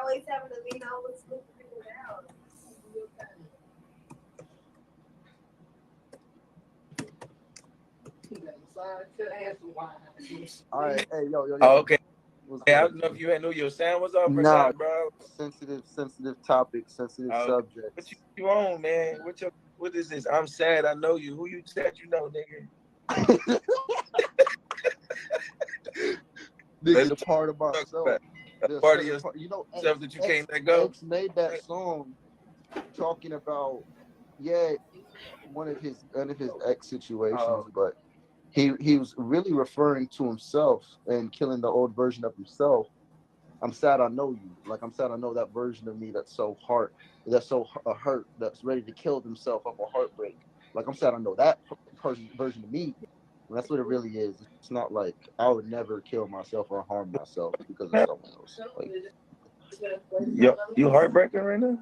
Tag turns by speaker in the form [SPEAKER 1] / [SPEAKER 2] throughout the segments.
[SPEAKER 1] always having to lean over scooping people down.
[SPEAKER 2] All right, hey, yo.
[SPEAKER 3] Oh, okay.
[SPEAKER 2] What's
[SPEAKER 3] Hey, I
[SPEAKER 2] good?
[SPEAKER 3] don't know if you knew your sound was off or
[SPEAKER 2] Nah,
[SPEAKER 3] not, bro.
[SPEAKER 2] sensitive topic, sensitive
[SPEAKER 3] Okay. What
[SPEAKER 2] subjects.
[SPEAKER 3] you on, man? What is this? I'm sad. I know you. Who you said you know, nigga?
[SPEAKER 2] Nigga, the part of myself.
[SPEAKER 3] Part of yourself
[SPEAKER 2] You know,
[SPEAKER 3] that you can't let go.
[SPEAKER 2] X made that song talking about one of his ex situations, but he was really referring to himself and killing the old version of himself. I'm sad I know you. Like, I'm sad I know that version of me that's so hurt, that's ready to kill himself of a heartbreak. Like, I'm sad I know that version of me. And that's what it really is. It's not like I would never kill myself or harm myself because of someone else. Like,
[SPEAKER 3] you heartbreaking right now?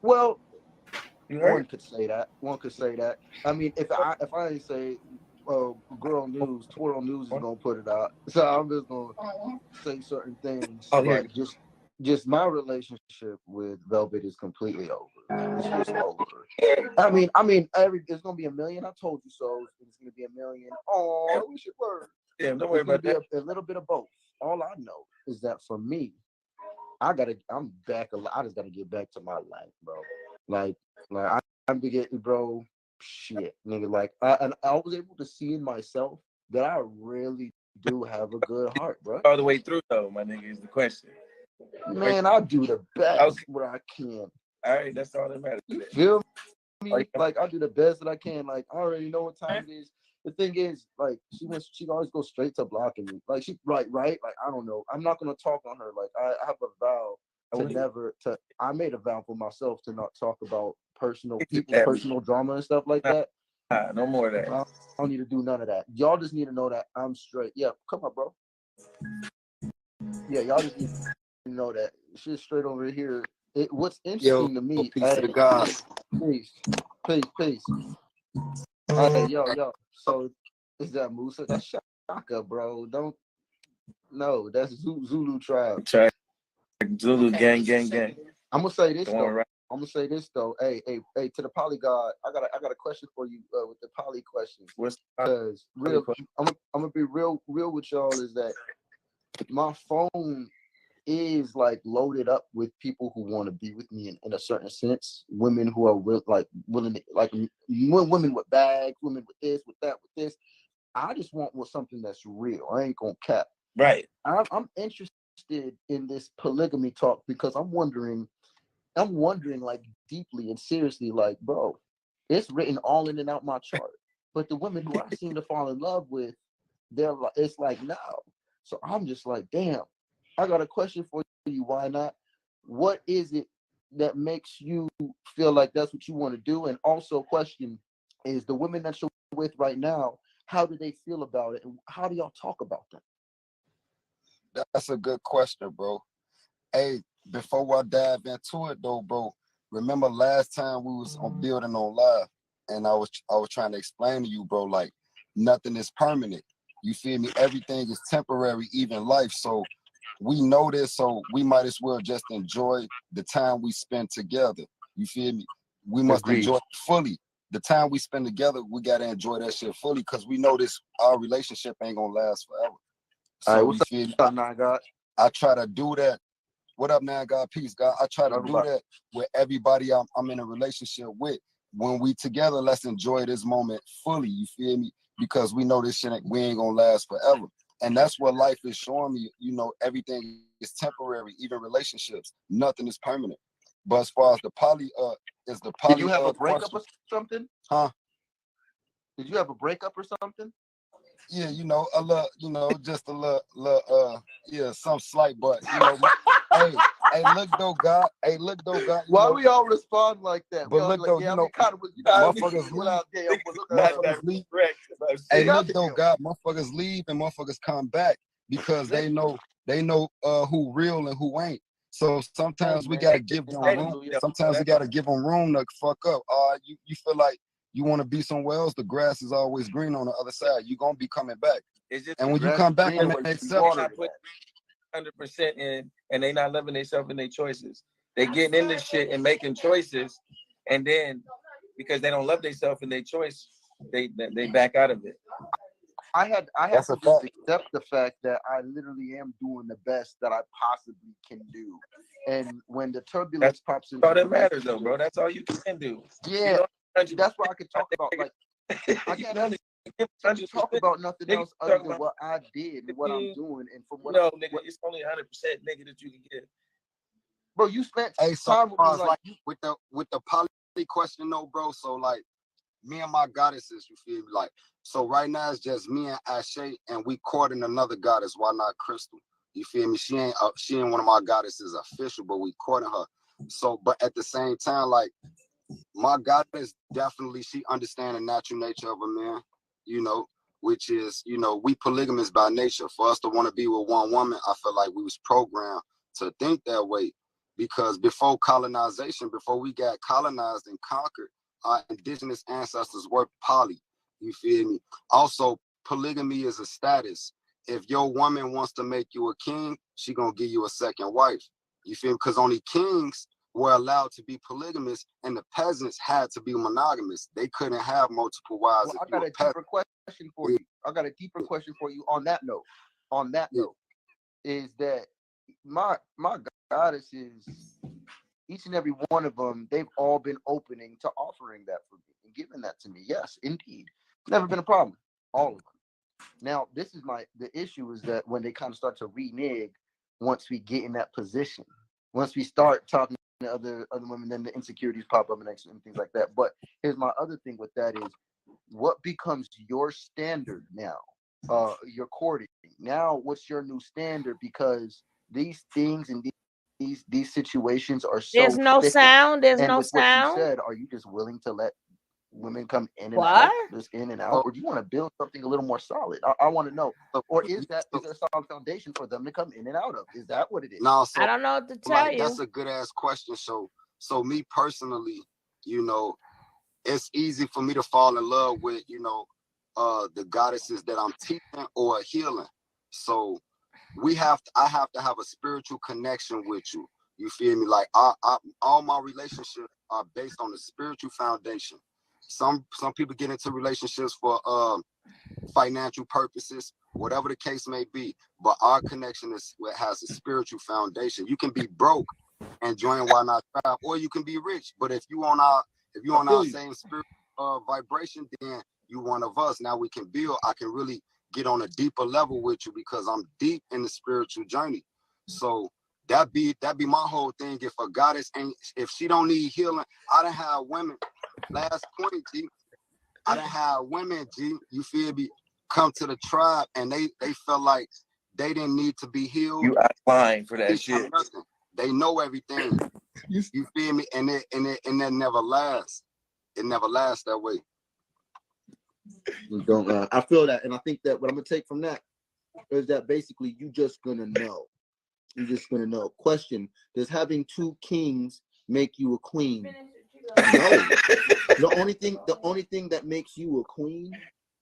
[SPEAKER 2] well,
[SPEAKER 3] you hurt?
[SPEAKER 2] one could say that. I mean, if I didn't say, Girl News, Twirl News is gonna put it out, so I'm just gonna say certain things.
[SPEAKER 3] Okay.
[SPEAKER 2] But just my relationship with Velvet is completely over. It's just over. I mean, it's gonna be a million. I told you so. It's gonna be a million. Oh, we should work.
[SPEAKER 3] Yeah, don't worry about that.
[SPEAKER 2] A little bit of both. All I know is that for me, I'm back. I just gotta get back to my life, bro. Like I'm getting, bro. Shit, nigga. Like, I was able to see in myself that I really do have a good heart, bro.
[SPEAKER 3] All the way through, though, my nigga, is the question.
[SPEAKER 2] Man, I do the best where I can.
[SPEAKER 3] All right, that's all that matters.
[SPEAKER 2] You feel me? Like, I do the best that I can. Like, I already know what time it is. The thing is, like, she always goes straight to blocking me. Like, right? Like, I don't know. I'm not gonna talk on her. Like, I have a vow I made a vow for myself to not talk about personal drama and stuff like that.
[SPEAKER 3] No more of that.
[SPEAKER 2] I don't need to do none of that. Y'all just need to know that I'm straight. Yeah, come on, bro. Yeah, y'all just need to know that shit's straight over here. What's interesting to me?
[SPEAKER 4] Peace to the God.
[SPEAKER 2] Peace. Hey, yo. So is that Musa? That's Shaka, bro. No, that's Zulu tribe.
[SPEAKER 3] Zulu gang.
[SPEAKER 2] I'm gonna say this though. Hey, to the polygod, I got a question for you with the poly questions. Because I'm gonna be real with y'all, is that my phone is like loaded up with people who want to be with me in a certain sense. Women who are willing to, like, women with bags, women with this, with that, with this. I just want something that's real. I ain't gonna cap.
[SPEAKER 3] Right.
[SPEAKER 2] I'm interested in this polygamy talk because I'm wondering like deeply and seriously, like, bro, it's written all in and out my chart. But the women who I seem to fall in love with, it's like no. So I'm just like, damn, I got a question for you. Why not? What is it that makes you feel like that's what you want to do? And also, question is, the women that you're with right now, how do they feel about it? And how do y'all talk about them?
[SPEAKER 4] That's a good question, bro. Hey, before I dive into it though, bro, remember last time we was on Building on Live, and I was trying to explain to you, bro, like, nothing is permanent. You feel me? Everything is temporary, even life. So we know this, so we might as well just enjoy the time we spend together. You feel me? We must enjoy it fully. The time we spend together, we gotta enjoy that shit fully, because we know our relationship ain't gonna last forever. So,
[SPEAKER 2] all right, what's up, Nine God?
[SPEAKER 4] I try to do that. What up, Nine God? Peace, God. I try to do that with everybody I'm in a relationship with. When we together, let's enjoy this moment fully. You feel me? Because we know this shit we ain't gonna last forever. And that's what life is showing me. You know, everything is temporary, even relationships. Nothing is permanent. But as far as the poly,
[SPEAKER 2] did you have a breakup or something?
[SPEAKER 4] Huh?
[SPEAKER 2] Did you have a breakup or something?
[SPEAKER 4] Yeah, you know, just a little, some slight, but you know, hey, look though, God.
[SPEAKER 2] Why we all respond like that?
[SPEAKER 4] But look though, motherfuckers leave. Hey, look though, God, motherfuckers leave and motherfuckers come back because they know who real and who ain't. So sometimes we gotta give them room. Sometimes we gotta give them room to fuck up. You feel like you want to be somewhere else, the grass is always green on the other side. You're gonna be coming back. And when you come back and accept
[SPEAKER 3] 100% in, and they not loving themselves and their choices. They getting in this shit and making choices, and then because they don't love themselves and their choice, they back out of it.
[SPEAKER 2] I have
[SPEAKER 4] That's
[SPEAKER 2] to
[SPEAKER 4] a
[SPEAKER 2] just
[SPEAKER 4] fact.
[SPEAKER 2] accept the fact that I literally am doing the best that I possibly can do. And when the turbulence pops into
[SPEAKER 3] That's all that
[SPEAKER 2] the
[SPEAKER 3] matters, though,
[SPEAKER 2] relationship,
[SPEAKER 3] bro. That's all you can do.
[SPEAKER 2] yeah, that's what I could talk about. Like, I
[SPEAKER 3] You
[SPEAKER 2] can't
[SPEAKER 3] know,
[SPEAKER 2] really talk about nothing
[SPEAKER 3] Nigga,
[SPEAKER 2] else
[SPEAKER 3] you
[SPEAKER 2] other
[SPEAKER 3] talking
[SPEAKER 2] than
[SPEAKER 3] about
[SPEAKER 2] what I did and what I'm doing. And from what,
[SPEAKER 3] no, nigga, it's only 100% nigga that you can get.
[SPEAKER 2] bro, you spent
[SPEAKER 4] Hey, so
[SPEAKER 2] time with me, like
[SPEAKER 4] with the poly question though, bro. So like me and my goddesses, you feel me? Like, so right now it's just me and Ashay, and we courting another goddess. Why not Crystal? You feel me? She ain't one of my goddesses official, but we courting her. So, but at the same time, like my goddess definitely, she understand the natural nature of a man, you know, which is, you know, we polygamous by nature. For us to want to be with one woman, I feel like we was programmed to think that way, because before colonization, before we got colonized and conquered, our indigenous ancestors were poly. You feel me? Also, polygamy is a status. If your woman wants to make you a king, she gonna give you a second wife. You feel me? Because only kings were allowed to be polygamous, and the peasants had to be monogamous. They couldn't have multiple wives.
[SPEAKER 2] well, I got a deeper question for you. I got a deeper question for you on that note. On that note, is that my goddesses, each and every one of them, they've all been opening to offering that for me and giving that to me. Yes, indeed. Never been a problem. All of them. Now, this is the issue is that when they kind of start to renege once we get in that position, once we start talking to other women, then the insecurities pop up and things like that. But here's my other thing with that is what becomes your standard now? Your courting. Now, what's your new standard? Because these things and these situations are so
[SPEAKER 5] There's no
[SPEAKER 2] fickle.
[SPEAKER 5] sound. There's
[SPEAKER 2] And
[SPEAKER 5] no
[SPEAKER 2] with what you
[SPEAKER 5] sound.
[SPEAKER 2] said, are you just willing to let women come in and
[SPEAKER 5] What?
[SPEAKER 2] out, just in and out, or do you want to build something a little more solid? I want to know. Or is there a solid foundation for them to come in and out of? Is that what it is?
[SPEAKER 4] No, so
[SPEAKER 5] I don't know what to tell
[SPEAKER 4] like
[SPEAKER 5] you.
[SPEAKER 4] that's a good ass question. So me personally, you know, it's easy for me to fall in love with, you know, the goddesses that I'm teaching or healing. So I have to have a spiritual connection with you. You feel me? Like all my relationships are based on the spiritual foundation. Some people get into relationships for financial purposes, whatever the case may be. But our connection has a spiritual foundation. You can be broke and join Why Not Tribe, or you can be rich. But if you on our same spirit vibration, then you one of us. Now we can build. I can really get on a deeper level with you because I'm deep in the spiritual journey. So that be my whole thing. If a goddess if she don't need healing, I done have women. Last point, G. I done have women, G. You feel me? Come to the tribe and they felt like they didn't need to be healed.
[SPEAKER 3] You out line for that shit.
[SPEAKER 4] They know everything. You feel me? And that never lasts. It never lasts that way.
[SPEAKER 2] Don't I feel that, and I think that what I'm gonna take from that is that basically you're just gonna know. You're just gonna know. Question: does having two kings make you a queen? No. The only thing that makes you a queen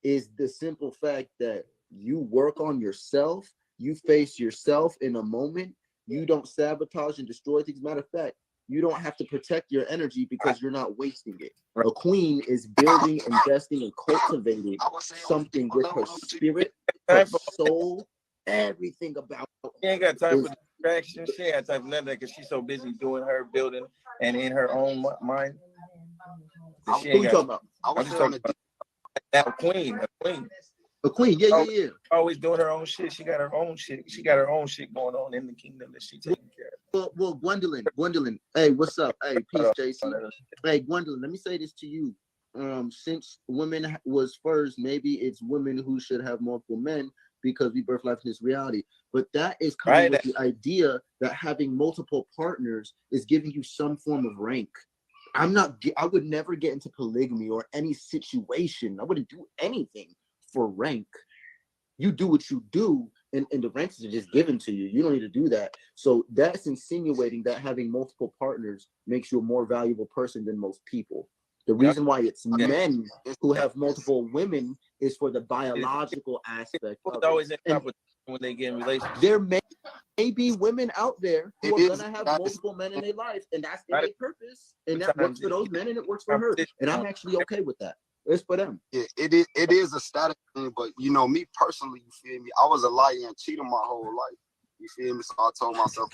[SPEAKER 2] is the simple fact that you work on yourself, you face yourself in a moment, you don't sabotage and destroy things. Matter of fact, you don't have to protect your energy because you're not wasting it. A queen is building, investing, and cultivating something with her spirit, her soul, everything about her.
[SPEAKER 3] She ain't got time for distraction. She ain't got time for nothing because she's so busy doing her building and in her own mind.
[SPEAKER 2] Who you talking about?
[SPEAKER 3] I'm just talking about a queen.
[SPEAKER 2] A queen, yeah.
[SPEAKER 3] Always doing her own shit. She got her own shit. She got her own shit going on in the kingdom that she taking care of.
[SPEAKER 2] Well, Gwendolyn. Hey, what's up? Hey, peace, JC. Hey, Gwendolyn, let me say this to you. Since women was first, maybe it's women who should have multiple men because we birth life in this reality. But that is coming with the idea that having multiple partners is giving you some form of rank. I would never get into polygamy or any situation. I wouldn't do anything for rank. You do what you do, and the ranks are just given to you. You don't need to do that. So that's insinuating that having multiple partners makes you a more valuable person than most people. The reason why it's men who have multiple women is for the biological aspect of
[SPEAKER 3] always
[SPEAKER 2] it.
[SPEAKER 3] in competition when they get in relationships.
[SPEAKER 2] There may may be women out there who
[SPEAKER 4] It
[SPEAKER 2] are
[SPEAKER 4] is-
[SPEAKER 2] gonna have
[SPEAKER 4] that is-
[SPEAKER 2] multiple men in their life, and that's
[SPEAKER 3] Right.
[SPEAKER 2] their purpose, and that works for those men, and it works for her, and I'm actually okay with that. It's for them.
[SPEAKER 4] It is a status thing, but you know, me personally, you feel me? I was a liar and cheater my whole life. You feel me? So I told myself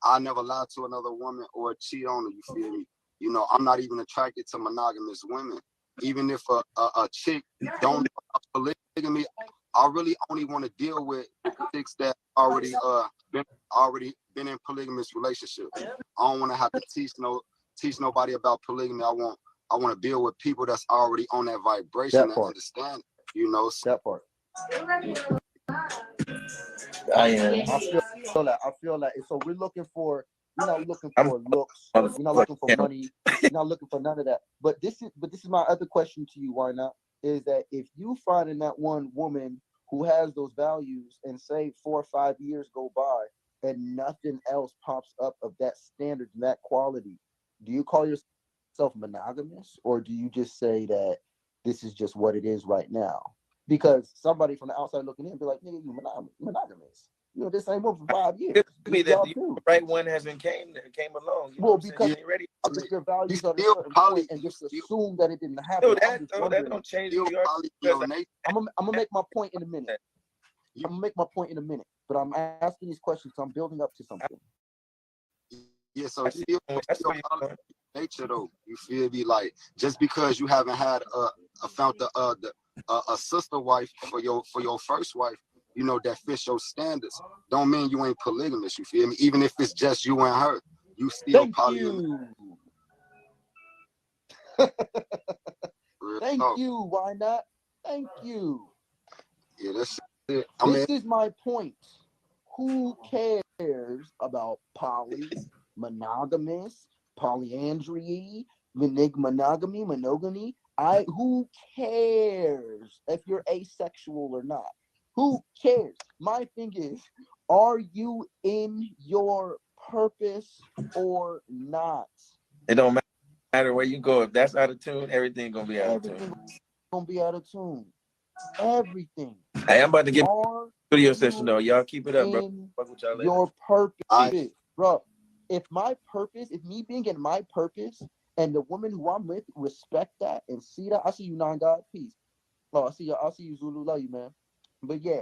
[SPEAKER 4] I never lie to another woman or cheat on her. You feel me? You know, I'm not even attracted to monogamous women. Even if a chick don't know polygamy, I really only want to deal with chicks that already been in polygamous relationships. I don't want to have to teach nobody about polygamy. I want to deal with people that's already on that vibration and understand, you know.
[SPEAKER 2] That part.
[SPEAKER 3] I am.
[SPEAKER 2] I feel that. So we're looking for, you're not looking for looks, you're not looking for money, you're not looking for none of that. But this is my other question to you, why not? Is that if you find in that one woman who has those values, and say 4 or 5 years go by and nothing else pops up of that standard and that quality, do you call yourself monogamous, or do you just say that this is just what it is right now? Because somebody from the outside looking in be like, nigga, you monogamous. You know, this ain't one for 5 years.
[SPEAKER 3] It could be that
[SPEAKER 2] Y'all
[SPEAKER 3] the
[SPEAKER 2] do.
[SPEAKER 3] right one hasn't came along. You know
[SPEAKER 2] Well,
[SPEAKER 3] what I'm saying?
[SPEAKER 2] because
[SPEAKER 3] You ain't ready.
[SPEAKER 2] I think your values
[SPEAKER 4] You
[SPEAKER 2] are at a
[SPEAKER 4] still
[SPEAKER 2] certain
[SPEAKER 4] poly-
[SPEAKER 2] point, and just
[SPEAKER 4] you-
[SPEAKER 2] assume that it didn't happen.
[SPEAKER 3] No,
[SPEAKER 2] I'm
[SPEAKER 3] that
[SPEAKER 2] just
[SPEAKER 3] no,
[SPEAKER 2] wondering.
[SPEAKER 3] that don't change
[SPEAKER 4] You
[SPEAKER 3] who you are.
[SPEAKER 4] poly
[SPEAKER 3] Because
[SPEAKER 4] your nature.
[SPEAKER 2] I'm gonna make my point in a minute. I'm gonna make my point in a minute, but I'm asking these questions. So I'm building up to something.
[SPEAKER 4] Yeah, so
[SPEAKER 3] I
[SPEAKER 4] you
[SPEAKER 3] see
[SPEAKER 4] still
[SPEAKER 3] that's what
[SPEAKER 4] poly
[SPEAKER 3] you're
[SPEAKER 4] nature though. You feel me? Like just because you haven't had found a sister wife for your first wife, you know, that fits your standards, don't mean you ain't polygamous. You feel me? Even if it's just you and her, you still
[SPEAKER 2] Thank
[SPEAKER 4] polygamous.
[SPEAKER 2] you.
[SPEAKER 4] Real
[SPEAKER 2] Thank
[SPEAKER 4] talk.
[SPEAKER 2] you. Why not? Thank you.
[SPEAKER 4] Yeah, that's it. I mean,
[SPEAKER 2] This is my point. Who cares about monogamous, polyandry, monogamy? Who cares if you're asexual or not? Who cares? My thing is, are you in your purpose or not?
[SPEAKER 3] It don't matter where you go. If that's out of tune, everything gonna be out of tune.
[SPEAKER 2] Everything gonna be out of tune. Everything.
[SPEAKER 3] Hey, I'm about to get
[SPEAKER 2] Are
[SPEAKER 3] studio session though. Y'all keep it up, bro.
[SPEAKER 2] in
[SPEAKER 3] Fuck with y'all later.
[SPEAKER 2] your purpose,
[SPEAKER 4] I-
[SPEAKER 2] bro? If me being in my purpose, and the woman who I'm with respect that and see that, I see you, non God, peace. Oh, I see you, Zulu, love you, man. But yeah,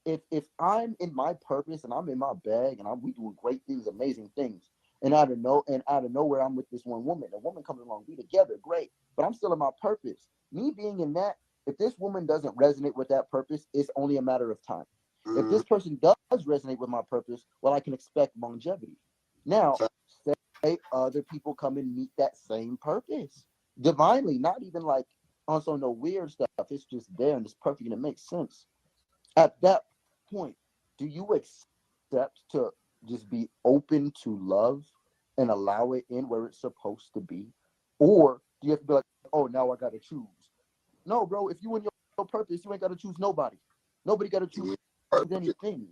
[SPEAKER 2] if I'm in my purpose and I'm in my bag and we doing great things, amazing things, and out of nowhere I'm with this one woman, a woman comes along, we together, great, but I'm still in my purpose. Me being in that, if this woman doesn't resonate with that purpose, it's only a matter of time. If this person does resonate with my purpose, well, I can expect longevity. Now, say other people come and meet that same purpose divinely, not even like on some no weird stuff. It's just there and it's perfect and it makes sense. At that point, do you accept to just be open to love and allow it in where it's supposed to be? Or do you have to be like, oh, now I got to choose? No, bro, if you in your purpose, you ain't got to choose nobody. Nobody got to choose anything.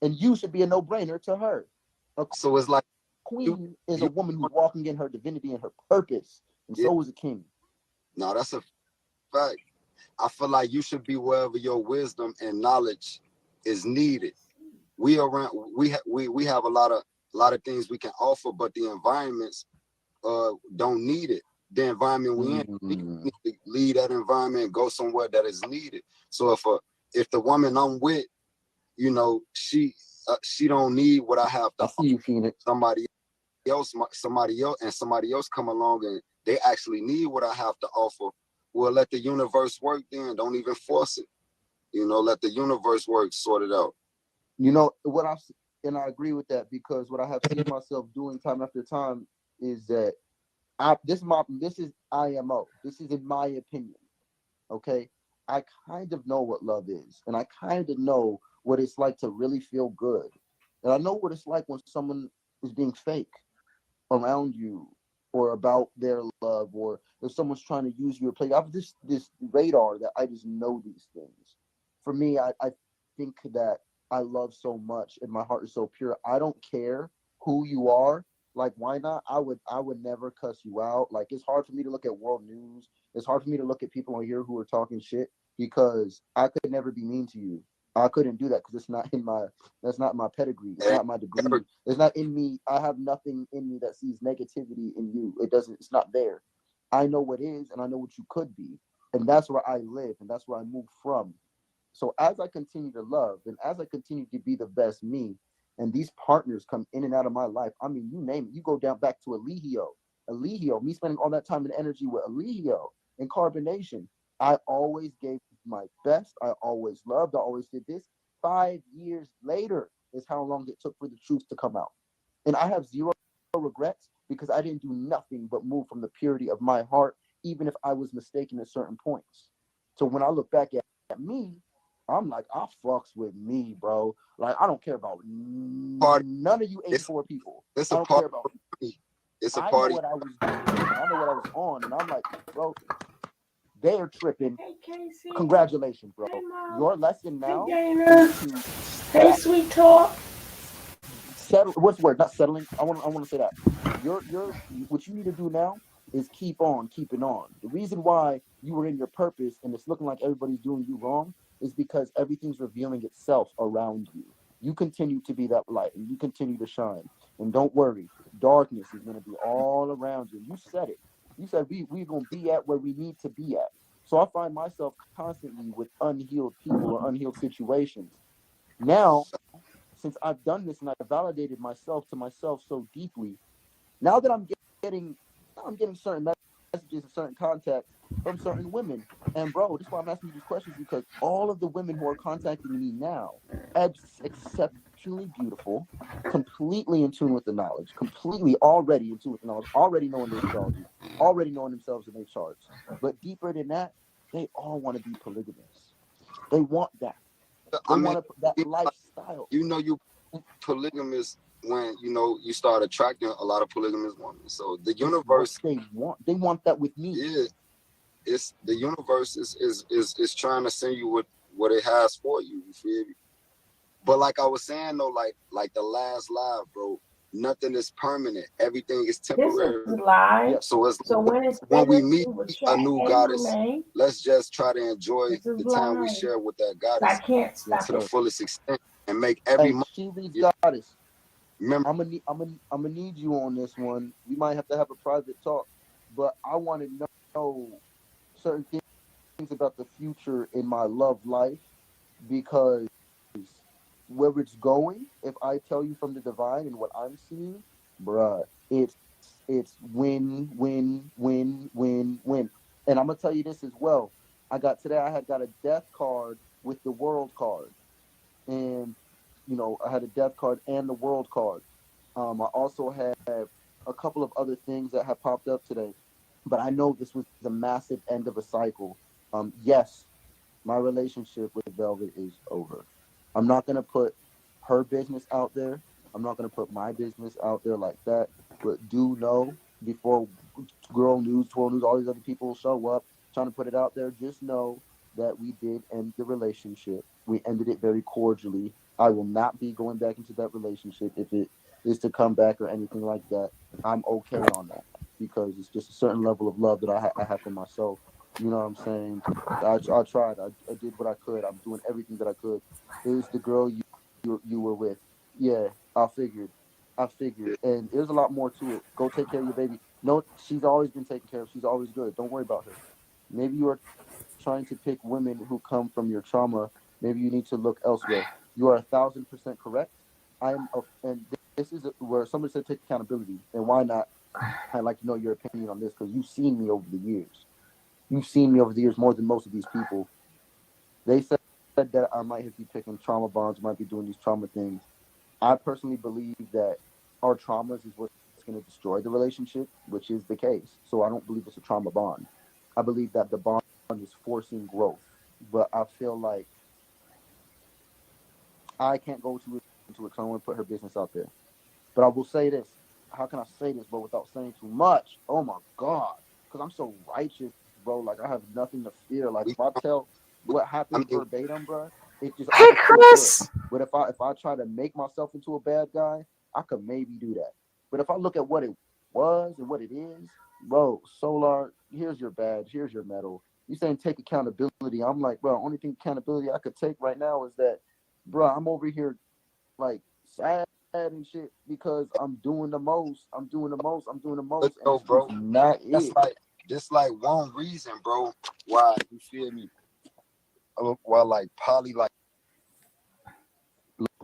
[SPEAKER 2] And you should be a no-brainer to her.
[SPEAKER 4] So it's like
[SPEAKER 2] Queen is a woman who's walking in her divinity and her purpose, and so is a king.
[SPEAKER 4] No, that's a fact. I feel like you should be wherever your wisdom and knowledge is needed. We have a lot of things we can offer, but the environments don't need it. The environment we in, we need to leave that environment and go somewhere that is needed. So if the woman I'm with, you know, she don't need what I have to
[SPEAKER 2] I see you, Phoenix.
[SPEAKER 4] somebody else come along and they actually need what I have to offer. Well, let the universe work then. Don't even force it. You know, let the universe work, sort it out.
[SPEAKER 2] You know what and I agree with that, because what I have seen myself doing time after time is that this is IMO. This is in my opinion. Okay, I kind of know what love is, and I kind of know what it's like to really feel good, and I know what it's like when someone is being fake around you or about their love, or if someone's trying to use you or play. I have this radar that I just know these things. For me, I think that I love so much and my heart is so pure. I don't care who you are. Like, why not? I would never cuss you out. Like, it's hard for me to look at world news. It's hard for me to look at people on here who are talking shit, because I could never be mean to you. I couldn't do that because it's not in my. That's not my pedigree. It's
[SPEAKER 4] And
[SPEAKER 2] not my degree.
[SPEAKER 4] never,
[SPEAKER 2] It's not in me. I have nothing in me that sees negativity in you. It doesn't. It's not there. I know what is, and I know what you could be, and that's where I live, and that's where I move from. So as I continue to love, and as I continue to be the best me, and these partners come in and out of my life. I mean, you name it. You go down back to Eligio, me spending all that time and energy with Eligio and Carbonation. I always gave my best. I always loved. I always did this. 5 years later is how long it took for the truth to come out. And I have zero regrets because I didn't do nothing but move from the purity of my heart, even if I was mistaken at certain points. So when I look back at me, I'm like, I fucks with me, bro. Like, I don't care about
[SPEAKER 4] party.
[SPEAKER 2] none of you
[SPEAKER 4] It's
[SPEAKER 2] 84 people.
[SPEAKER 4] it's
[SPEAKER 2] I
[SPEAKER 4] a
[SPEAKER 2] don't care
[SPEAKER 4] party.
[SPEAKER 2] about.
[SPEAKER 4] It's a
[SPEAKER 2] I know
[SPEAKER 4] party.
[SPEAKER 2] what I was doing, and I know what I was on, and I'm like, bro, they're tripping.
[SPEAKER 5] Hey, Casey.
[SPEAKER 2] Congratulations, bro.
[SPEAKER 5] Hey, Mom.
[SPEAKER 2] Your lesson
[SPEAKER 5] Hey,
[SPEAKER 2] now
[SPEAKER 5] Dana.
[SPEAKER 2] is to
[SPEAKER 5] Hey, Sweet Talk.
[SPEAKER 2] settle. What's the word? Not settling. I want to say that. What you need to do now is keep on keeping on. The reason why you were in your purpose and it's looking like everybody's doing you wrong is because everything's revealing itself around you. You continue to be that light and you continue to shine. And don't worry, darkness is going to be all around you. You said it. You said we're going to be at where we need to be at. So I find myself constantly with unhealed people or unhealed situations. Now, since I've done this and I've validated myself to myself so deeply, now that getting I'm getting certain messages and certain contacts from certain women. And bro, this is why I'm asking you these questions because all of the women who are contacting me now, exceptionally beautiful, completely in tune with the knowledge, completely already in tune with the knowledge, already knowing their astrology, already knowing themselves and their charts. But deeper than that, they all want to be polygamous. They want that. They
[SPEAKER 4] I mean,
[SPEAKER 2] want that lifestyle.
[SPEAKER 4] you polygamous when you start attracting a lot of polygamous women. So the universe,
[SPEAKER 2] they want that with me.
[SPEAKER 4] yeah, it's the universe is trying to send you what it has for you. You feel me? But like I was saying though, like the last live, bro, nothing is permanent. Everything is
[SPEAKER 5] This
[SPEAKER 4] temporary.
[SPEAKER 5] is live.
[SPEAKER 2] Yeah.
[SPEAKER 4] So it's
[SPEAKER 5] So when it's
[SPEAKER 4] when we
[SPEAKER 5] finished,
[SPEAKER 4] meet
[SPEAKER 5] we will
[SPEAKER 4] a
[SPEAKER 5] chat
[SPEAKER 4] new
[SPEAKER 5] and
[SPEAKER 4] goddess,
[SPEAKER 5] Renee.
[SPEAKER 4] let's just try to enjoy
[SPEAKER 5] This is
[SPEAKER 4] the time we
[SPEAKER 5] live.
[SPEAKER 4] share with that
[SPEAKER 5] I
[SPEAKER 4] goddess
[SPEAKER 5] can't
[SPEAKER 2] Yes,
[SPEAKER 5] stop
[SPEAKER 4] to the
[SPEAKER 5] it.
[SPEAKER 2] sir.
[SPEAKER 4] fullest extent and make every
[SPEAKER 2] Hey,
[SPEAKER 4] month.
[SPEAKER 2] she leads
[SPEAKER 4] Yeah.
[SPEAKER 2] goddess.
[SPEAKER 4] Remember,
[SPEAKER 2] I'm gonna need you on this one. We might have to have a private talk, but I want to know certain things about the future in my love life because where it's going, if I tell you from the divine and what I'm seeing, bruh, it's win, win, win, win, win. And I'm gonna tell you this as well. I had got a death card with the world card. And I had a death card and the world card. I also had a couple of other things that have popped up today, but I know this was the massive end of a cycle. Yes, my relationship with Velvet is over. I'm not gonna put her business out there. I'm not gonna put my business out there like that. But do know before Girl News, Twirl News, all these other people show up trying to put it out there. Just know that we did end the relationship. We ended it very cordially. I will not be going back into that relationship if it is to come back or anything like that. I'm okay on that because it's just a certain level of love that I have for myself. You know what I'm saying? I tried. I did what I could. I'm doing everything that I could. It was the girl you were with. Yeah, I figured. And there's a lot more to it. Go take care of your baby. No, she's always been taken care of. She's always good. Don't worry about her. Maybe you are trying to pick women who come from your trauma. Maybe you need to look elsewhere. You are 1,000% correct. And this is where somebody said take accountability. And why not? I'd like to know your opinion on this because you've seen me over the years. You've seen me over the years more than most of these people. They said that I might be picking trauma bonds, might be doing these trauma things. I personally believe that our traumas is what's going to destroy the relationship, which is the case. So I don't believe it's a trauma bond. I believe that the bond is forcing growth. But I feel like I can't go into it because I don't want to put her business out there. But I will say this. How can I say this, but without saying too much? Oh my God. Because I'm so righteous, bro. Like I have nothing to fear. Like
[SPEAKER 4] we,
[SPEAKER 2] if I tell what
[SPEAKER 4] I
[SPEAKER 2] happened
[SPEAKER 4] mean,
[SPEAKER 2] verbatim, bro, I
[SPEAKER 5] Hey,
[SPEAKER 2] just feel good.
[SPEAKER 5] Chris.
[SPEAKER 2] But if I try to make myself into a bad guy, I could maybe do that. But if I look at what it was and what it is, bro, Solar, here's your badge, here's your medal. You saying take accountability. I'm like, bro, only thing accountability I could take right now is that bro, I'm over here like sad and shit because I'm doing the most. I'm doing the most. I'm doing the
[SPEAKER 4] Look
[SPEAKER 2] most, and
[SPEAKER 4] though,
[SPEAKER 2] it's just
[SPEAKER 4] bro.
[SPEAKER 2] not
[SPEAKER 4] That's
[SPEAKER 2] it.
[SPEAKER 4] like this like one reason, bro, why you feel me? Why like poly like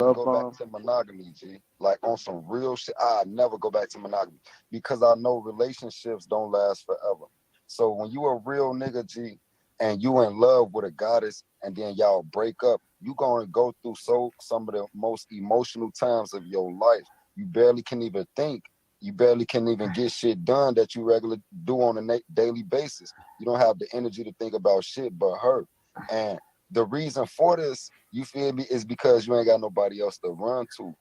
[SPEAKER 2] Love
[SPEAKER 4] go back
[SPEAKER 2] bomb.
[SPEAKER 4] to monogamy, G. Like on some real shit. I never go back to monogamy because I know relationships don't last forever. So when you a real nigga, G, and you in love with a goddess and then y'all break up, you gonna go through some of the most emotional times of your life. You barely can even think. You barely can even get shit done that you regularly do on a daily basis. You don't have the energy to think about shit but her. And the reason for this, you feel me, is because you ain't got nobody else to run to.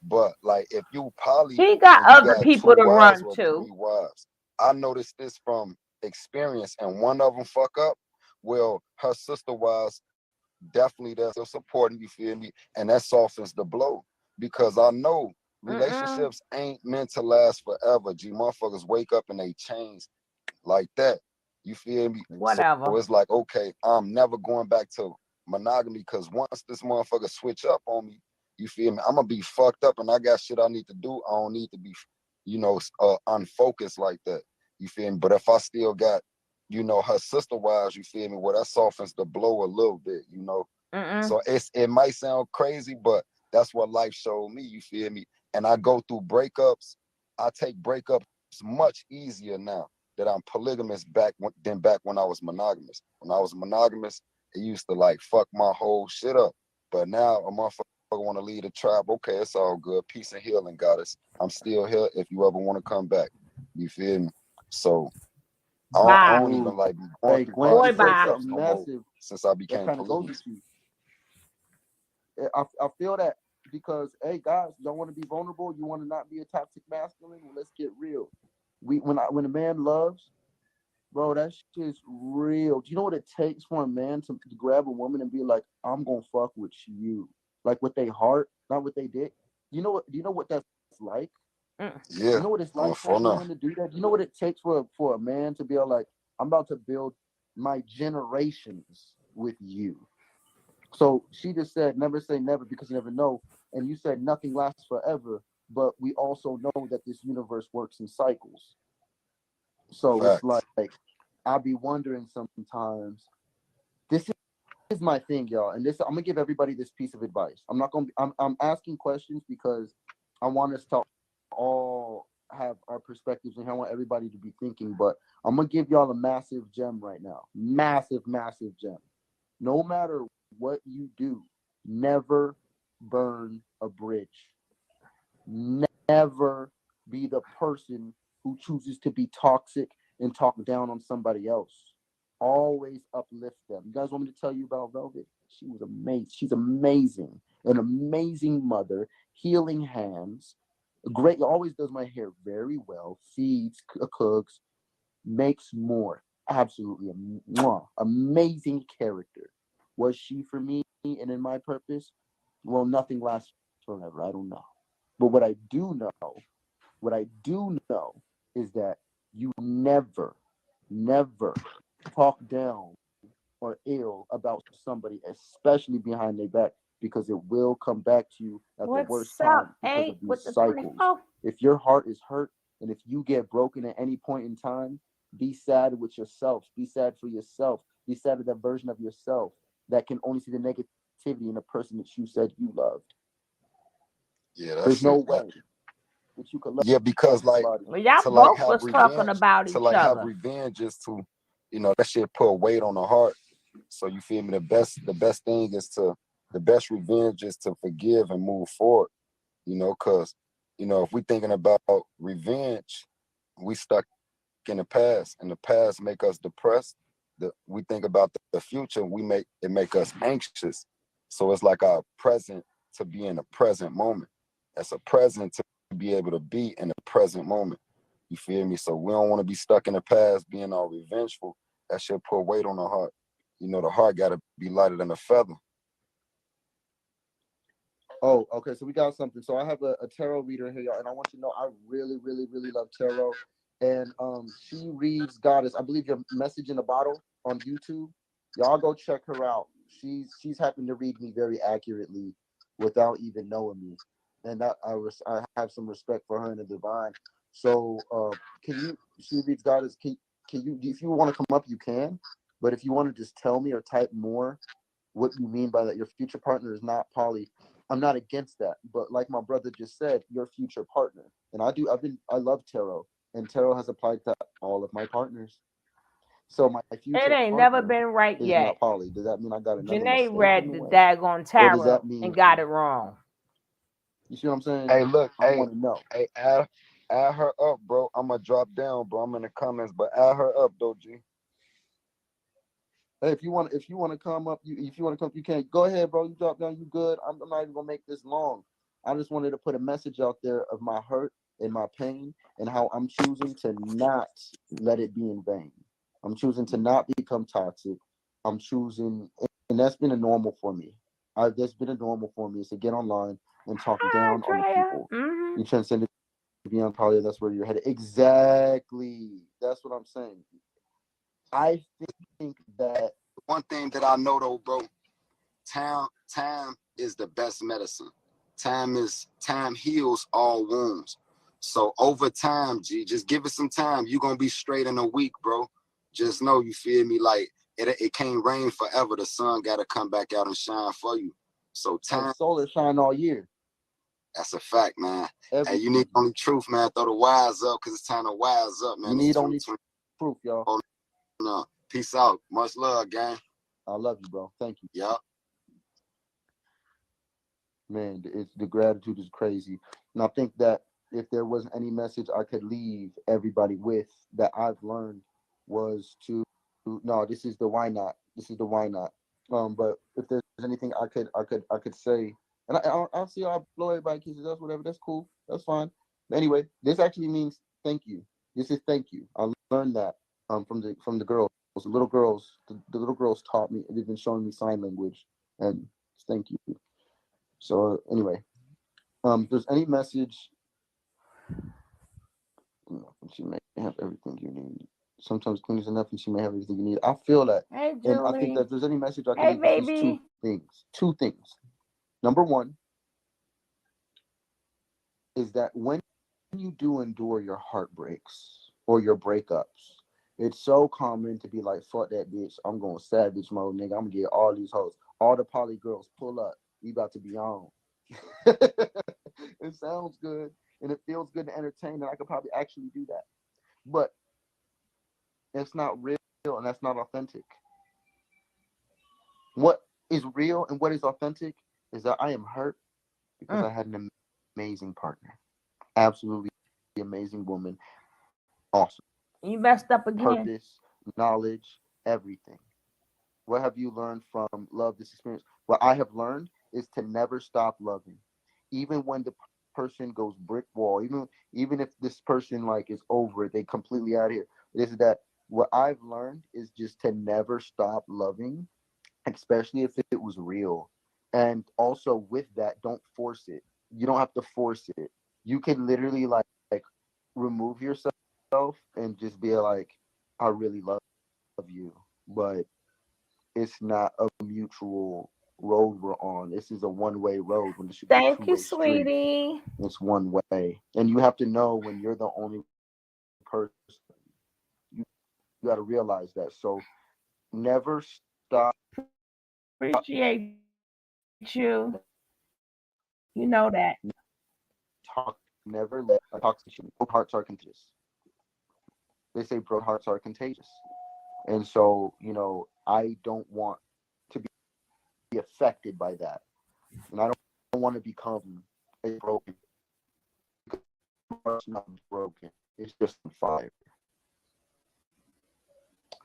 [SPEAKER 4] But like if you poly
[SPEAKER 5] He got
[SPEAKER 4] and you
[SPEAKER 5] other
[SPEAKER 4] got two
[SPEAKER 5] people to
[SPEAKER 4] wives
[SPEAKER 5] run
[SPEAKER 4] or
[SPEAKER 5] to.
[SPEAKER 4] 3 wives, I noticed this from experience, and one of them fuck up. Well, her sister wives definitely they're still supporting, you feel me, and that softens the blow because I know
[SPEAKER 5] Mm-mm.
[SPEAKER 4] relationships ain't meant to last forever. G, motherfuckers wake up and they change like that. You feel me? So
[SPEAKER 5] Whatever.
[SPEAKER 4] it's like, okay, I'm never going back to monogamy because once this motherfucker switch up on me, you feel me? I'm gonna be fucked up and I got shit I need to do. I don't need to be, unfocused like that. You feel me? But if I still got, her sister wives, you feel me? Well, that softens the blow a little bit.
[SPEAKER 5] Mm-mm.
[SPEAKER 4] So it might sound crazy, but that's what life showed me, you feel me? And I go through breakups. I take breakups much easier now that I'm polygamous than back when I was monogamous. When I was monogamous, it used to like fuck my whole shit up. But now a motherfucker want to lead a tribe. Okay, it's all good. Peace and healing, goddess. I'm still here if you ever want to come back. You feel me? So I
[SPEAKER 5] Bye.
[SPEAKER 4] don't even
[SPEAKER 2] Ooh,
[SPEAKER 4] like be going
[SPEAKER 2] hey,
[SPEAKER 4] through
[SPEAKER 2] Gwen
[SPEAKER 5] Boy,
[SPEAKER 2] just said
[SPEAKER 5] bye.
[SPEAKER 4] heartbreakups
[SPEAKER 2] something
[SPEAKER 4] no more
[SPEAKER 2] massive
[SPEAKER 4] since I
[SPEAKER 2] that
[SPEAKER 4] became
[SPEAKER 2] kind of goes with
[SPEAKER 4] polygamous.
[SPEAKER 2] you. I feel that because hey guys, don't want to be vulnerable. You want to not be a toxic masculine. Well, let's get real. When a man loves, bro, that shit is real. Do you know what it takes for a man to grab a woman and be like, I'm gonna fuck with you, like with their heart, not with their dick. You know what? Do you know what that's like?
[SPEAKER 5] Mm.
[SPEAKER 2] You
[SPEAKER 4] Yeah,
[SPEAKER 2] know what it's
[SPEAKER 4] on
[SPEAKER 2] like for a
[SPEAKER 4] for now.
[SPEAKER 2] man to do that? You know what it takes for a man to be all like, I'm about to build my generations with you. So she just said, never say never because you never know. And you said nothing lasts forever, but we also know that this universe works in cycles. So it's
[SPEAKER 4] Facts.
[SPEAKER 2] like I'll be wondering sometimes. This is my thing, y'all, and this I'm gonna give everybody this piece of advice. I'm not gonna. I'm asking questions because I want us to all have our perspectives and I want everybody to be thinking. But I'm gonna give y'all a massive gem right now. Massive, massive gem. No matter what you do, never burn a bridge. Never be the person who chooses to be toxic and talk down on somebody else. Always uplift them. You guys want me to tell you about Velvet? She was amazing. She's amazing. An amazing mother, healing hands. Great, always does my hair very well. Feeds, cooks, makes more. Absolutely amazing character. Was she for me and in my purpose? Well, nothing lasts forever. I don't know. But what I do know is that you never, never talk down or ill about somebody, especially behind their back, because it will come back to you at the worst
[SPEAKER 5] What's up,
[SPEAKER 2] time because of
[SPEAKER 5] 8
[SPEAKER 2] these
[SPEAKER 5] with the
[SPEAKER 2] cycles.
[SPEAKER 5] 24?
[SPEAKER 2] If your heart is hurt and if you get broken at any point in time, be sad with yourself. Be sad for yourself. Be sad at that version of yourself that can only see the negativity in the person that you said you loved.
[SPEAKER 4] Yeah,
[SPEAKER 2] There's
[SPEAKER 4] that's
[SPEAKER 2] no
[SPEAKER 4] it.
[SPEAKER 2] way that you could
[SPEAKER 4] Yeah,
[SPEAKER 2] love
[SPEAKER 4] because like
[SPEAKER 2] somebody.
[SPEAKER 5] Well, y'all
[SPEAKER 4] to like
[SPEAKER 5] both
[SPEAKER 4] have
[SPEAKER 5] was talking
[SPEAKER 4] revenge,
[SPEAKER 5] about
[SPEAKER 4] to
[SPEAKER 5] each
[SPEAKER 4] like have
[SPEAKER 5] other.
[SPEAKER 4] revenge is to, that shit put weight on the heart. So you feel me? The best thing is to the best revenge is to forgive and move forward. Cause if we thinking about revenge, we stuck in the past, and the past make us depressed. We think about the future, make us anxious. So it's like our present to be in the present moment. It's a present to be able to be in the present moment. You feel me? So we don't want to be stuck in the past, being all revengeful. That should put weight on the heart. The heart got to be lighter than a feather.
[SPEAKER 2] Oh, okay. So we got something. So I have a tarot reader here, y'all, and I want you to know I really, really, really love tarot. And she reads Goddess. I believe your message in a bottle on YouTube. Y'all go check her out. She's happened to read me very accurately. without even knowing me, and that I have some respect for her and the divine. So can you see these guys? Can you, if you want to come up, you can, but if you want to just tell me or type more what you mean by that, your future partner is not poly. I'm not against that, but like my brother just said, your future partner, and I love tarot, and tarot has applied to all of my partners. So my
[SPEAKER 5] It
[SPEAKER 2] future
[SPEAKER 5] ain't never
[SPEAKER 2] partner
[SPEAKER 5] been right
[SPEAKER 2] is not
[SPEAKER 5] yet.
[SPEAKER 2] poly. Does that mean I got another
[SPEAKER 5] Janae
[SPEAKER 2] mistake in
[SPEAKER 5] read
[SPEAKER 2] the
[SPEAKER 5] the
[SPEAKER 2] way,
[SPEAKER 5] daggone
[SPEAKER 2] or does that
[SPEAKER 5] tarot
[SPEAKER 2] mean
[SPEAKER 5] and got it wrong.
[SPEAKER 2] you see what I'm saying?
[SPEAKER 4] Hey, look,
[SPEAKER 2] I want to know.
[SPEAKER 4] hey, add her up, bro. I'm gonna drop down, bro. I'm in the comments, but add her up, though, G.
[SPEAKER 2] Hey, if you want to come up, if you want to come, you can go ahead, bro. You drop down, you good. I'm not even gonna make this long. I just wanted to put a message out there of my hurt and my pain and how I'm choosing to not let it be in vain. I'm choosing to not become toxic. I'm choosing, and that's been a normal for me. That's been a normal for me is to get online and talk
[SPEAKER 5] Hi,
[SPEAKER 2] down on the
[SPEAKER 5] Drea.
[SPEAKER 2] people. You transcend it beyond poly. That's where you're headed. Exactly. That's what I'm saying. I think that
[SPEAKER 4] One thing that I know, though, bro, time is the best medicine. Time heals all wounds. So over time, G, just give it some time. You're gonna be straight in a week, bro. Just know, you feel me, like it can't rain forever. The sun gotta come back out and shine for you. So time,
[SPEAKER 2] solar shine all year.
[SPEAKER 4] that's a fact, man. Hey, you
[SPEAKER 2] Everything.
[SPEAKER 4] need only truth, man. Throw the wise up, because it's time to wise up, man.
[SPEAKER 2] You
[SPEAKER 4] It's
[SPEAKER 2] need only
[SPEAKER 4] 2020.
[SPEAKER 2] proof, y'all.
[SPEAKER 4] No. Peace out. Much love, gang.
[SPEAKER 2] I love you, bro. Thank you.
[SPEAKER 4] Yup.
[SPEAKER 2] Man, the gratitude is crazy. And I think that if there was any message I could leave everybody with that I've learned was to no, this is the why not. This is the why not. But if there's anything I could say, and I'll see I'll blow everybody kisses us, whatever. That's cool. That's fine. But anyway, this actually means thank you. This is thank you. I learned that from the girls. The little girls, the little girls taught me. They've been showing me sign language, and thank you. So anyway, if there's any message, she may have everything you need. Sometimes clean is enough, and she may have everything you need. I feel that,
[SPEAKER 5] Hey,
[SPEAKER 2] and I think that
[SPEAKER 5] Julie.
[SPEAKER 2] if there's any message I can
[SPEAKER 5] Hey,
[SPEAKER 2] leave, it's just
[SPEAKER 5] baby.
[SPEAKER 2] two things. Number one is that when you do endure your heartbreaks or your breakups, it's so common to be like, fuck that bitch. I'm going savage mode, nigga. I'm gonna get all these hoes. All the poly girls pull up. We about to be on. It sounds good and it feels good to entertain, and I could probably actually do that. But it's not real and that's not authentic. What is real and what is authentic is that I am hurt because I had an amazing partner. Absolutely amazing woman. Awesome.
[SPEAKER 5] You messed up again.
[SPEAKER 2] Purpose, knowledge, everything. What have you learned from love this experience? What I have learned is to never stop loving. Even when the person goes brick wall, even if this person like is over it, they completely out of here. Is that what I've learned is just to never stop loving, especially if it was real. And also with that, don't force it. You don't have to force it. You can literally like remove yourself and just be like, I really love you. But it's not a mutual road we're on. This is a one-way road when it should be a
[SPEAKER 5] Thank you,
[SPEAKER 2] two-way street.
[SPEAKER 5] sweetie.
[SPEAKER 2] It's one way. And you have to know when you're the only person. You got to realize that. So never stop.
[SPEAKER 5] Appreciate you. You know that.
[SPEAKER 2] Talk. Never let toxicity. Broken hearts are contagious. They say broken hearts are contagious. And so, I don't want to be affected by that. And I don't want to become a broken. It's not broken. It's just on fire.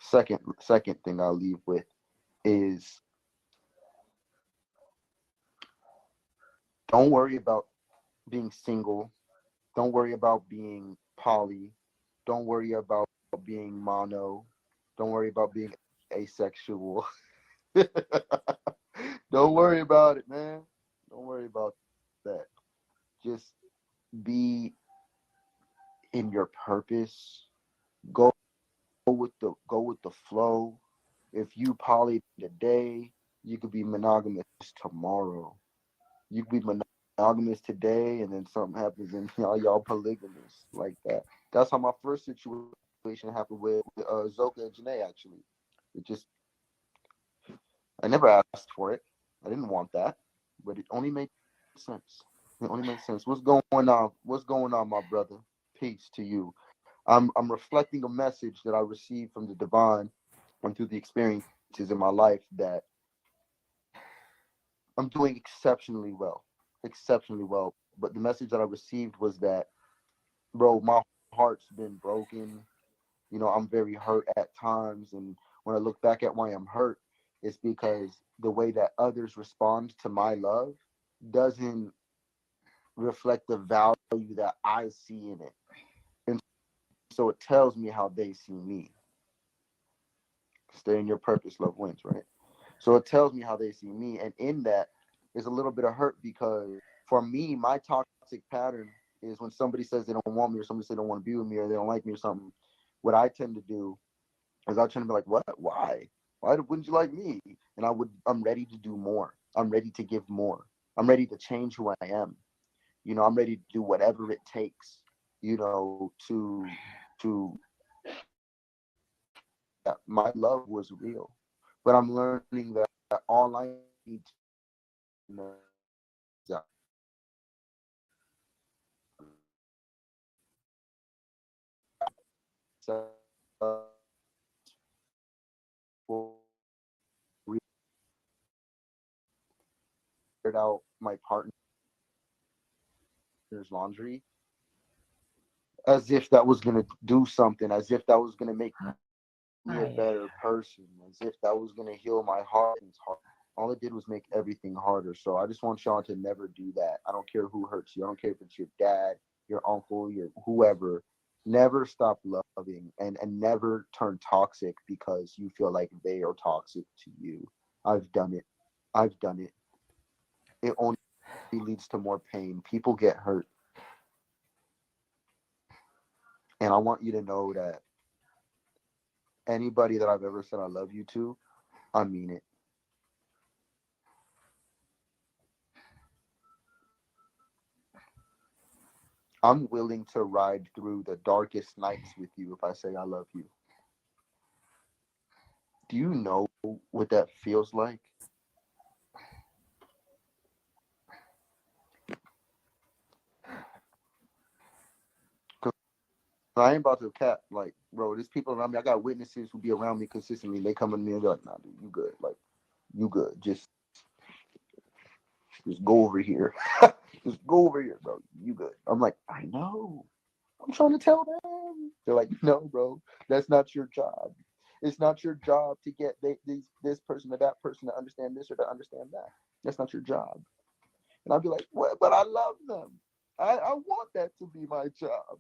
[SPEAKER 2] Second thing I'll leave with is don't worry about being single. Don't worry about being poly. Don't worry about being mono. Don't worry about being asexual. Don't worry about it, man. Don't worry about that. Just be in your purpose. Go with the flow. If you poly today, you could be monogamous tomorrow. You can be monogamous today, and then something happens, and y'all polygamous like that. That's how my first situation happened with Zoka and Janae. Actually, it just I never asked for it. I didn't want that, but it only made sense. It only makes sense. What's going on? What's going on, my brother? Peace to you. I'm reflecting a message that I received from the divine and through the experiences in my life that I'm doing exceptionally well. Exceptionally well. But the message that I received was that, bro, my heart's been broken. I'm very hurt at times. And when I look back at why I'm hurt, it's because the way that others respond to my love doesn't reflect the value that I see in it. And so it tells me how they see me. Stay in your purpose, love wins, right? So it tells me how they see me. And in that is a little bit of hurt because for me, my toxic pattern is when somebody says they don't want me or somebody says they don't want to be with me or they don't like me or something, what I tend to do is I tend to be like, what? Why? Why wouldn't you like me? And I'm ready to do more. I'm ready to give more. I'm ready to change who I am. I'm ready to do whatever it takes, to that my love was real. But I'm learning that all I need to know is that out my partner's laundry as if that was going to do something, as if that was going to make me a better person, as if that was going to heal my heart. All it did was make everything harder. So I just want y'all to never do that. I don't care who hurts you. I don't care if it's your dad, your uncle, your whoever. Never stop loving and never turn toxic because you feel like they are toxic to you. I've done it. I've done it. It only leads to more pain. People get hurt. And I want you to know that anybody that I've ever said I love you to, I mean it. I'm willing to ride through the darkest nights with you if I say I love you. Do you know what that feels like? Because I ain't about to cap. Like, bro, there's people around me. I got witnesses who be around me consistently. They come to me and be like, nah, dude, you good. Like, you good. Just go over here. Just go over here, bro. You good. I'm like, I know. I'm trying to tell them. They're like, no, bro, that's not your job. It's not your job to get this person or that person to understand this or to understand that. That's not your job. And I'd be like, what? But I love them. I want that to be my job.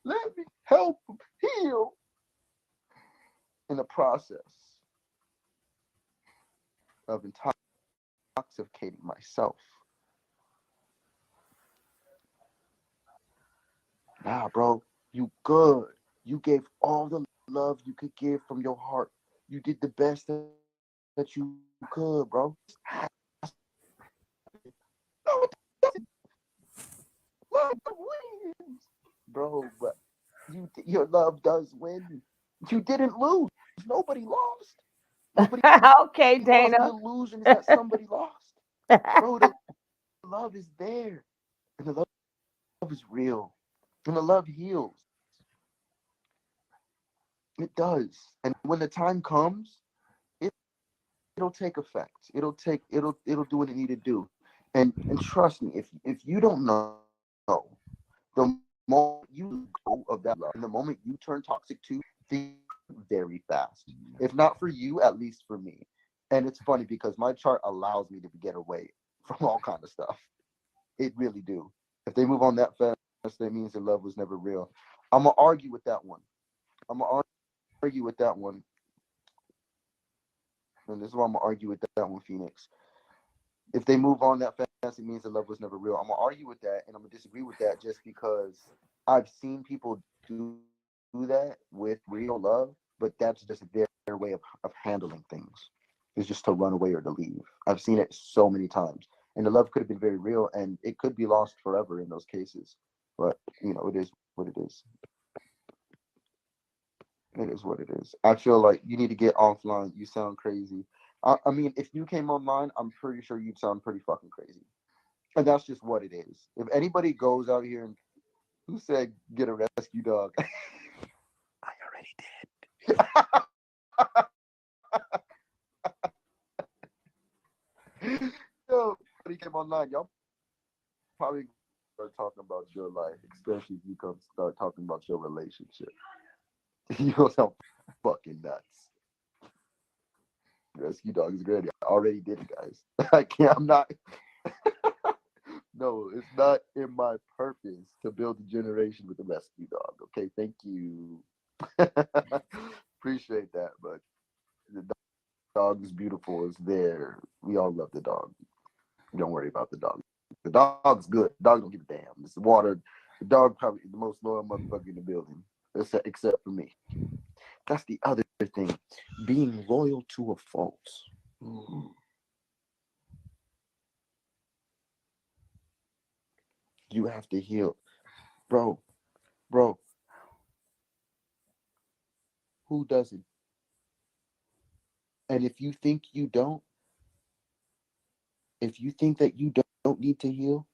[SPEAKER 2] Let me help heal in the process of intoxicating myself. Nah, bro, you good. You gave all the love you could give from your heart. You did the best that you could, bro. No, it doesn't. Love wins, bro. But your love does win. You didn't lose. Nobody lost. Nobody
[SPEAKER 5] Okay,
[SPEAKER 2] lost.
[SPEAKER 5] Dana.
[SPEAKER 2] The illusion is that somebody lost, bro. The love is there, and the love is real, and the love heals. It does, and when the time comes, it'll take effect. It'll do what it need to do. And trust me, if you don't know, the moment you go of that love, and the moment you turn toxic to things very fast. If not for you, at least for me. And it's funny because my chart allows me to get away from all kind of stuff. It really do. If they move on that fast, that means the love was never real. I'm gonna argue with that one. I'm gonna argue with that one. And this is why I'm gonna argue with that one, Phoenix. If they move on that fast, it means the love was never real. I'm gonna argue with that, and I'm gonna disagree with that just because I've seen people do that with real love, but that's just their way of handling things. Is just to run away or to leave. I've seen it so many times. and the love could have been very real, and it could be lost forever in those cases. But it is what it is. It is what it is. I feel like you need to get offline. You sound crazy. I mean, if you came online, I'm pretty sure you'd sound pretty fucking crazy. And that's just what it is. If anybody goes out here and who said get a rescue dog, I already did. Yo, when he came online, y'all probably start talking about your life, especially if you come start talking about your relationship. You gonna sound fucking nuts. Rescue dog is good. I already did it, guys. I can't. I'm not. No, it's not in my purpose to build a generation with a rescue dog. Okay, thank you. Appreciate that, but the dog is beautiful. It's there. We all love the dog. Don't worry about the dog. The dog's good. The dog don't give a damn. It's the water. The dog probably the most loyal motherfucker in the building, except for me. That's the other thing. Being loyal to a fault. You have to heal. Bro. Who doesn't? And if you think you don't, if you think that you don't need to heal,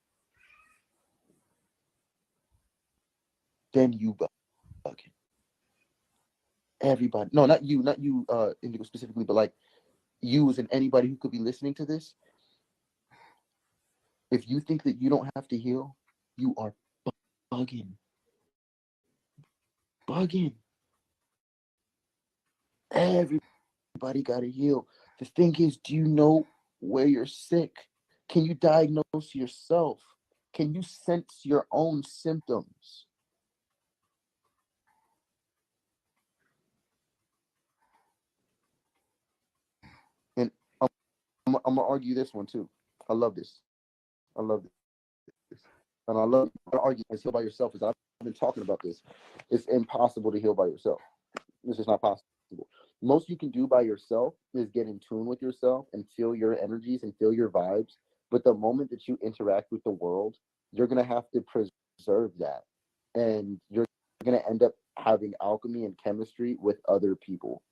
[SPEAKER 2] then you bugging. Everybody. No, not you, Indigo specifically, but like you as in anybody who could be listening to this. If you think that you don't have to heal, you are bugging. Everybody got to heal. The thing is, do you know where you're sick? Can you diagnose yourself? Can you sense your own symptoms? And I'm gonna argue this one too. I love this. And I love to argue and heal by yourself. Is I've been talking about this. It's impossible to heal by yourself. This is not possible. Most you can do by yourself is get in tune with yourself and feel your energies and feel your vibes. But the moment that you interact with the world, you're gonna have to preserve that, and you're gonna end up having alchemy and chemistry with other people.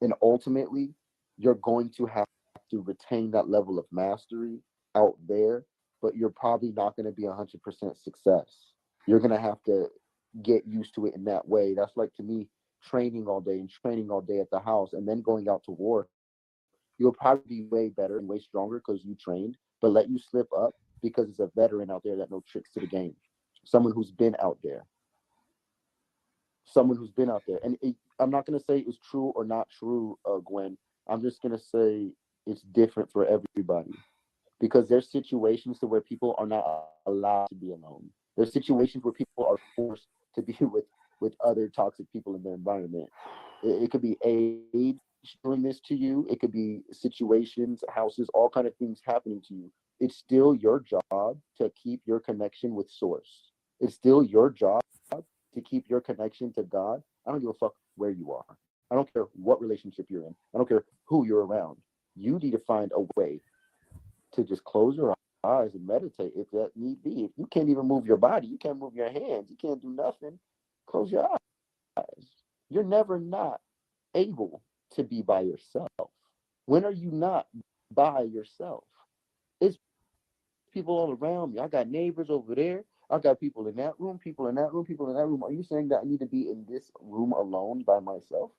[SPEAKER 2] And ultimately, you're going to have to retain that level of mastery out there, but you're probably not going to be 100% success. You're going to have to get used to it in that way. That's like, to me, training all day and training all day at the house and then going out to war. You'll probably be way better and way stronger because you trained, but let you slip up because it's a veteran out there that knows tricks to the game. Someone who's been out there. And I'm not going to say it's true or not true, Gwen. I'm just going to say it's different for everybody, because there's situations to where people are not allowed to be alone. There's situations where people are forced to be with other toxic people in their environment. It could be age doing this to you. It could be situations, houses, all kind of things happening to you. It's still your job to keep your connection with source. It's still your job to keep your connection to God. I don't give a fuck where you are. I don't care what relationship you're in. I don't care who you're around. You need to find a way to just close your eyes and meditate if that need be. If you can't even move your body, you can't move your hands, you can't do nothing, close your eyes. You're never not able to be by yourself. When are you not by yourself? It's people all around me. I got neighbors over there. I got people in that room, people in that room, people in that room. Are you saying that I need to be in this room alone by myself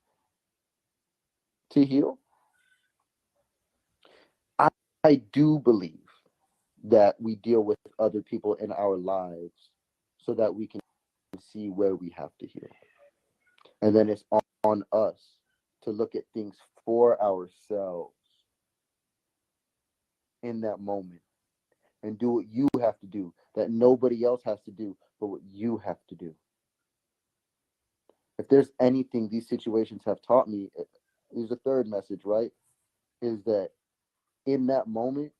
[SPEAKER 2] to heal? I do believe that we deal with other people in our lives so that we can see where we have to heal. And then it's on us to look at things for ourselves in that moment and do what you have to do, that nobody else has to do, but what you have to do. If there's anything these situations have taught me, there's a third message, right? Is that in that moment,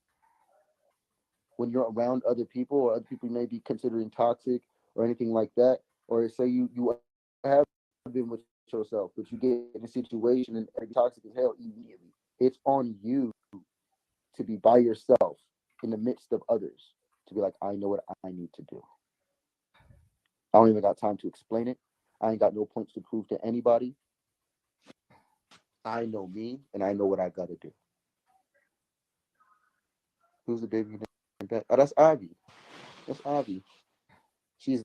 [SPEAKER 2] when you're around other people or other people you may be considering toxic or anything like that, or say you have been with yourself, but you get in a situation and toxic as hell immediately, it's on you to be by yourself in the midst of others to be like, I know what I need to do. I don't even got time to explain it. I ain't got no points to prove to anybody. I know me, and I know what I got to do. Who's the baby named that? Oh, that's Ivy. That's Ivy. She's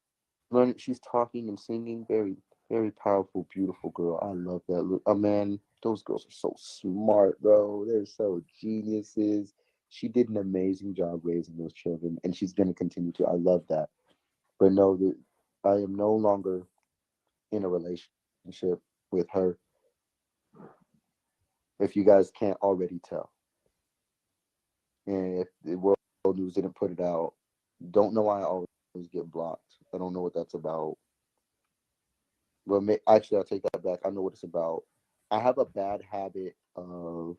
[SPEAKER 2] learning. She's talking and singing. Very, very powerful, beautiful girl. I love that. Man, those girls are so smart, bro. They're so geniuses. She did an amazing job raising those children, and she's going to continue to. I love that. But no, I am no longer in a relationship with her. If you guys can't already tell, and if the World News didn't put it out, don't know why I always get blocked. I don't know what that's about. Well, actually, I'll take that back. I know what it's about. I have a bad habit of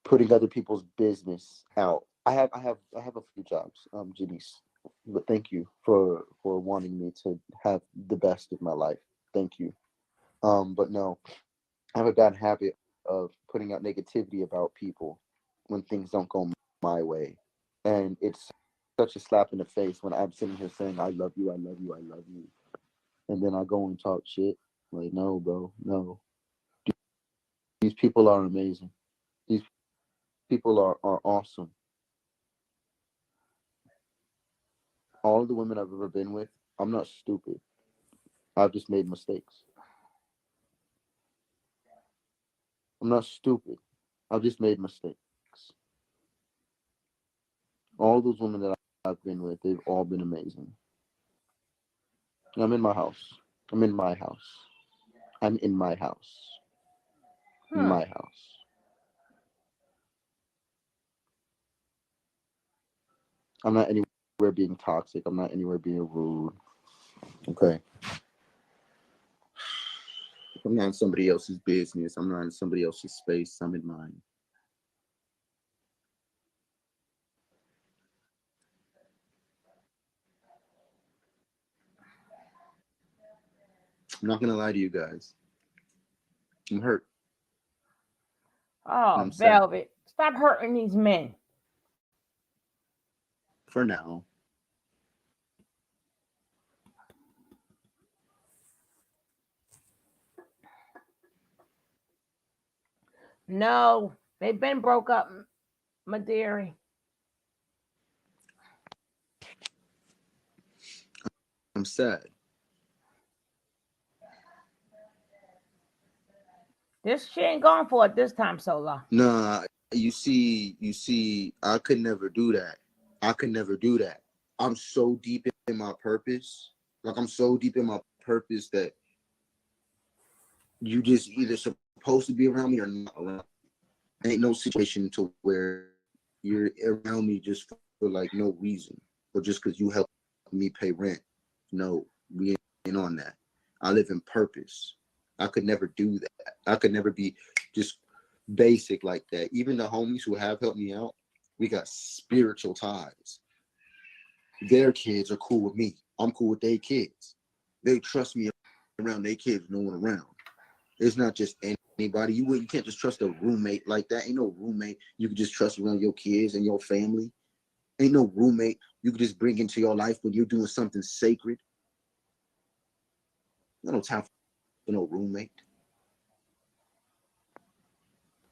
[SPEAKER 2] putting other people's business out. I have a few jobs, Janice. But thank you for wanting me to have the best of my life. Thank you. But no, I have a bad habit of putting out negativity about people when things don't go my way. And it's such a slap in the face when I'm sitting here saying, I love you, I love you, I love you. And then I go and talk shit. Like, no, bro, no. These people are amazing. These people are awesome. All of the women I've ever been with, I'm not stupid. I've just made mistakes. I'm not stupid. I've just made mistakes. All those women that I've been with, they've all been amazing. I'm in my house. I'm in my house. I'm in my house. In my house. I'm not anywhere being toxic. I'm not anywhere being rude. Okay. I'm not in somebody else's business. I'm not in somebody else's space. I'm in mine. I'm not gonna lie to you guys. I'm hurt.
[SPEAKER 5] Oh,
[SPEAKER 2] I'm sad.
[SPEAKER 5] Velvet, stop hurting these men.
[SPEAKER 2] For now.
[SPEAKER 5] No, they've been broke up, Maderi.
[SPEAKER 2] I'm sad.
[SPEAKER 5] This she ain't going for it this time, Sola.
[SPEAKER 2] Nah, you see, I could never do that. I could never do that. I'm so deep in my purpose. Like, I'm so deep in my purpose that you just either supposed to be around me or not around. Ain't no situation to where you're around me just for like no reason or just because you help me pay rent. No, we ain't on that. I live in purpose. I could never do that. I could never be just basic like that. Even the homies who have helped me out, we got spiritual ties. Their kids are cool with me. I'm cool with their kids. They trust me around their kids, no one around. It's not just anybody. You can't just trust a roommate like that. Ain't no roommate you can just trust around your kids and your family. Ain't no roommate you can just bring into your life when you're doing something sacred. I don't have no roommate.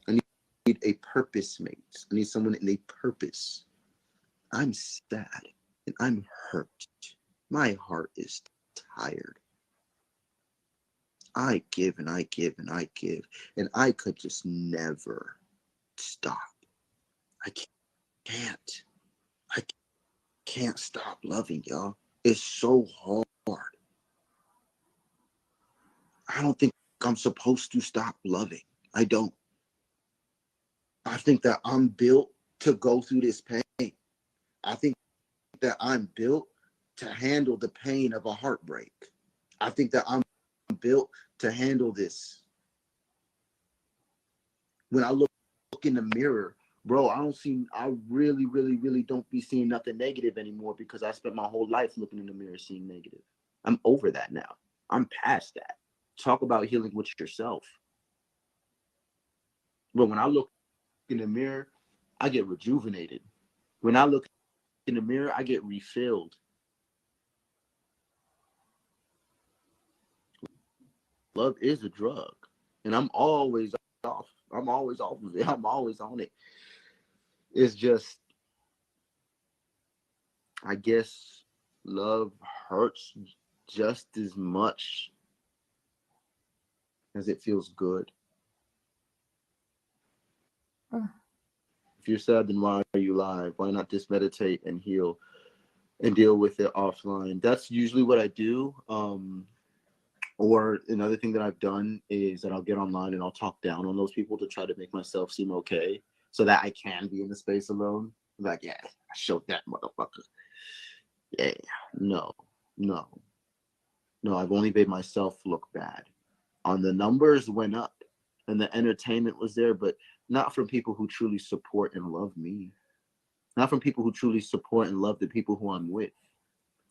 [SPEAKER 2] I need a purpose mate. I need someone in a purpose. I'm sad and I'm hurt. My heart is tired. I give and I give and I give, and I could just never stop. I can't. I can't stop loving, y'all. It's so hard. I don't think I'm supposed to stop loving. I don't. I think that I'm built to go through this pain. I think that I'm built to handle the pain of a heartbreak. I think that I'm built to handle this. When I look in the mirror, bro, I really, really, really don't be seeing nothing negative anymore because I spent my whole life looking in the mirror seeing negative. I'm over that now. I'm past that. Talk about healing with yourself. But when I look in the mirror, I get rejuvenated. When I look in the mirror, I get refilled. Love is a drug, and I'm always off. I'm always off of it. I'm always on it. It's just, I guess, love hurts just as much as it feels good. If you're sad, then why are you alive? Why not just meditate and heal and deal with it offline? That's usually what I do. Or another thing that I've done is that I'll get online and I'll talk down on those people to try to make myself seem okay so that I can be in the space alone. I'm like, yeah, I showed that motherfucker. Yeah, no. I've only made myself look bad. The numbers went up and the entertainment was there, but not from people who truly support and love me. Not from people who truly support and love the people who I'm with.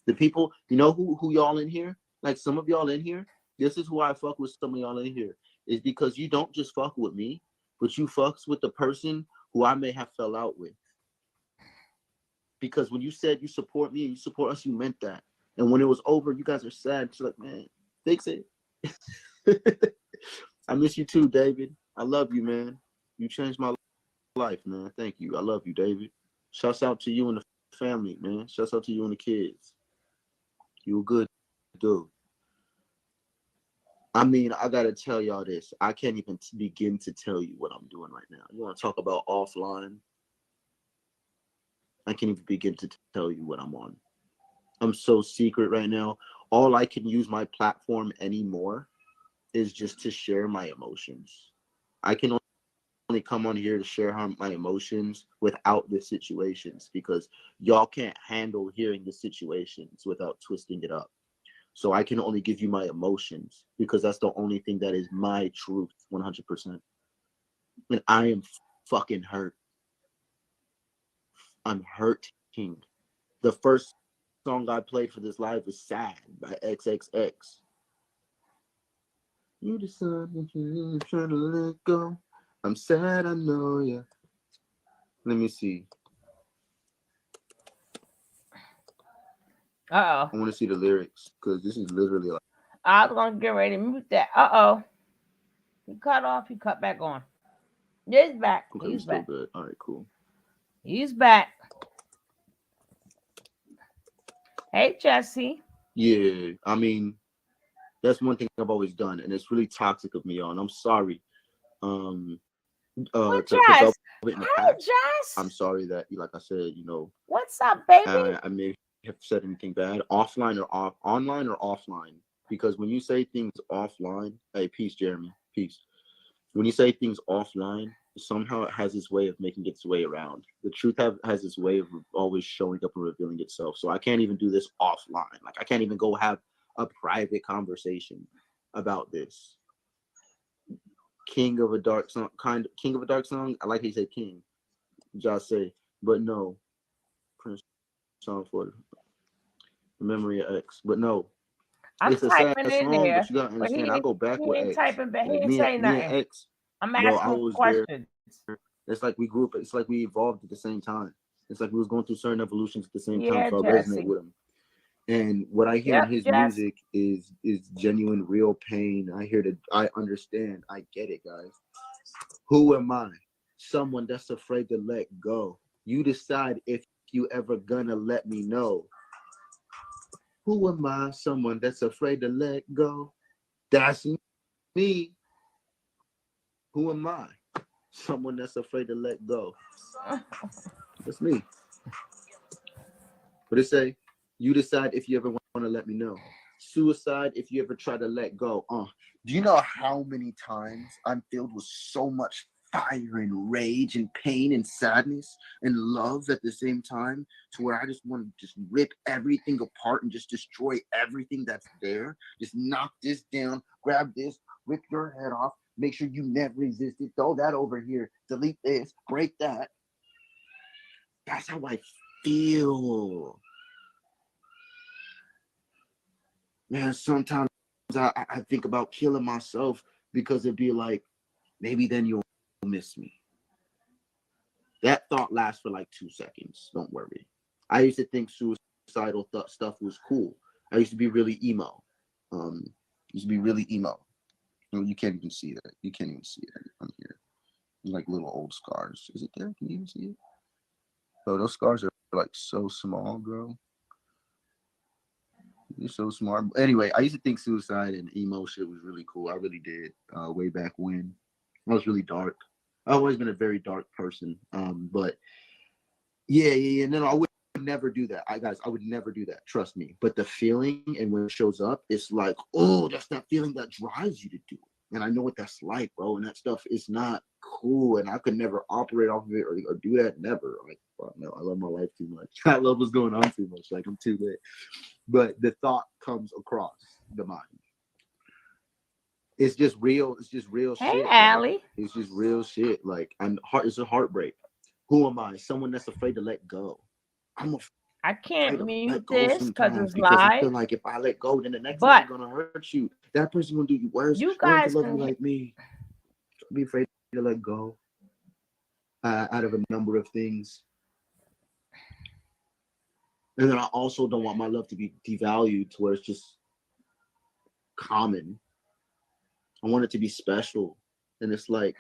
[SPEAKER 2] The people, you know who y'all in here? Like some of y'all in here, this is who I fuck with some of y'all in here. Is because you don't just fuck with me, but you fucks with the person who I may have fell out with. Because when you said you support me and you support us, you meant that. And when it was over, you guys are sad. It's like, man, fix it. I miss you too, David. I love you, man. You changed my life, man. Thank you. I love you, David. Shouts out to you and the family, man. Shouts out to you and the kids. You a good dude. I mean, I gotta tell y'all this. I can't even begin to tell you what I'm doing right now. You want to talk about offline? I can't even begin to tell you what I'm on. I'm so secret right now. All I can use my platform anymore is just to share my emotions. I can only come on here to share my emotions without the situations because y'all can't handle hearing the situations without twisting it up. So I can only give you my emotions because that's the only thing that is my truth 100%. And I am fucking hurt. I'm hurting. The first song I played for this live was Sad by XXX. You decide that you're trying to let go. I'm sad, I know ya. Let me see.
[SPEAKER 5] Uh-oh.
[SPEAKER 2] I want to see the lyrics because this is literally like.
[SPEAKER 5] I was going to get ready to mute that. Uh-oh. He cut off. He cut back on. He's back.
[SPEAKER 2] Okay,
[SPEAKER 5] He's
[SPEAKER 2] still
[SPEAKER 5] back.
[SPEAKER 2] good. All right, cool.
[SPEAKER 5] He's back. Hey, Jesse.
[SPEAKER 2] Yeah, I mean, that's one thing I've always done, and it's really toxic of me, y'all. And I'm sorry.
[SPEAKER 5] What,
[SPEAKER 2] To
[SPEAKER 5] Jess?
[SPEAKER 2] in the
[SPEAKER 5] Hey,
[SPEAKER 2] past.
[SPEAKER 5] Jess.
[SPEAKER 2] I'm sorry that, like I said,
[SPEAKER 5] What's up, baby?
[SPEAKER 2] I may have said anything bad, online or online or offline. Because when you say things offline, hey, peace, Jeremy, peace. When you say things offline, somehow it has its way of making its way around. The truth has its way of always showing up and revealing itself. So I can't even do this offline. Like I can't even go have a private conversation about this. King of a dark song. I like how you say king. Just say, but no. Prince song for the memory of X. But no.
[SPEAKER 5] I'm
[SPEAKER 2] It's a sad
[SPEAKER 5] typing in
[SPEAKER 2] song,
[SPEAKER 5] there,
[SPEAKER 2] but you gotta
[SPEAKER 5] but
[SPEAKER 2] understand. I go back
[SPEAKER 5] he
[SPEAKER 2] with
[SPEAKER 5] ain't
[SPEAKER 2] X.
[SPEAKER 5] typing, but he
[SPEAKER 2] Like
[SPEAKER 5] ain't saying
[SPEAKER 2] me and
[SPEAKER 5] nothing.
[SPEAKER 2] X,
[SPEAKER 5] I'm
[SPEAKER 2] bro, I
[SPEAKER 5] asking
[SPEAKER 2] was
[SPEAKER 5] questions.
[SPEAKER 2] there. It's like we grew up. It's like we evolved at the same time. It's like we was going through certain evolutions at the same time.
[SPEAKER 5] Yeah,
[SPEAKER 2] So I
[SPEAKER 5] Jesse.
[SPEAKER 2] resonate with him. And what I hear
[SPEAKER 5] Yep,
[SPEAKER 2] in his
[SPEAKER 5] Jess.
[SPEAKER 2] music is genuine, real pain. I understand. I get it, guys. Who am I? Someone that's afraid to let go. You decide if you ever gonna let me know. Who am I? Someone that's afraid to let go. That's me. Who am I? Someone that's afraid to let go. That's me. But it say, you decide if you ever want to let me know. Suicide if you ever try to let go. Do you know how many times I'm filled with so much fire and rage and pain and sadness and love at the same time to where I just want to just rip everything apart and just destroy everything that's there. Just knock this down, grab this, rip your head off, make sure you never existed, throw that over here, delete this, break that. That's how I feel. Man, sometimes I think about killing myself because it'd be like, maybe then you'll miss me. That thought lasts for like 2 seconds. Don't worry. I used to think suicidal stuff was cool. I used to be really emo. Used to be really emo. You can't even see it. You can't even see it on here. Like little old scars. Is it there? Can you even see it? Bro, those scars are like so small, bro. You're so smart. Anyway, I used to think suicide and emo shit was really cool. I really did. Way back when. I was really dark. I've always been a very dark person. But yeah. No, I would never do that. I would never do that. Trust me. But the feeling, and when it shows up, it's like, oh, that's that feeling that drives you to do it. And I know what that's like, bro. And that stuff is not cool. And I could never operate off of it or do that. Never. Like, no, I love my life too much. I love what's going on too much. Like, I'm too lit. But the thought comes across the mind. It's just real. It's just real
[SPEAKER 5] Hey,
[SPEAKER 2] shit.
[SPEAKER 5] Allie.
[SPEAKER 2] Like, it's just real shit. Like, it's a heartbreak. Who am I? Someone that's afraid to let go. I'm afraid
[SPEAKER 5] I
[SPEAKER 2] to
[SPEAKER 5] can't
[SPEAKER 2] let
[SPEAKER 5] mute
[SPEAKER 2] go
[SPEAKER 5] this because
[SPEAKER 2] sometimes
[SPEAKER 5] it's
[SPEAKER 2] because I feel
[SPEAKER 5] live.
[SPEAKER 2] like if I let go, then the next
[SPEAKER 5] But
[SPEAKER 2] person gonna hurt you. That person gonna do you worse.
[SPEAKER 5] you
[SPEAKER 2] No one
[SPEAKER 5] guys
[SPEAKER 2] can love
[SPEAKER 5] can
[SPEAKER 2] you like me. Be afraid to let go out of a number of things. And then I also don't want my love to be devalued to where it's just common. I want it to be special. And it's like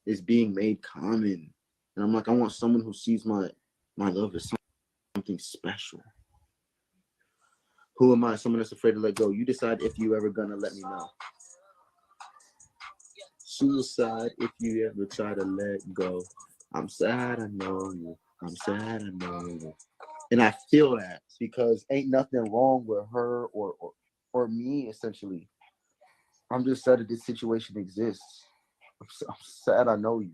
[SPEAKER 2] it's being made common. And I'm like, I want someone who sees my love as something special. Who am I? Someone that's afraid to let go. You decide if you ever gonna let me know. Suicide if you ever try to let go. I'm sad, I know you. I'm sad, I know you. And I feel that because ain't nothing wrong with her or me, essentially. I'm just sad that this situation exists. I'm sad I know you.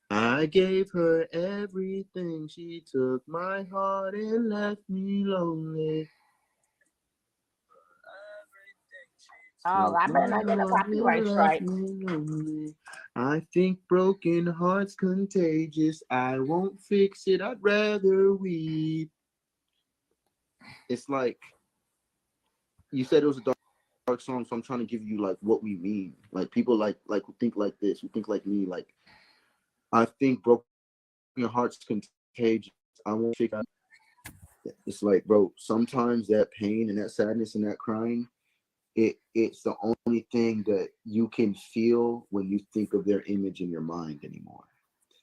[SPEAKER 2] I gave her everything. She took my heart and left me lonely.
[SPEAKER 5] Oh, I better not get a copyright strike.
[SPEAKER 2] I think broken hearts contagious. I won't fix it. I'd rather weep. It's like you said it was a dark song, so I'm trying to give you like what we mean. Like people like who think like this, who think like me. Like I think broken hearts contagious. I won't fix it. It's like, bro, sometimes that pain and that sadness and that crying, it's the only thing that you can feel when you think of their image in your mind anymore.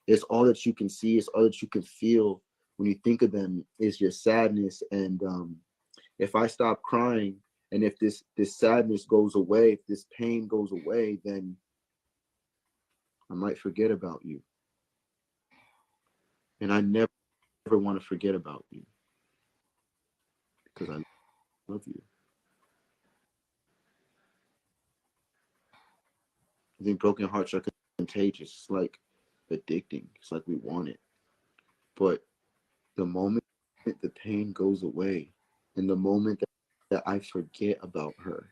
[SPEAKER 2] It's all that you can see. It's all that you can feel when you think of them is your sadness. And if I stop crying and if this sadness goes away, if this pain goes away, then I might forget about you. And I never want to forget about you because I love you. I think broken hearts are contagious. It's like addicting. It's like we want it. But the moment the pain goes away and the moment that I forget about her,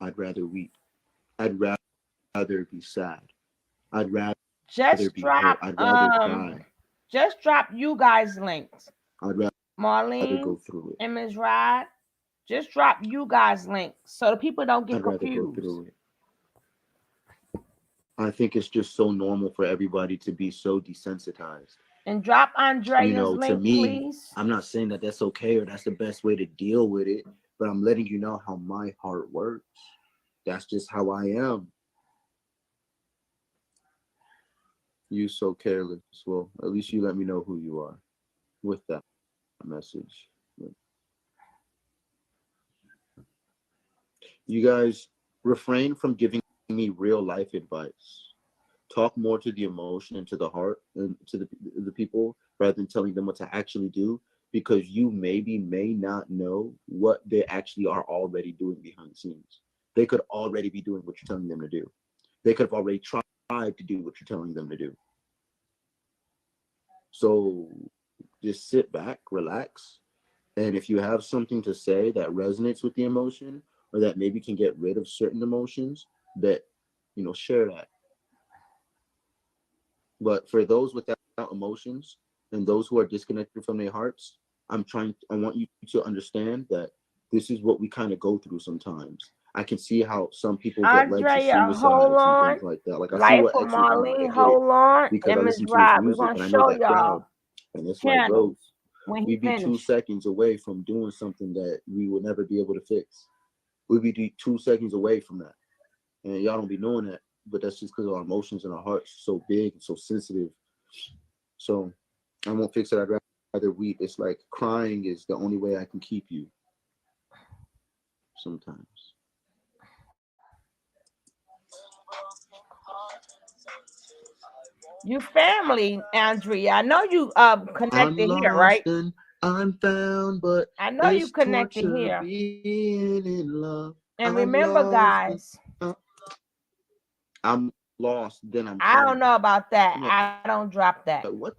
[SPEAKER 2] I'd rather weep. I'd rather be sad. I'd rather
[SPEAKER 5] Just
[SPEAKER 2] be
[SPEAKER 5] drop
[SPEAKER 2] hurt. I'd rather cry.
[SPEAKER 5] Just drop you guys links.
[SPEAKER 2] I'd rather
[SPEAKER 5] Marlene
[SPEAKER 2] go through it.
[SPEAKER 5] and Ms. Rod. Just drop you guys links so the people don't get
[SPEAKER 2] I'd rather
[SPEAKER 5] confused.
[SPEAKER 2] go through it. I think it's just so normal for everybody to be so desensitized.
[SPEAKER 5] And drop Andrea's link,
[SPEAKER 2] to me,
[SPEAKER 5] please.
[SPEAKER 2] I'm not saying that that's okay or that's the best way to deal with it, but I'm letting you know how my heart works. That's just how I am. You so careless. Well, at least you let me know who you are with that message. You guys refrain from giving me real life advice. Talk more to the emotion and to the heart and to the people rather than telling them what to actually do, because you may not know what they actually are already doing behind the scenes. They could already be doing what you're telling them to do. They could have already tried to do what you're telling them to do. So just sit back, relax, and if you have something to say that resonates with the emotion or that maybe can get rid of certain emotions, that share that. But for those without emotions and those who are disconnected from their hearts, I want you to understand that this is what we kind of go through sometimes. I can see how some people get led to
[SPEAKER 5] Andrea,
[SPEAKER 2] suicides
[SPEAKER 5] hold
[SPEAKER 2] and
[SPEAKER 5] on.
[SPEAKER 2] things like that. Like I see
[SPEAKER 5] Life
[SPEAKER 2] what
[SPEAKER 5] for
[SPEAKER 2] X is doing. Like,
[SPEAKER 5] Marlene,
[SPEAKER 2] I get it
[SPEAKER 5] hold on.
[SPEAKER 2] because I
[SPEAKER 5] And Miss
[SPEAKER 2] listen to his
[SPEAKER 5] Rob, we're
[SPEAKER 2] music
[SPEAKER 5] gonna
[SPEAKER 2] and I know
[SPEAKER 5] show
[SPEAKER 2] that crowd.
[SPEAKER 5] y'all
[SPEAKER 2] And it's like,
[SPEAKER 5] channel
[SPEAKER 2] bro,
[SPEAKER 5] when he
[SPEAKER 2] we'd be 2
[SPEAKER 5] finished.
[SPEAKER 2] seconds away from doing something that we would never be able to fix. We'd be 2 seconds away from that. And y'all don't be knowing that, but that's just because our emotions and our hearts are so big and so sensitive. So I won't fix it. I'd rather weep. It's like crying is the only way I can keep you. Sometimes.
[SPEAKER 5] You family, Andrea. I know you
[SPEAKER 2] I'm
[SPEAKER 5] connected here,
[SPEAKER 2] lost
[SPEAKER 5] right?
[SPEAKER 2] and I'm found, but
[SPEAKER 5] I know you
[SPEAKER 2] it's
[SPEAKER 5] connected
[SPEAKER 2] torture
[SPEAKER 5] here.
[SPEAKER 2] being in love.
[SPEAKER 5] And
[SPEAKER 2] I'm
[SPEAKER 5] remember,
[SPEAKER 2] lost
[SPEAKER 5] guys,
[SPEAKER 2] I'm lost, then I'm
[SPEAKER 5] I don't
[SPEAKER 2] found.
[SPEAKER 5] know about that.
[SPEAKER 2] I'm like,
[SPEAKER 5] I don't drop that.
[SPEAKER 2] What?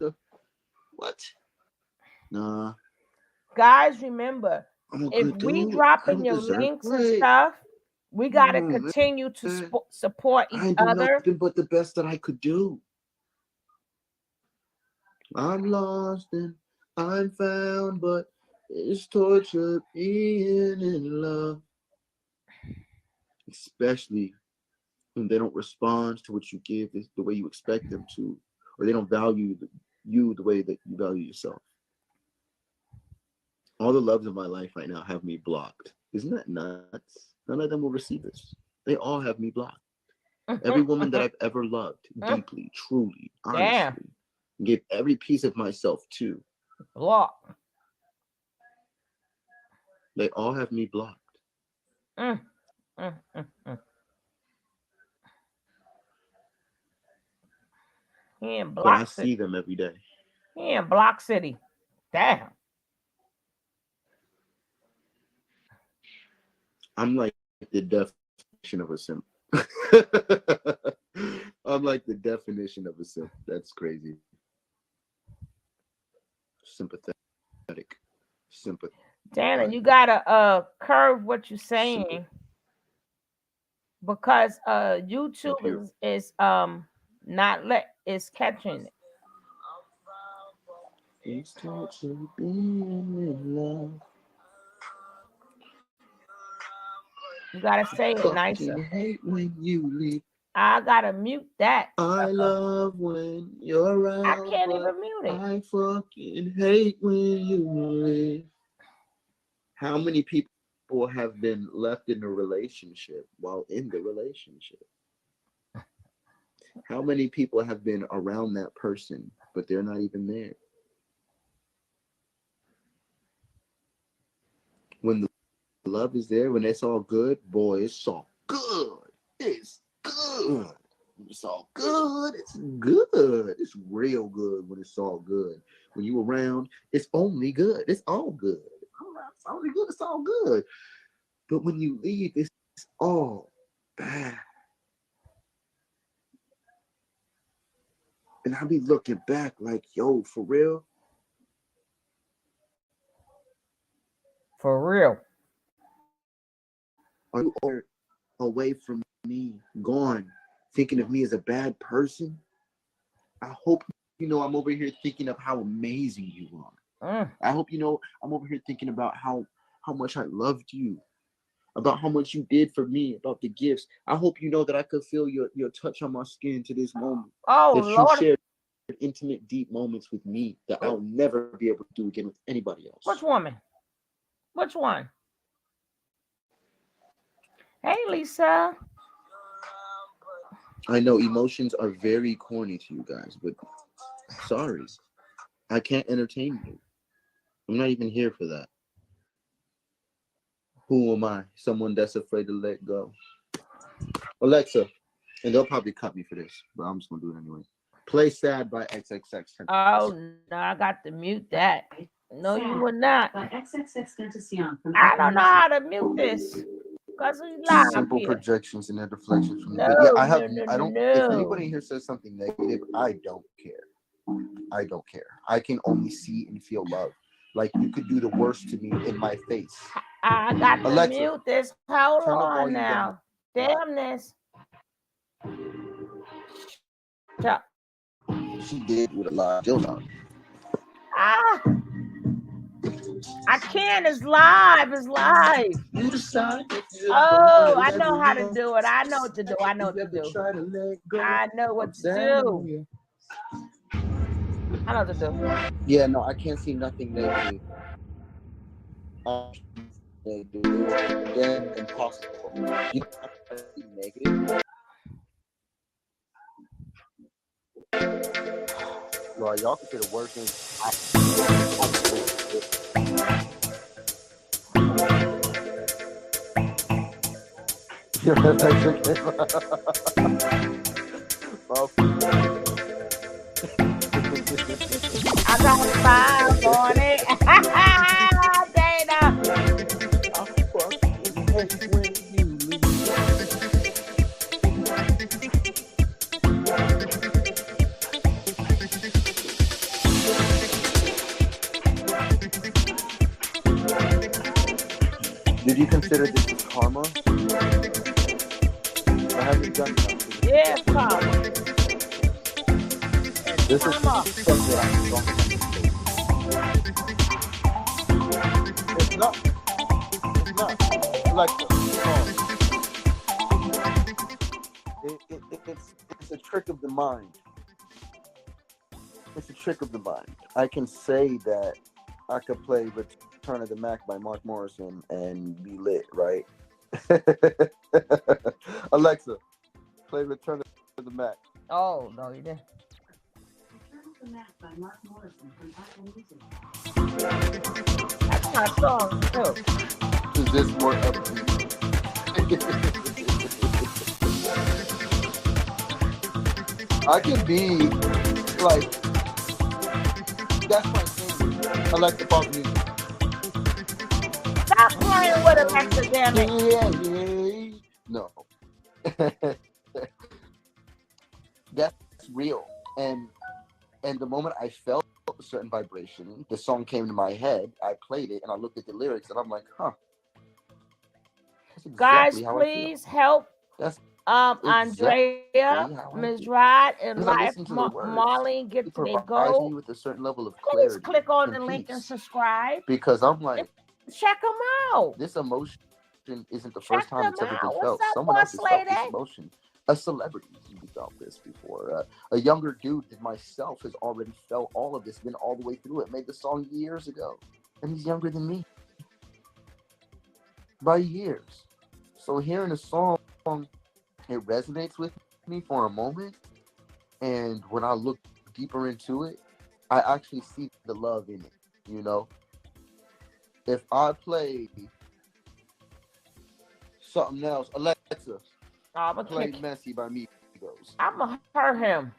[SPEAKER 2] Nah,
[SPEAKER 5] Guys, remember,
[SPEAKER 2] I'm a
[SPEAKER 5] if
[SPEAKER 2] good
[SPEAKER 5] we
[SPEAKER 2] dude. I
[SPEAKER 5] dropping
[SPEAKER 2] don't
[SPEAKER 5] your
[SPEAKER 2] deserve.
[SPEAKER 5] links and
[SPEAKER 2] Wait,
[SPEAKER 5] stuff, we gotta
[SPEAKER 2] no, man.
[SPEAKER 5] continue to support
[SPEAKER 2] I
[SPEAKER 5] each
[SPEAKER 2] ain't do
[SPEAKER 5] other.
[SPEAKER 2] nothing but the best that I could do. I'm lost and I'm found, but it's torture being in love. Especially when they don't respond to what you give the way you expect them to, or they don't value you the way that you value yourself. All the loves of my life right now have me blocked. Isn't that nuts? None of them will receive this. They all have me blocked. Every woman that I've ever loved deeply, truly, honestly, gave every piece of myself to,
[SPEAKER 5] Block.
[SPEAKER 2] they all have me blocked.
[SPEAKER 5] He in
[SPEAKER 2] But I
[SPEAKER 5] Block
[SPEAKER 2] see
[SPEAKER 5] City.
[SPEAKER 2] them every day.
[SPEAKER 5] He in Block City. Damn.
[SPEAKER 2] I'm like the definition of a simp. I'm like the definition of a simp. That's crazy. Sympathetic. Sympathy.
[SPEAKER 5] Dana, you gotta curve what you're saying because YouTube is catching it.
[SPEAKER 2] It's torture being in love.
[SPEAKER 5] You gotta say it nicer.
[SPEAKER 2] I hate when you leave.
[SPEAKER 5] I gotta mute that.
[SPEAKER 2] I love when you're around.
[SPEAKER 5] I can't even mute it.
[SPEAKER 2] I fucking hate when you leave. How many people have been left in a relationship while in the relationship? How many people have been around that person, but they're not even there? When the love is there, when it's all good, boy, it's all good. It's good. It's all good. It's good. It's real good when it's all good. When you around, it's only good. It's all good. It's only good. It's all good. But when you leave, it's all bad. And I be looking back like, yo, for real?
[SPEAKER 5] For real.
[SPEAKER 2] Are you away from me, gone, thinking of me as a bad person? I hope you know I'm over here thinking of how amazing you are. I hope you know I'm over here thinking about how much I loved you, about how much you did for me, about the gifts. I hope you know that I could feel your touch on my skin to this moment.
[SPEAKER 5] Oh,
[SPEAKER 2] that
[SPEAKER 5] Lord.
[SPEAKER 2] You shared intimate, deep moments with me that I'll never be able to do again with anybody else.
[SPEAKER 5] Which woman? Which one? Hey, Lisa.
[SPEAKER 2] I know emotions are very corny to you guys, but sorry. I can't entertain you. I'm not even here for that. Who am I? Someone that's afraid to let go. Alexa, and they'll probably cut me for this, but I'm just going to do it anyway. Play Sad by XXX.
[SPEAKER 5] Oh, no, I got to mute that. No,
[SPEAKER 6] Sad
[SPEAKER 5] you would not.
[SPEAKER 6] by XXXTentacion from
[SPEAKER 5] I don't know how to mute this. Because we live
[SPEAKER 2] Simple
[SPEAKER 5] here.
[SPEAKER 2] projections and their deflections from the
[SPEAKER 5] No,
[SPEAKER 2] video. I don't. If
[SPEAKER 5] no.
[SPEAKER 2] anybody here says something negative, I don't care. I don't care. I can only see and feel love. Like you could do the worst to me in my face.
[SPEAKER 5] I got to
[SPEAKER 2] Alexa,
[SPEAKER 5] mute this. Hold
[SPEAKER 2] turn the
[SPEAKER 5] on
[SPEAKER 2] volume
[SPEAKER 5] now.
[SPEAKER 2] down.
[SPEAKER 5] Damn this. Shut.
[SPEAKER 2] She did with a lot of on.
[SPEAKER 5] Ah. I can't. It's live. It's live.
[SPEAKER 2] You decide.
[SPEAKER 5] Oh, I know how to do it. I know what to do. I know what to do. I know what to do. I know what to do.
[SPEAKER 2] Yeah, no, I can't see nothing negative. Then impossible. You can't see negative. Bro, y'all consider working.
[SPEAKER 5] I got 5 on it. Dana.
[SPEAKER 2] Did you consider this as karma? Or have you done that?
[SPEAKER 5] Yeah, karma.
[SPEAKER 2] This is
[SPEAKER 5] Karma.
[SPEAKER 2] stuff that I'm talking about. It's not. It's not. Like, it's a trick of the mind. It's a trick of the mind. I can say that I could play Return of the Mac by Mark Morrison and be lit, right? Alexa, play Return of the Mac.
[SPEAKER 5] Oh, no, you didn't.
[SPEAKER 6] Return of the Mac by Mark Morrison from Apple Music.
[SPEAKER 5] That's my song, too.
[SPEAKER 2] Is this more upbeat? I can be like, that's my thing. I like the pop music.
[SPEAKER 5] Stop playing with Alexa, damn it.
[SPEAKER 2] Yeah. No. That's real. And the moment I felt a certain vibration, the song came to my head, I played it, and I looked at the lyrics, and I'm like, huh. That's exactly
[SPEAKER 5] Guys,
[SPEAKER 2] how
[SPEAKER 5] please help
[SPEAKER 2] That's
[SPEAKER 5] Andrea,
[SPEAKER 2] how I
[SPEAKER 5] Ms.
[SPEAKER 2] feel.
[SPEAKER 5] Rod, and
[SPEAKER 2] Because I
[SPEAKER 5] Life
[SPEAKER 2] listen to the words.
[SPEAKER 5] Marlene
[SPEAKER 2] It
[SPEAKER 5] get their
[SPEAKER 2] provides
[SPEAKER 5] go.
[SPEAKER 2] me with a certain level of
[SPEAKER 5] Please
[SPEAKER 2] clarity
[SPEAKER 5] click on the
[SPEAKER 2] and
[SPEAKER 5] link and
[SPEAKER 2] peace.
[SPEAKER 5] subscribe.
[SPEAKER 2] Because I'm like,
[SPEAKER 5] Check them out.
[SPEAKER 2] this emotion isn't the
[SPEAKER 5] Check
[SPEAKER 2] first time
[SPEAKER 5] them
[SPEAKER 2] it's ever
[SPEAKER 5] out.
[SPEAKER 2] been
[SPEAKER 5] What's
[SPEAKER 2] felt.
[SPEAKER 5] up,
[SPEAKER 2] Someone else
[SPEAKER 5] boss
[SPEAKER 2] has felt this
[SPEAKER 5] lady?
[SPEAKER 2] emotion. A celebrity has felt this before. A younger dude than myself has already felt all of this, been all the way through it, made the song years ago. And he's younger than me. By years. So hearing a song, it resonates with me for a moment. And when I look deeper into it, I actually see the love in it, you know? If I play something else, Alexa,
[SPEAKER 5] I'm
[SPEAKER 2] play Messy by Migos.
[SPEAKER 5] gonna hurt him.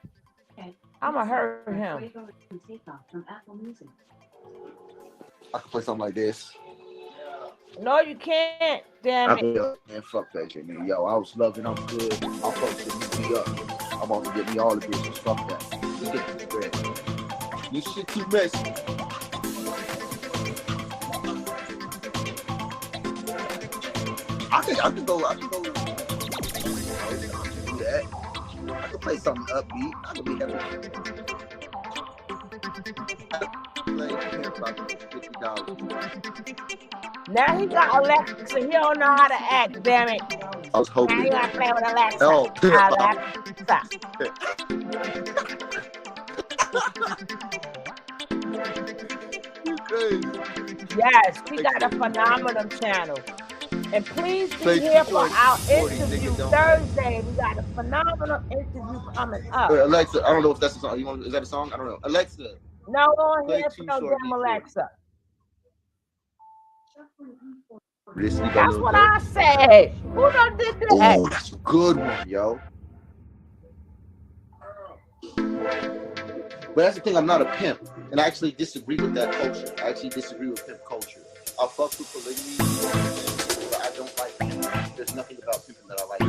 [SPEAKER 6] Okay.
[SPEAKER 5] I'ma hurt him.
[SPEAKER 6] Fuego and Takeoff from Apple Music.
[SPEAKER 2] I can play something like this.
[SPEAKER 5] No, you can't. Damn it.
[SPEAKER 2] Man, fuck that shit, man. Yo, I was loving, I'm good. I'm supposed to meet me up. I'm about to get me all the bitches. Fuck that. You get this bread. This shit too messy. I can go. I can do that. I can play something upbeat. I can be happy. $50.
[SPEAKER 5] Now he got Alexa. He don't know how to act. Damn it.
[SPEAKER 2] I was
[SPEAKER 5] Now
[SPEAKER 2] hoping.
[SPEAKER 5] you gotta play with Alexa.
[SPEAKER 2] Oh.
[SPEAKER 5] Alexa. Yes, we got a phenomenal channel. And please be
[SPEAKER 2] Thank
[SPEAKER 5] here
[SPEAKER 2] you
[SPEAKER 5] for
[SPEAKER 2] for
[SPEAKER 5] our
[SPEAKER 3] 40,
[SPEAKER 5] interview
[SPEAKER 3] nigga, don't.
[SPEAKER 5] Thursday. We got a phenomenal interview coming up.
[SPEAKER 2] Alexa, I don't know if that's a song. Is that a song? I don't know. Alexa,
[SPEAKER 5] No one
[SPEAKER 2] play
[SPEAKER 5] here
[SPEAKER 2] Too
[SPEAKER 5] for no
[SPEAKER 2] Short
[SPEAKER 5] damn
[SPEAKER 2] Before.
[SPEAKER 5] Alexa.
[SPEAKER 2] Risky by
[SPEAKER 5] That's
[SPEAKER 2] Lil
[SPEAKER 5] what
[SPEAKER 2] Durk.
[SPEAKER 5] I said. Who done did that?
[SPEAKER 2] Oh, that's a good one, yo. But that's the thing, I'm not a pimp. And I actually disagree with that culture. I actually disagree with pimp culture. I fuck with polygamy, but I don't like pimp. There's nothing about pimping that I like. I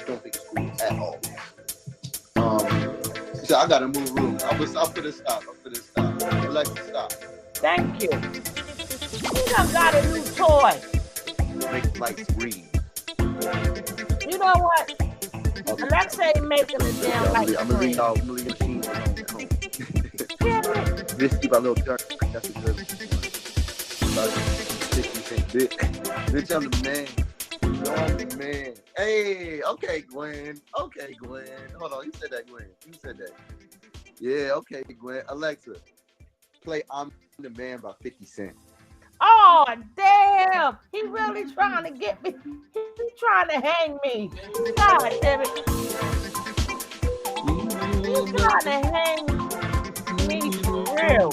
[SPEAKER 2] don't think it's cool at all. So I gotta move rooms. I'll put a stop. Alexa, stop.
[SPEAKER 5] Thank you. He done got a new toy.
[SPEAKER 2] Make the lights green.
[SPEAKER 5] You know what?
[SPEAKER 2] Okay.
[SPEAKER 5] Alexa ain't making a damn light
[SPEAKER 2] I'm gonna read
[SPEAKER 5] screen.
[SPEAKER 2] all machines at home.
[SPEAKER 5] Damn it.
[SPEAKER 2] Risky by Lil Durk. That's a good one. about 50 Cent. Bitch, I'm the man. You know I'm the man. Hey, okay, Gwen. Okay, Gwen. Hold on, you said that, Gwen. You said that. Yeah, okay, Gwen. Alexa, play I'm the Man by 50 Cent.
[SPEAKER 5] Oh, damn. He really trying to get me. He trying to hang me. God damn it. He trying to hang me for real.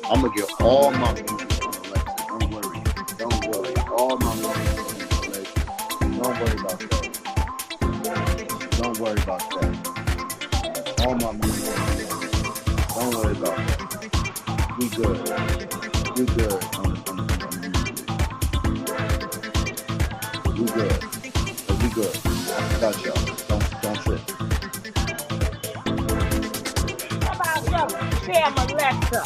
[SPEAKER 2] I'm gonna get all my music on Alexa. Don't worry. Don't worry. All my music on Alexa. Don't worry about that. Don't worry about that. All my music. Don't worry about that. We good. We good. We good. We good. I got y'all. Don't trip.
[SPEAKER 5] How about your damn Alexa?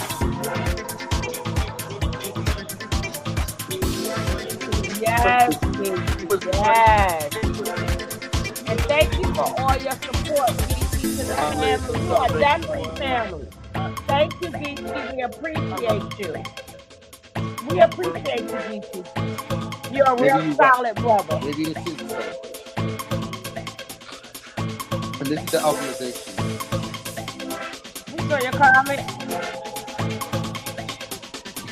[SPEAKER 5] Yes, baby. Yes. And thank you for all your support, Geechee, to the family. You are definitely family. Thank you, Geechee. We appreciate you. We appreciate you, Geechee. You're a real solid brother.
[SPEAKER 2] Maybe it's his celebration. And this is the organization.
[SPEAKER 5] You saw your comment?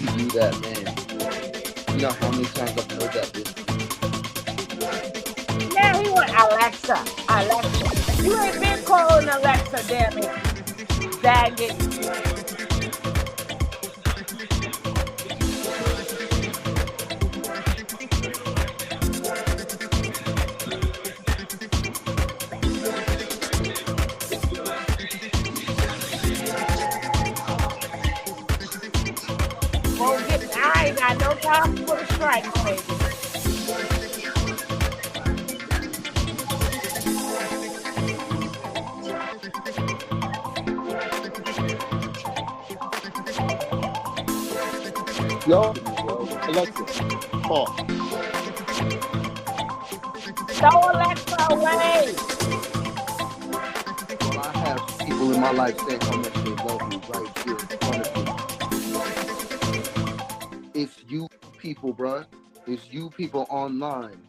[SPEAKER 2] You that man. You know how many times I've heard that bitch?
[SPEAKER 5] Now he went Alexa. Alexa. You ain't been calling Alexa, damn it. Dang it. I ain't got no time for the strike, baby.
[SPEAKER 2] Yo, Alexa, call.
[SPEAKER 5] Throw Alexa away.
[SPEAKER 2] Well, I have people in my life saying how much they love me right here in front of me. It's you people, bruh. It's you people online.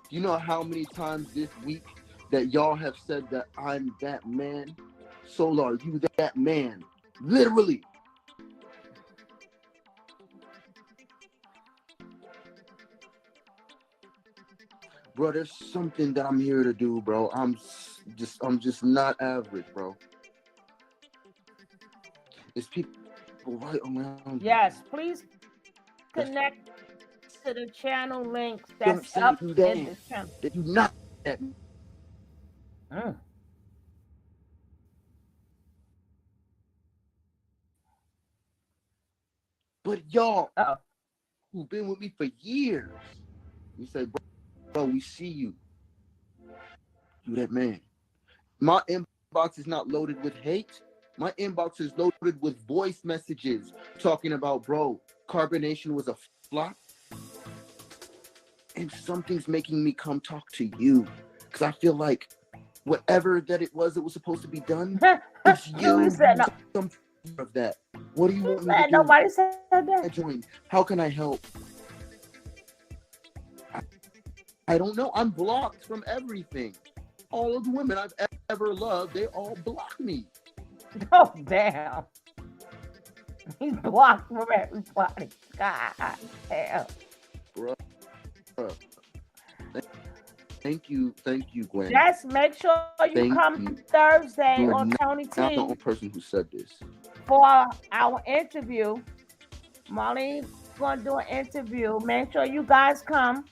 [SPEAKER 2] Do you know how many times this week that y'all have said that I'm that man? Solar, you that man. Literally. Bro, there's something that I'm here to do, bro. I'm just not average, bro. It's people right around.
[SPEAKER 5] Yes, please connect to the channel links
[SPEAKER 2] Don't
[SPEAKER 5] that's
[SPEAKER 2] say
[SPEAKER 5] up
[SPEAKER 2] you
[SPEAKER 5] in
[SPEAKER 2] that.
[SPEAKER 5] this channel.
[SPEAKER 2] That you not that. But y'all who've been with me for years, you say, bro, we see you. You that man. My inbox is not loaded with hate. My inbox is loaded with voice messages talking about, bro, Carbonation was a flop. And something's making me come talk to you. Because I feel like whatever that it was supposed to be done, it's you.
[SPEAKER 5] Said no.
[SPEAKER 2] Something of that. What do you want me to do?
[SPEAKER 5] Nobody said that.
[SPEAKER 2] Join. How can I help? I don't know. I'm blocked from everything. All of the women I've ever loved, they all block me.
[SPEAKER 5] Oh, damn. He's blocked from everybody. God damn.
[SPEAKER 2] Bro. Thank you, Gwen.
[SPEAKER 5] Just make sure you come Thursday on Tony T.
[SPEAKER 2] I'm not the only person who said this.
[SPEAKER 5] For our interview. Molly's going to do an interview. Make sure you guys come.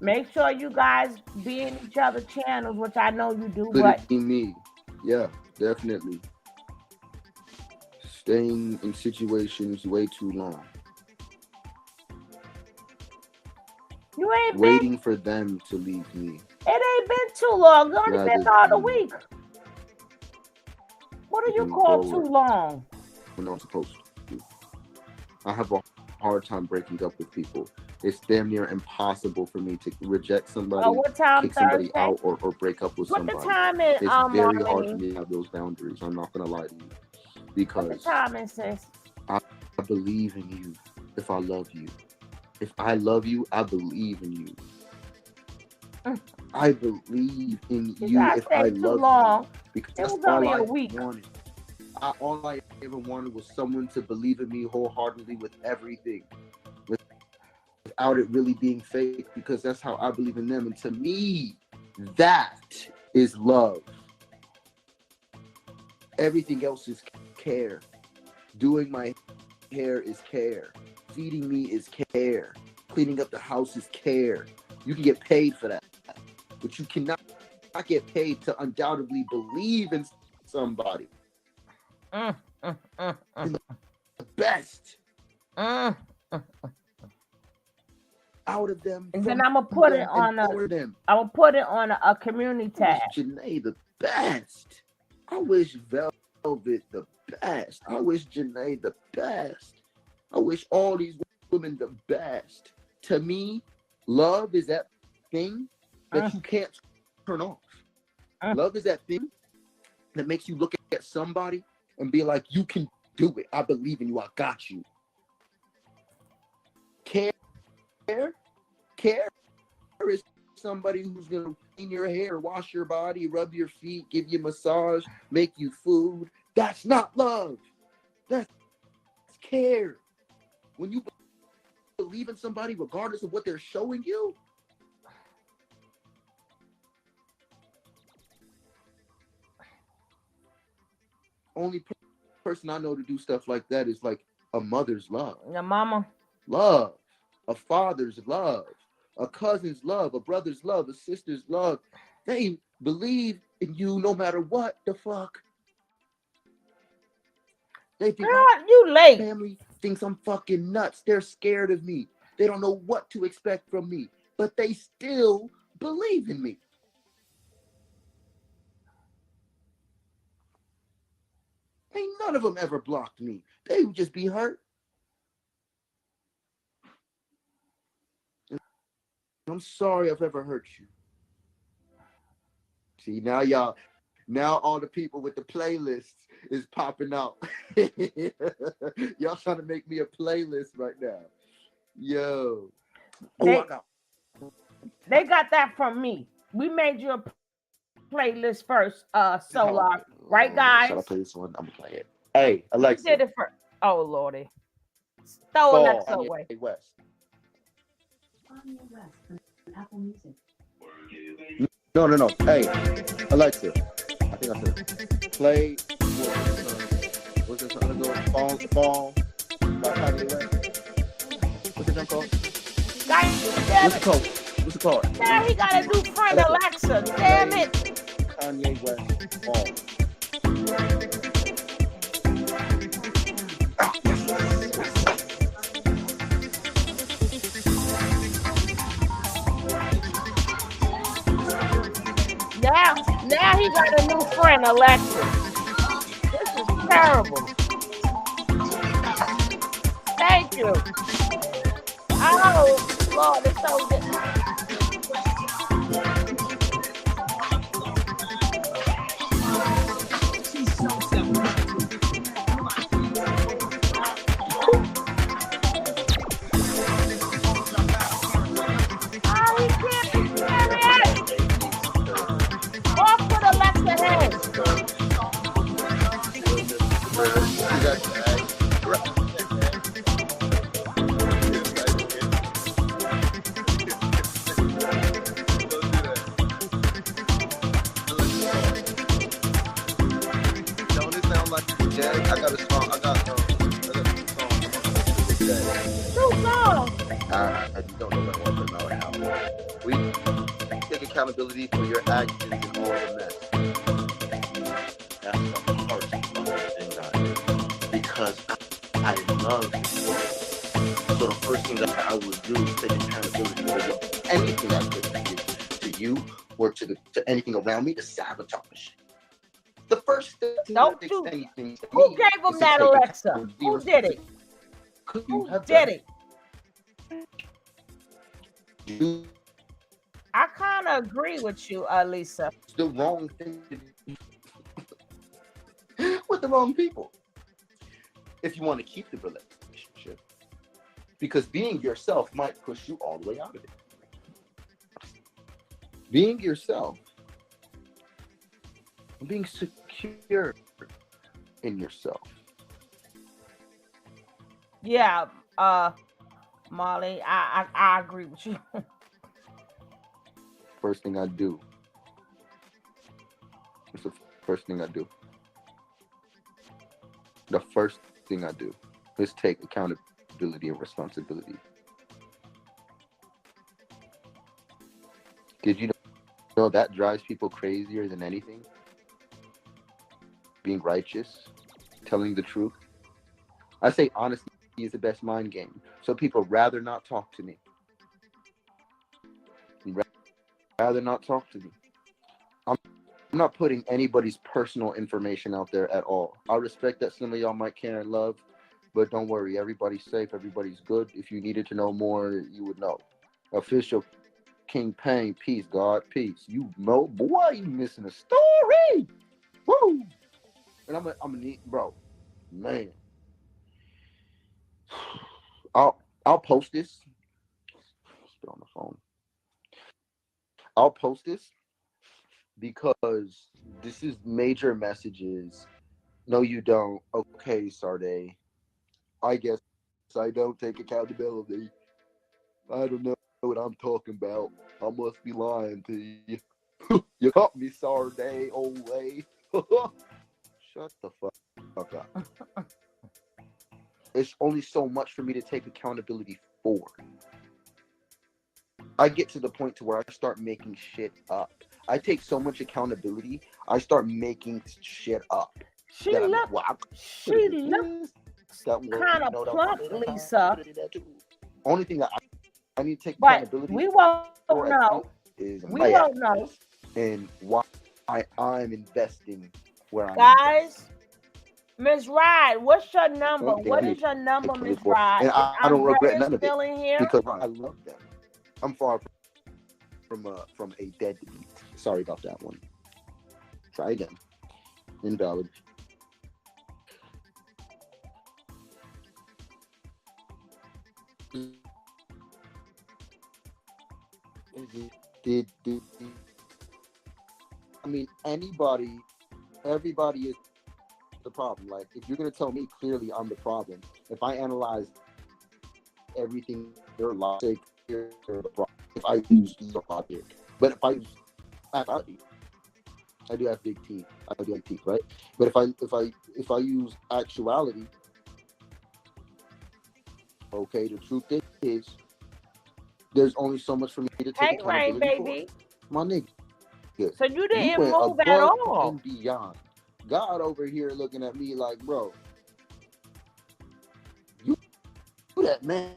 [SPEAKER 5] Make sure you guys be in each other's channels, which I know you do. But
[SPEAKER 2] me, yeah, definitely. Staying in situations way too long.
[SPEAKER 5] You ain't
[SPEAKER 2] waiting for them to leave me.
[SPEAKER 5] It ain't been too long. It's only been about a week. What do you call too long?
[SPEAKER 2] When I'm supposed to. I have a hard time breaking up with people it's damn near impossible for me to reject somebody,
[SPEAKER 5] Oh, what time
[SPEAKER 2] kick somebody
[SPEAKER 5] Thursday?
[SPEAKER 2] out, or break up with
[SPEAKER 5] What the
[SPEAKER 2] somebody.
[SPEAKER 5] time is,
[SPEAKER 2] It's very hard for
[SPEAKER 5] Marlene?
[SPEAKER 2] me to have those boundaries. I'm not gonna lie to you,
[SPEAKER 5] What the
[SPEAKER 2] because
[SPEAKER 5] time is, sis?
[SPEAKER 2] I believe in you. If I love you, if I love you, I believe in you. I believe in
[SPEAKER 5] You
[SPEAKER 2] you
[SPEAKER 5] gotta
[SPEAKER 2] if I
[SPEAKER 5] stay too
[SPEAKER 2] love
[SPEAKER 5] long.
[SPEAKER 2] you, because
[SPEAKER 5] It
[SPEAKER 2] that's
[SPEAKER 5] was
[SPEAKER 2] all
[SPEAKER 5] only
[SPEAKER 2] I
[SPEAKER 5] a week.
[SPEAKER 2] wanted. All I ever wanted was someone to believe in me wholeheartedly with everything, without it really being fake, because that's how I believe in them. And to me, that is love. Everything else is care. Doing my hair is care. Feeding me is care. Cleaning up the house is care. You can get paid for that, but you cannot get paid to undoubtedly believe in somebody. The best out of them.
[SPEAKER 5] And
[SPEAKER 2] from
[SPEAKER 5] then I'm gonna put
[SPEAKER 2] them
[SPEAKER 5] it on
[SPEAKER 2] and
[SPEAKER 5] a.
[SPEAKER 2] for them.
[SPEAKER 5] I'm gonna put it on a community
[SPEAKER 2] I
[SPEAKER 5] tab.
[SPEAKER 2] wish Janae the best. I wish Velvet the best. I wish Janae the best. I wish all these women the best. To me, love is that thing that you can't turn off. Love is that thing that makes you look at somebody and be like, you can do it. I believe in you. I got you. Care is somebody who's gonna clean your hair, wash your body, rub your feet, give you massage, make you food. That's not love. That's care. When you believe in somebody regardless of what they're showing you, only person I know to do stuff like that is like a mother's love.
[SPEAKER 5] Your mama.
[SPEAKER 2] Love, a father's love, a cousin's love, a brother's love, a sister's love. They believe in you no matter what the fuck. They think
[SPEAKER 5] Girl,
[SPEAKER 2] my
[SPEAKER 5] you late.
[SPEAKER 2] family thinks I'm fucking nuts. They're scared of me. They don't know what to expect from me, but they still believe in me. Ain't none of them ever blocked me. They would just be hurt. I'm sorry I've ever hurt you. See, now all the people with the playlists is popping out. Y'all trying to make me a playlist right now. Yo.
[SPEAKER 5] They got that from me. We made you a playlist first, Solar. Right, guys?
[SPEAKER 2] Shall I play this one? I'm gonna play it. Hey,
[SPEAKER 5] We
[SPEAKER 2] Alexa.
[SPEAKER 5] did it for. Oh Lordy. Throw
[SPEAKER 2] Fall,
[SPEAKER 5] Alexa
[SPEAKER 2] Kanye
[SPEAKER 5] away.
[SPEAKER 2] West.
[SPEAKER 6] Kanye West from Apple Music.
[SPEAKER 2] No. Hey, Alexa. I think I said play. What's this song called? Fall by Kanye West. What's the song called?
[SPEAKER 5] Guys, damn
[SPEAKER 2] What's
[SPEAKER 5] it.
[SPEAKER 2] it called? What's it called?
[SPEAKER 5] Now he got a new friend, Alexa. Damn it.
[SPEAKER 2] Kanye West. Fall.
[SPEAKER 5] Now he got a new friend, Alexa. This is terrible. Thank you. Oh, Lord, it's so good. Oh, he can't be serious. Off with Alexa head.
[SPEAKER 7] Don't it sound like Jag? I got a song. I got a song.
[SPEAKER 5] New song.
[SPEAKER 7] I don't know that one, but no, I know. We take accountability for your actions and all the mess.
[SPEAKER 2] That's the first thing I do. Because I love you. So the first thing that I would do is take accountability for anything I could do to you or to anything around me to sabotage shit. The first step to
[SPEAKER 5] Don't
[SPEAKER 2] fix
[SPEAKER 5] you-
[SPEAKER 2] anything to
[SPEAKER 5] Who
[SPEAKER 2] me
[SPEAKER 5] gave him
[SPEAKER 2] is to
[SPEAKER 5] that,
[SPEAKER 2] take
[SPEAKER 5] Alexa? Who did it?
[SPEAKER 2] accountability. Could you
[SPEAKER 5] Who
[SPEAKER 2] have
[SPEAKER 5] did
[SPEAKER 2] done
[SPEAKER 5] it?
[SPEAKER 2] Do
[SPEAKER 5] I kind of agree with you, Lisa.
[SPEAKER 2] the wrong thing to do with the wrong people if you want to keep the relationship. Because being yourself might push you all the way out of it. Being yourself, being secure in yourself.
[SPEAKER 5] Yeah, Molly, I agree with you.
[SPEAKER 2] First thing I do. It's the first thing I do. The first thing I do is take accountability and responsibility. Did you know that drives people crazier than anything? Being righteous, telling the truth. I say honesty is the best mind game. So people rather not talk to me. Rather not talk to me. I'm not putting anybody's personal information out there at all. I respect that some of y'all might care and love, but don't worry, everybody's safe, everybody's good. If you needed to know more, you would know. Official King Payne, peace, God, peace. You know, boy, you missing a story. Woo! And I'm gonna need, bro, man. I'll post this. Still on the phone. I'll post this because this is major messages. No, you don't. Okay, Sade. I guess I don't take accountability. I don't know what I'm talking about. I must be lying to you. You caught me, Sade. Old way. Shut the fuck up. It's only so much for me to take accountability for. I get to the point to where I start making shit up. I take so much accountability, I start making shit up.
[SPEAKER 5] She look kind of plump, Lisa.
[SPEAKER 2] Only thing I need to take
[SPEAKER 5] But
[SPEAKER 2] accountability
[SPEAKER 5] we won't
[SPEAKER 2] for
[SPEAKER 5] know.
[SPEAKER 2] is
[SPEAKER 5] We
[SPEAKER 2] my
[SPEAKER 5] won't know.
[SPEAKER 2] actions and why I'm investing where I'm
[SPEAKER 5] Guys, Miss Ride, what's your number?
[SPEAKER 2] Only thing I
[SPEAKER 5] What
[SPEAKER 2] need
[SPEAKER 5] is your number,
[SPEAKER 2] to
[SPEAKER 5] Miss
[SPEAKER 2] live for.
[SPEAKER 5] Ride?
[SPEAKER 2] And
[SPEAKER 5] Is
[SPEAKER 2] I don't regret
[SPEAKER 5] Andrea
[SPEAKER 2] none of it
[SPEAKER 5] still in here?
[SPEAKER 2] because I love them. I'm far from a deadbeat. Sorry about that one. Try again. Invalid. Did I mean everybody is the problem. Like if you're gonna tell me clearly I'm the problem, if I analyze everything their logic, they're the problem. If I use logic, but if I use actuality, I do have big teeth. I do have teeth, right? But if I use actuality, okay, the truth is there's only so much for me to take
[SPEAKER 5] Tank Rain,
[SPEAKER 2] accountability
[SPEAKER 5] baby.
[SPEAKER 2] for. My nigga.
[SPEAKER 5] So you didn't
[SPEAKER 2] went
[SPEAKER 5] move at
[SPEAKER 2] above
[SPEAKER 5] all.
[SPEAKER 2] and beyond. God over here looking at me like, bro, you that man.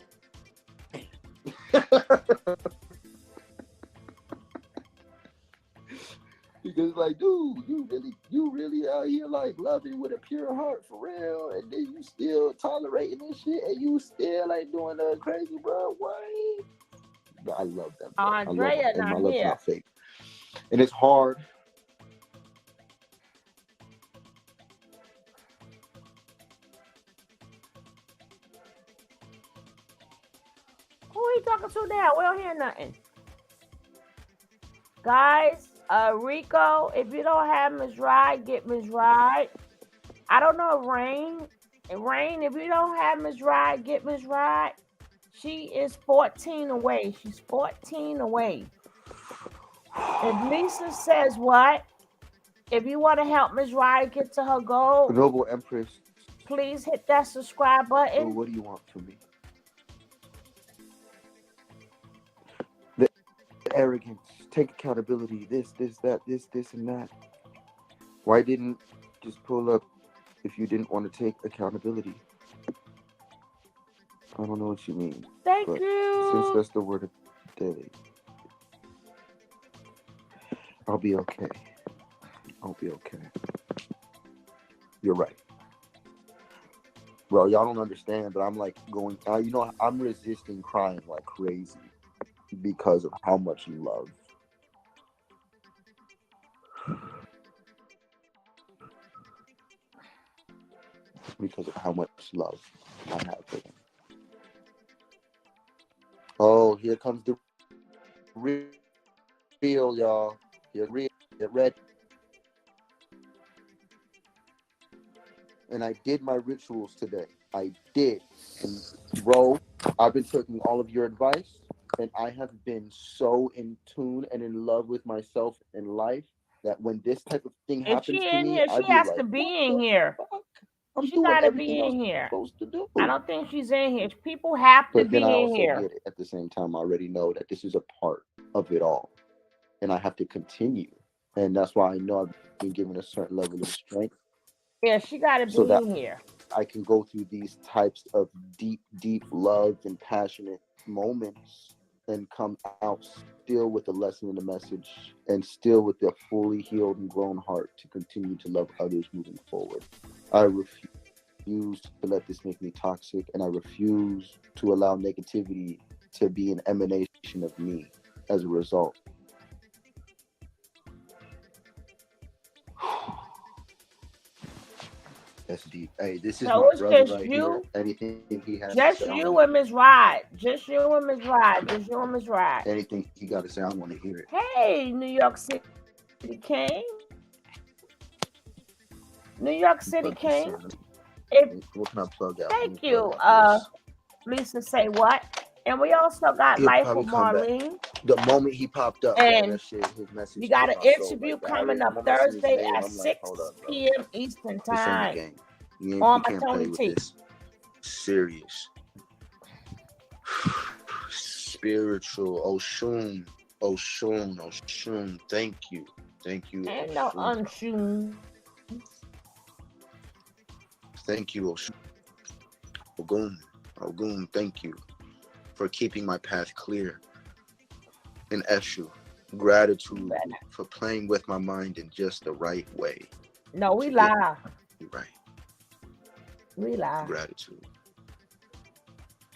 [SPEAKER 2] Because like, dude, you really out here like loving with a pure heart for real, and then you still tolerating this shit, and you still like doing crazy, bro. Why? But I love them. Bro.
[SPEAKER 5] Andrea
[SPEAKER 2] I love them, and my
[SPEAKER 5] not
[SPEAKER 2] love's
[SPEAKER 5] here.
[SPEAKER 2] not fake. And it's hard.
[SPEAKER 5] Who are you talking to now? We don't hear nothing. Guys, Rico, if you don't have Miss Ride, get Miss Ride. I don't know, Rain. Rain, if you don't have Miss Ride, get Miss Ride. She is 14 away. She's 14 away. If Lisa says what? If you want to help Miss Ride get to her goal,
[SPEAKER 2] Noble Empress,
[SPEAKER 5] please hit that subscribe
[SPEAKER 2] so
[SPEAKER 5] button.
[SPEAKER 2] what do you want from me? The arrogance, take accountability, this, that, this, and that. Why didn't just pull up if you didn't want to take accountability? I don't know what you mean.
[SPEAKER 5] Thank
[SPEAKER 2] But
[SPEAKER 5] you.
[SPEAKER 2] since that's the word of the day, I'll be okay. I'll be okay. You're right. Bro, y'all don't understand, but I'm like going, I'm resisting crying like crazy. because of how much love. Because of how much love I have for them. Oh, here comes the real, y'all. Get real. Get ready. And I did my rituals today. I did. And bro, I've been taking all of your advice, and I have been so in tune and in love with myself and life that when this type of thing
[SPEAKER 5] If
[SPEAKER 2] happens
[SPEAKER 5] she
[SPEAKER 2] to
[SPEAKER 5] in
[SPEAKER 2] me,
[SPEAKER 5] here,
[SPEAKER 2] I
[SPEAKER 5] she
[SPEAKER 2] be
[SPEAKER 5] has
[SPEAKER 2] like,
[SPEAKER 5] to be
[SPEAKER 2] what
[SPEAKER 5] in
[SPEAKER 2] the
[SPEAKER 5] here.
[SPEAKER 2] fuck? I'm
[SPEAKER 5] She
[SPEAKER 2] doing
[SPEAKER 5] gotta
[SPEAKER 2] everything
[SPEAKER 5] be
[SPEAKER 2] I'm
[SPEAKER 5] in here.
[SPEAKER 2] supposed to do.
[SPEAKER 5] I don't think she's in here. People have to
[SPEAKER 2] But
[SPEAKER 5] be
[SPEAKER 2] then I
[SPEAKER 5] in
[SPEAKER 2] also
[SPEAKER 5] here.
[SPEAKER 2] get it at the same time. I already know that this is a part of it all, and I have to continue. And that's why I know I've been given a certain level of strength
[SPEAKER 5] Yeah, she gotta be
[SPEAKER 2] so that
[SPEAKER 5] in here.
[SPEAKER 2] I can go through these types of deep, deep love and passionate moments and come out still with the lesson and the message and still with a fully healed and grown heart to continue to love others moving forward. I refuse to let this make me toxic, and I refuse to allow negativity to be an emanation of me as a result. That's deep. Hey, this is
[SPEAKER 5] So
[SPEAKER 2] my
[SPEAKER 5] it's
[SPEAKER 2] brother
[SPEAKER 5] just
[SPEAKER 2] right here.
[SPEAKER 5] you,
[SPEAKER 2] Anything he has to
[SPEAKER 5] just
[SPEAKER 2] say, I
[SPEAKER 5] you
[SPEAKER 2] want
[SPEAKER 5] and Miss Rod. Just you and Miss Rod. Just you and Miss Rod.
[SPEAKER 2] anything he got to say, I want to hear it.
[SPEAKER 5] Hey, New York City King. New York City
[SPEAKER 2] Plug this
[SPEAKER 5] King.
[SPEAKER 2] in.
[SPEAKER 5] If
[SPEAKER 2] What can I plug out?
[SPEAKER 5] thank
[SPEAKER 2] Let me plug
[SPEAKER 5] you,
[SPEAKER 2] out this.
[SPEAKER 5] Lisa. Say what? And we also got
[SPEAKER 2] He'll
[SPEAKER 5] Life
[SPEAKER 2] probably
[SPEAKER 5] with
[SPEAKER 2] come back.
[SPEAKER 5] Marlene.
[SPEAKER 2] The moment he popped up, bro,
[SPEAKER 5] And
[SPEAKER 2] that shit, his message
[SPEAKER 5] we got
[SPEAKER 2] hit
[SPEAKER 5] an
[SPEAKER 2] my soul.
[SPEAKER 5] interview
[SPEAKER 2] Like,
[SPEAKER 5] coming
[SPEAKER 2] the
[SPEAKER 5] up
[SPEAKER 2] moment I seen his
[SPEAKER 5] Thursday
[SPEAKER 2] name,
[SPEAKER 5] at
[SPEAKER 2] I'm like,
[SPEAKER 5] 6
[SPEAKER 2] hold up, bro.
[SPEAKER 5] p.m. Eastern
[SPEAKER 2] This ain't a
[SPEAKER 5] Time
[SPEAKER 2] game.
[SPEAKER 5] on
[SPEAKER 2] You can't
[SPEAKER 5] Matoni
[SPEAKER 2] play with
[SPEAKER 5] T.
[SPEAKER 2] this. Serious. Spiritual. Oshun. Thank you.
[SPEAKER 5] Ain't no
[SPEAKER 2] Oshun.
[SPEAKER 5] unshoon.
[SPEAKER 2] Thank you, Oshun. Ogun, thank you for keeping my path clear. And Eshu, gratitude for playing with my mind in just the right way.
[SPEAKER 5] No, we
[SPEAKER 2] To
[SPEAKER 5] lie.
[SPEAKER 2] get right.
[SPEAKER 5] We lie.
[SPEAKER 2] Gratitude.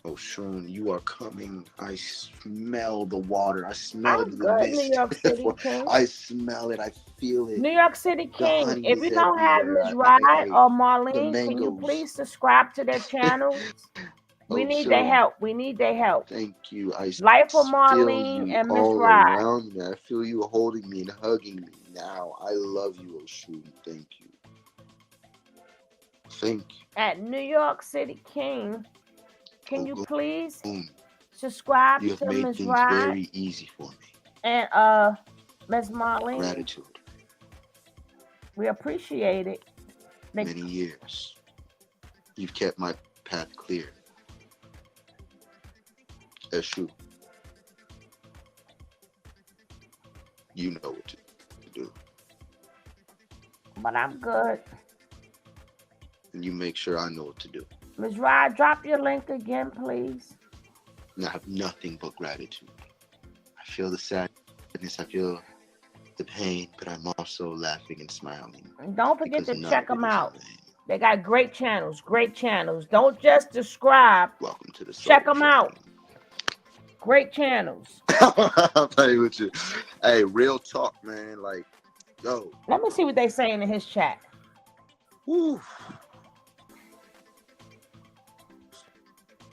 [SPEAKER 2] Oshun, you are coming. I smell the water. I smell it
[SPEAKER 5] I'm
[SPEAKER 2] in the
[SPEAKER 5] good, New
[SPEAKER 2] mist.
[SPEAKER 5] York City King.
[SPEAKER 2] I smell it. I feel it.
[SPEAKER 5] New York City
[SPEAKER 2] The
[SPEAKER 5] King.
[SPEAKER 2] honey
[SPEAKER 5] If
[SPEAKER 2] is
[SPEAKER 5] you don't have
[SPEAKER 2] everywhere.
[SPEAKER 5] Miss Rod or
[SPEAKER 2] The
[SPEAKER 5] Marlene, can you
[SPEAKER 2] mangoes.
[SPEAKER 5] please subscribe to their channels? We need their
[SPEAKER 2] Oshun,
[SPEAKER 5] help. We need their help.
[SPEAKER 2] thank you. I
[SPEAKER 5] Life with
[SPEAKER 2] feel
[SPEAKER 5] Marlene
[SPEAKER 2] you
[SPEAKER 5] and Miss
[SPEAKER 2] all
[SPEAKER 5] Rod.
[SPEAKER 2] around me. I feel you holding me and hugging me now. I love you, Oshun. Thank you. Thank you.
[SPEAKER 5] At New York City King, can you
[SPEAKER 2] Ogun,
[SPEAKER 5] please subscribe
[SPEAKER 2] you have
[SPEAKER 5] to
[SPEAKER 2] made
[SPEAKER 5] Miss
[SPEAKER 2] things
[SPEAKER 5] Rod
[SPEAKER 2] very easy for me.
[SPEAKER 5] and Miss Marlene?
[SPEAKER 2] Gratitude.
[SPEAKER 5] We appreciate it.
[SPEAKER 2] Many years. You've kept my path clear. Eshu, you know what to do.
[SPEAKER 5] But I'm good.
[SPEAKER 2] And you make sure I know what to do.
[SPEAKER 5] Miss Rod, drop your link again, please.
[SPEAKER 2] And I have nothing but gratitude. I feel the sadness, I feel the pain, but I'm also laughing and smiling.
[SPEAKER 5] And don't forget
[SPEAKER 2] because
[SPEAKER 5] to
[SPEAKER 2] none
[SPEAKER 5] check
[SPEAKER 2] of it
[SPEAKER 5] them
[SPEAKER 2] is in
[SPEAKER 5] out.
[SPEAKER 2] vain.
[SPEAKER 5] They got great channels, great channels. Don't just subscribe.
[SPEAKER 2] Welcome to the
[SPEAKER 5] Check
[SPEAKER 2] Soul
[SPEAKER 5] them out.
[SPEAKER 2] Train.
[SPEAKER 5] Great channels.
[SPEAKER 2] I'm playing with you. Hey, real talk, man. Like, yo.
[SPEAKER 5] Let me see what they saying in his chat.
[SPEAKER 2] Woo.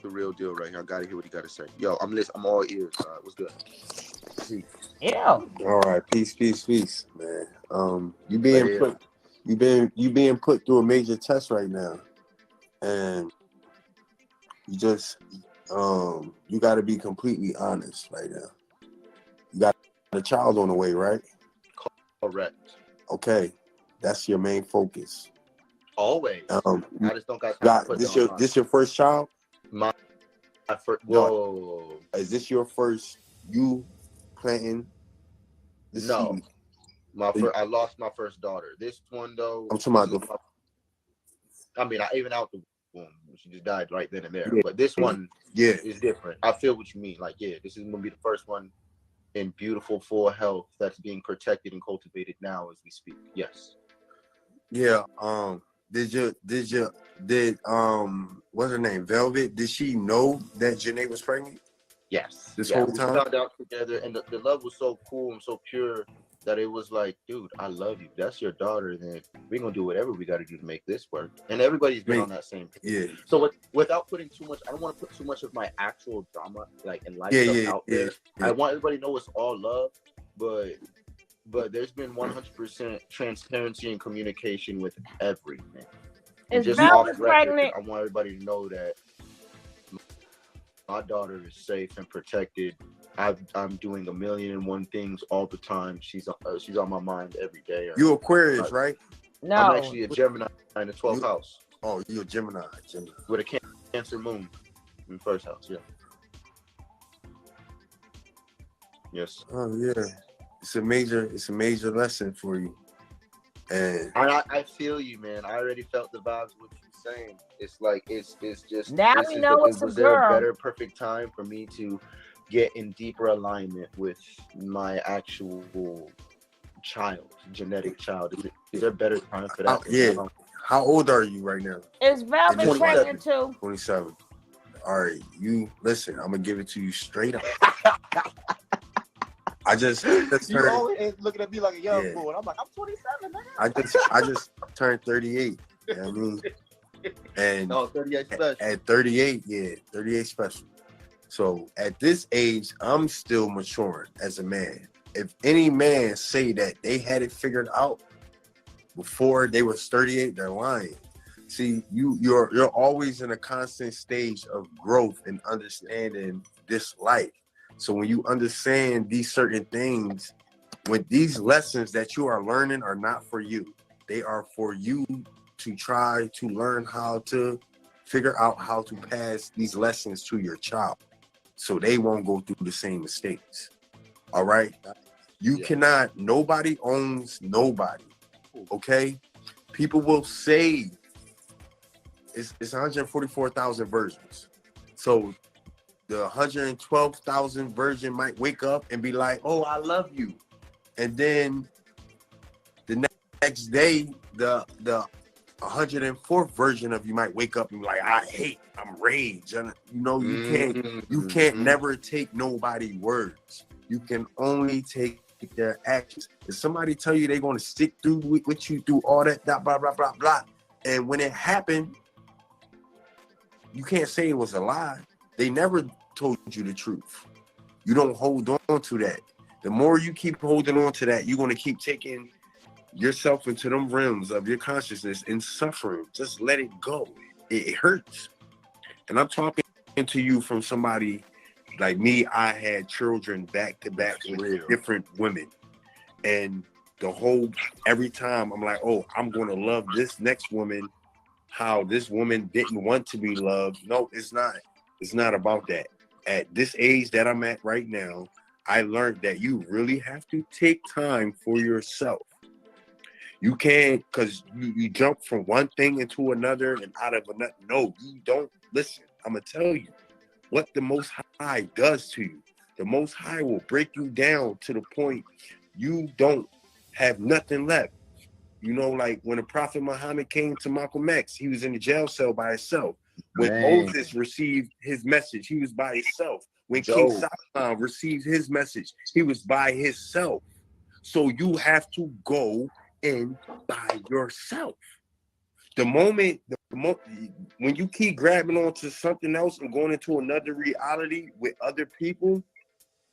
[SPEAKER 2] The real deal right here. I gotta hear what he gotta say. Yo, I'm listening. I'm all ears. What's good?
[SPEAKER 5] Yeah.
[SPEAKER 8] All right, peace, man. You
[SPEAKER 2] Right
[SPEAKER 8] being put through a major test right now, and you just you got to be completely honest right now. You got a child on the way, right?
[SPEAKER 2] Correct.
[SPEAKER 8] Okay, that's your main focus.
[SPEAKER 2] Always. I just don't got time to put
[SPEAKER 8] this your first child?
[SPEAKER 2] My first.
[SPEAKER 8] No. Is this your first? You planting the seed?
[SPEAKER 2] I lost my first daughter. This one though.
[SPEAKER 8] I'm talking about
[SPEAKER 2] even out the womb. She just died right then and there.
[SPEAKER 8] Yeah.
[SPEAKER 2] But this one
[SPEAKER 8] Yeah.
[SPEAKER 2] is different. I feel what you mean. Like, yeah, this is gonna be the first one in beautiful full health that's being protected and cultivated now as we speak. Yes.
[SPEAKER 8] Yeah. Did what's her name? Velvet? Did she know that Janae was pregnant?
[SPEAKER 2] Yes.
[SPEAKER 8] This
[SPEAKER 2] Yeah,
[SPEAKER 8] whole
[SPEAKER 2] we
[SPEAKER 8] time?
[SPEAKER 2] found out together, and the love was so cool and so pure that it was like, dude, I love you. That's your daughter. Then we're gonna do whatever we got to do to make this work. And everybody's been
[SPEAKER 8] Mate,
[SPEAKER 2] on that same page.
[SPEAKER 8] Yeah,
[SPEAKER 2] So without putting too much, I don't want to put too much of my actual drama, like and life
[SPEAKER 8] yeah,
[SPEAKER 2] stuff
[SPEAKER 8] yeah,
[SPEAKER 2] out
[SPEAKER 8] yeah,
[SPEAKER 2] there.
[SPEAKER 8] yeah.
[SPEAKER 2] I want everybody to know it's all love, but there's been 100% transparency and communication with everything. And
[SPEAKER 5] Is
[SPEAKER 2] just
[SPEAKER 5] Velvet
[SPEAKER 2] off record,
[SPEAKER 5] pregnant?
[SPEAKER 2] I want everybody to know that my daughter is safe and protected. I'm doing 1,000,001 things all the time. She's on my mind every day.
[SPEAKER 8] You Aquarius, right?
[SPEAKER 5] No.
[SPEAKER 2] I'm actually a Gemini in the 12th
[SPEAKER 8] You-
[SPEAKER 2] house
[SPEAKER 8] Oh, you're a Gemini.
[SPEAKER 2] with a Cancer moon in the first house. Yeah. Yes.
[SPEAKER 8] Oh yeah, it's a major lesson for you. And
[SPEAKER 2] I feel you, man. I already felt the vibes what you're saying. It's like it's just
[SPEAKER 5] Now
[SPEAKER 2] this
[SPEAKER 5] we
[SPEAKER 2] is
[SPEAKER 5] know
[SPEAKER 2] the,
[SPEAKER 5] it's a
[SPEAKER 2] was there a
[SPEAKER 5] girl.
[SPEAKER 2] better perfect time for me to get in deeper alignment with my actual child, genetic child? Is there a better time for that?
[SPEAKER 8] yeah. How old are you right now?
[SPEAKER 5] Is Velvet
[SPEAKER 2] 27.
[SPEAKER 5] pregnant too?
[SPEAKER 8] 27. All right, you listen. I'm gonna give it to you straight up. I just
[SPEAKER 2] You
[SPEAKER 8] turned.
[SPEAKER 2] always looking at me like a young
[SPEAKER 8] Yeah.
[SPEAKER 2] boy. I'm like, I'm 27, man.
[SPEAKER 8] I just turned 38. You know what I mean? And
[SPEAKER 2] No, 38 special.
[SPEAKER 8] at 38, yeah, 38 special. So at this age, I'm still maturing as a man. If any man say that they had it figured out before they was 38, they're lying. See, you're always in a constant stage of growth and understanding this life. So when you understand these certain things, when these lessons that you are learning are not for you, they are for you to try to learn how to figure out how to pass these lessons to your child so they won't go through the same mistakes. All right? You cannot, nobody owns nobody. Okay? People will say it's 144,000 versions. So the 112,000 version might wake up and be like, oh, I love you. And then the next day, the 104th version of you might wake up and be like, I hate, I'm rage. And you can't never take nobody's words. You can only take their actions. If somebody tell you they're going to stick through with you through all that, blah, blah, blah, blah. And when it happened, you can't say it was a lie. They never told you the truth. You don't hold on to that. The more you keep holding on to that, you're going to keep taking yourself into them realms of your consciousness and suffering. Just let it go. It hurts. And I'm talking to you from somebody like me. I had children back to back with different women. And every time I'm like, oh, I'm going to love this next woman how this woman didn't want to be loved. No, it's not. It's not about that. At this age that I'm at right now, I learned that you really have to take time for yourself. You can't, because you jump from one thing into another and out of another. No, you don't. Listen, I'm going to tell you what the Most High does to you. The Most High will break you down to the point you don't have nothing left. You know, like when the Prophet Muhammad came to Malcolm X, he was in the jail cell by himself. When Moses received his message, he was by himself. When King Solomon received his message, he was by himself. So you have to go in by yourself. When you keep grabbing onto something else and going into another reality with other people,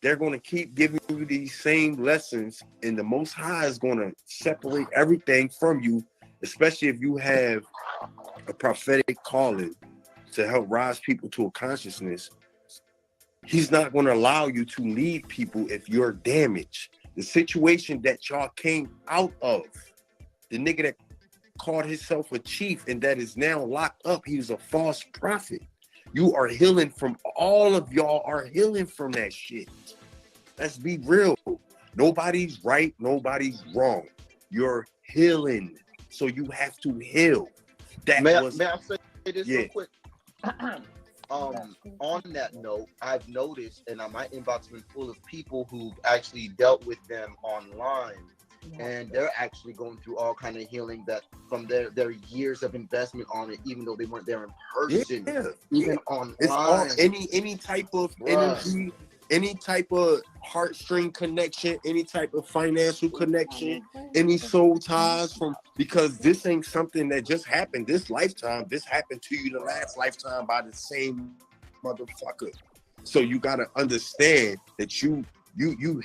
[SPEAKER 8] they're going to keep giving you these same lessons, and the Most High is going to separate everything from you, especially if you have a prophetic calling to help rise people to a consciousness. He's not going to allow you to lead people if you're damaged. The situation that y'all came out of, the nigga that called himself a chief and that is now locked up, he was a false prophet. You are healing from, all of y'all are healing from that shit. Let's be real. Nobody's right, nobody's wrong. You're healing, so you have to heal.
[SPEAKER 2] May I say this real quick?
[SPEAKER 5] On
[SPEAKER 2] that note, I've noticed, and my inbox has been full of people who've actually dealt with them online, and they're actually going through all kind of healing that from their years of investment on it, even though they weren't there in person, even online.
[SPEAKER 8] It's all any type of energy, any type of heartstring connection, any type of financial connection, any soul ties from, because this ain't something that just happened this lifetime. This happened to you the last lifetime by the same motherfucker. So you gotta understand that you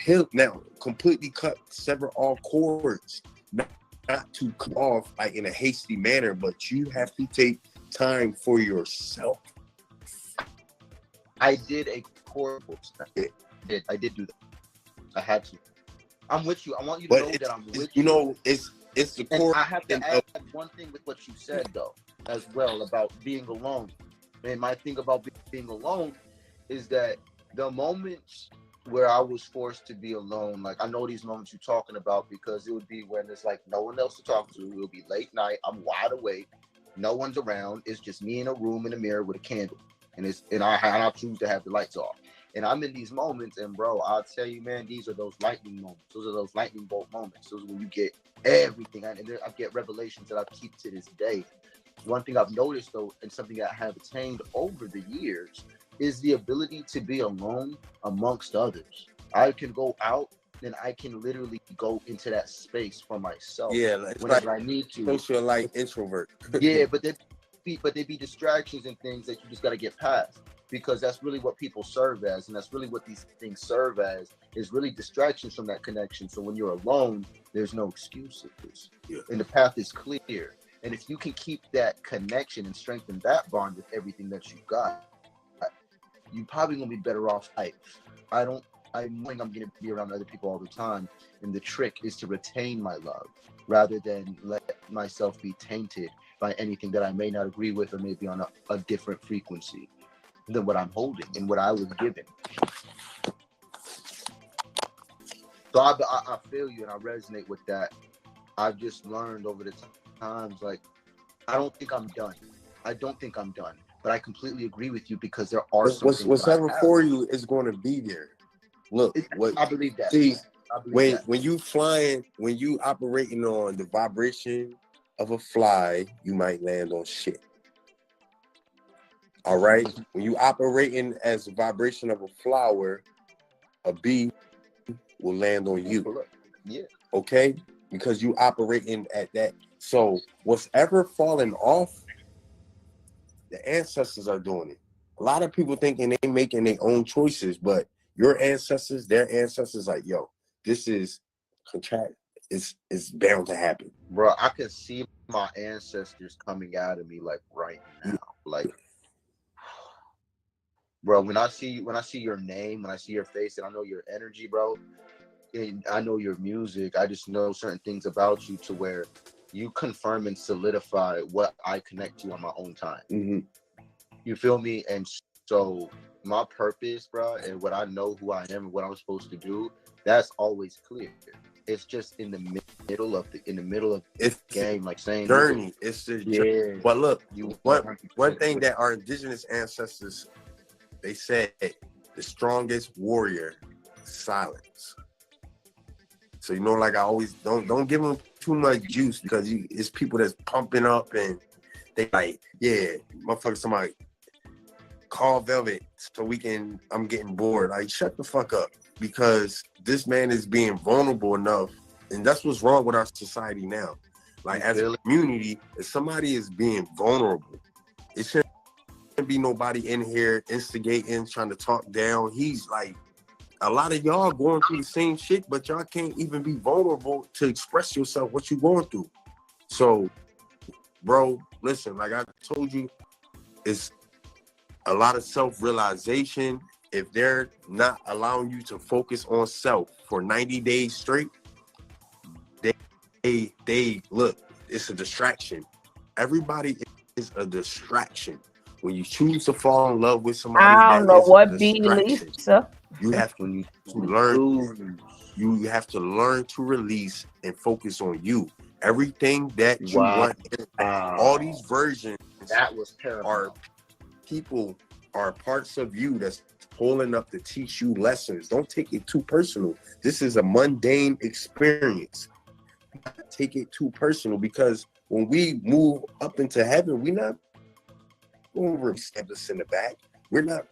[SPEAKER 8] heal now, completely sever all cords, not to cut off like in a hasty manner, but you have to take time for yourself.
[SPEAKER 2] I did a cord. I did do that. I had to. I'm with you. I want you to know that I'm with you.
[SPEAKER 8] You know, it's the core.
[SPEAKER 2] I have to add one thing with what you said though, as well, about being alone. And my thing about being alone is that the moments where I was forced to be alone, like I know these moments you're talking about, because it would be when there's like no one else to talk to. It'll be late night. I'm wide awake. No one's around. It's just me in a room in a mirror with a candle, and I choose to have the lights off. And I'm in these moments, and bro, I'll tell you, man, these are those lightning moments. Those are those lightning bolt moments. Those are when you get everything, and I get revelations that I keep to this day. One thing I've noticed though, and something that I have attained over the years, is the ability to be alone amongst others. I can go out and I can literally go into that space for myself.
[SPEAKER 8] Yeah,
[SPEAKER 2] whenever I need to.
[SPEAKER 8] Social like introvert.
[SPEAKER 2] Yeah, but they be distractions and things that you just got to get past, because that's really what people serve as, and that's really what these things serve as, is really distractions from that connection. So when you're alone, there's no excuses, and the path is clear. And if you can keep that connection and strengthen that bond with everything that you got, you probably gonna be better off. I know I'm gonna be around other people all the time, and the trick is to retain my love rather than let myself be tainted by anything that I may not agree with, or maybe on a different frequency than what I'm holding and what I was given. So I feel you, and I resonate with that. I've just learned over the times, like, I don't think I'm done. But I completely agree with you, because there are some things
[SPEAKER 8] whatever for you is going to be there. Look,
[SPEAKER 2] I believe that.
[SPEAKER 8] See, when you operating on the vibration of a fly, you might land on shit. All right? When you operating as a vibration of a flower, a bee will land on you.
[SPEAKER 2] Yeah.
[SPEAKER 8] Okay? Because you operating at that. So what's ever falling off, the ancestors are doing it. A lot of people thinking they making their own choices, but your ancestors, their ancestors, like, yo, this is contract. It's bound to happen.
[SPEAKER 2] Bro, I can see my ancestors coming out of me like right now. Like, bro, when I see your name, when I see your face, and I know your energy, bro, and I know your music, I just know certain things about you to where you confirm and solidify what I connect to on my own time.
[SPEAKER 8] Mm-hmm.
[SPEAKER 2] You feel me? And so my purpose, bro, and what I know who I am and what I'm supposed to do, that's always clear. It's just in the middle of the game, like saying
[SPEAKER 8] journey. It's the journey. But look, one thing that our indigenous ancestors, they said, the strongest warrior, silence. So, you know, like I always don't give them too much juice, because it's people that's pumping up and they like, yeah, motherfucker, somebody call Velvet so I'm getting bored. Like, shut the fuck up, because this man is being vulnerable enough, and that's what's wrong with our society now. Like, as a community, if somebody is being vulnerable, it shouldn't be nobody in here instigating, trying to talk down. He's like, a lot of y'all going through the same shit, but y'all can't even be vulnerable to express yourself, what you going through. So, bro, listen, like I told you, it's a lot of self-realization. If they're not allowing you to focus on self for 90 days straight, they look, it's a distraction. Everybody is a distraction. When you choose to fall in love with somebody,
[SPEAKER 5] I don't know what be Lisa.
[SPEAKER 8] You have to learn. You have to learn to release and focus on you. Everything that you want. All these versions
[SPEAKER 2] that was terrible.
[SPEAKER 8] are parts of you that's pulling up to teach you lessons. Don't take it too personal. This is a mundane experience. take it too personal, because when we move up into heaven, we're not going to stab us in the back. We're not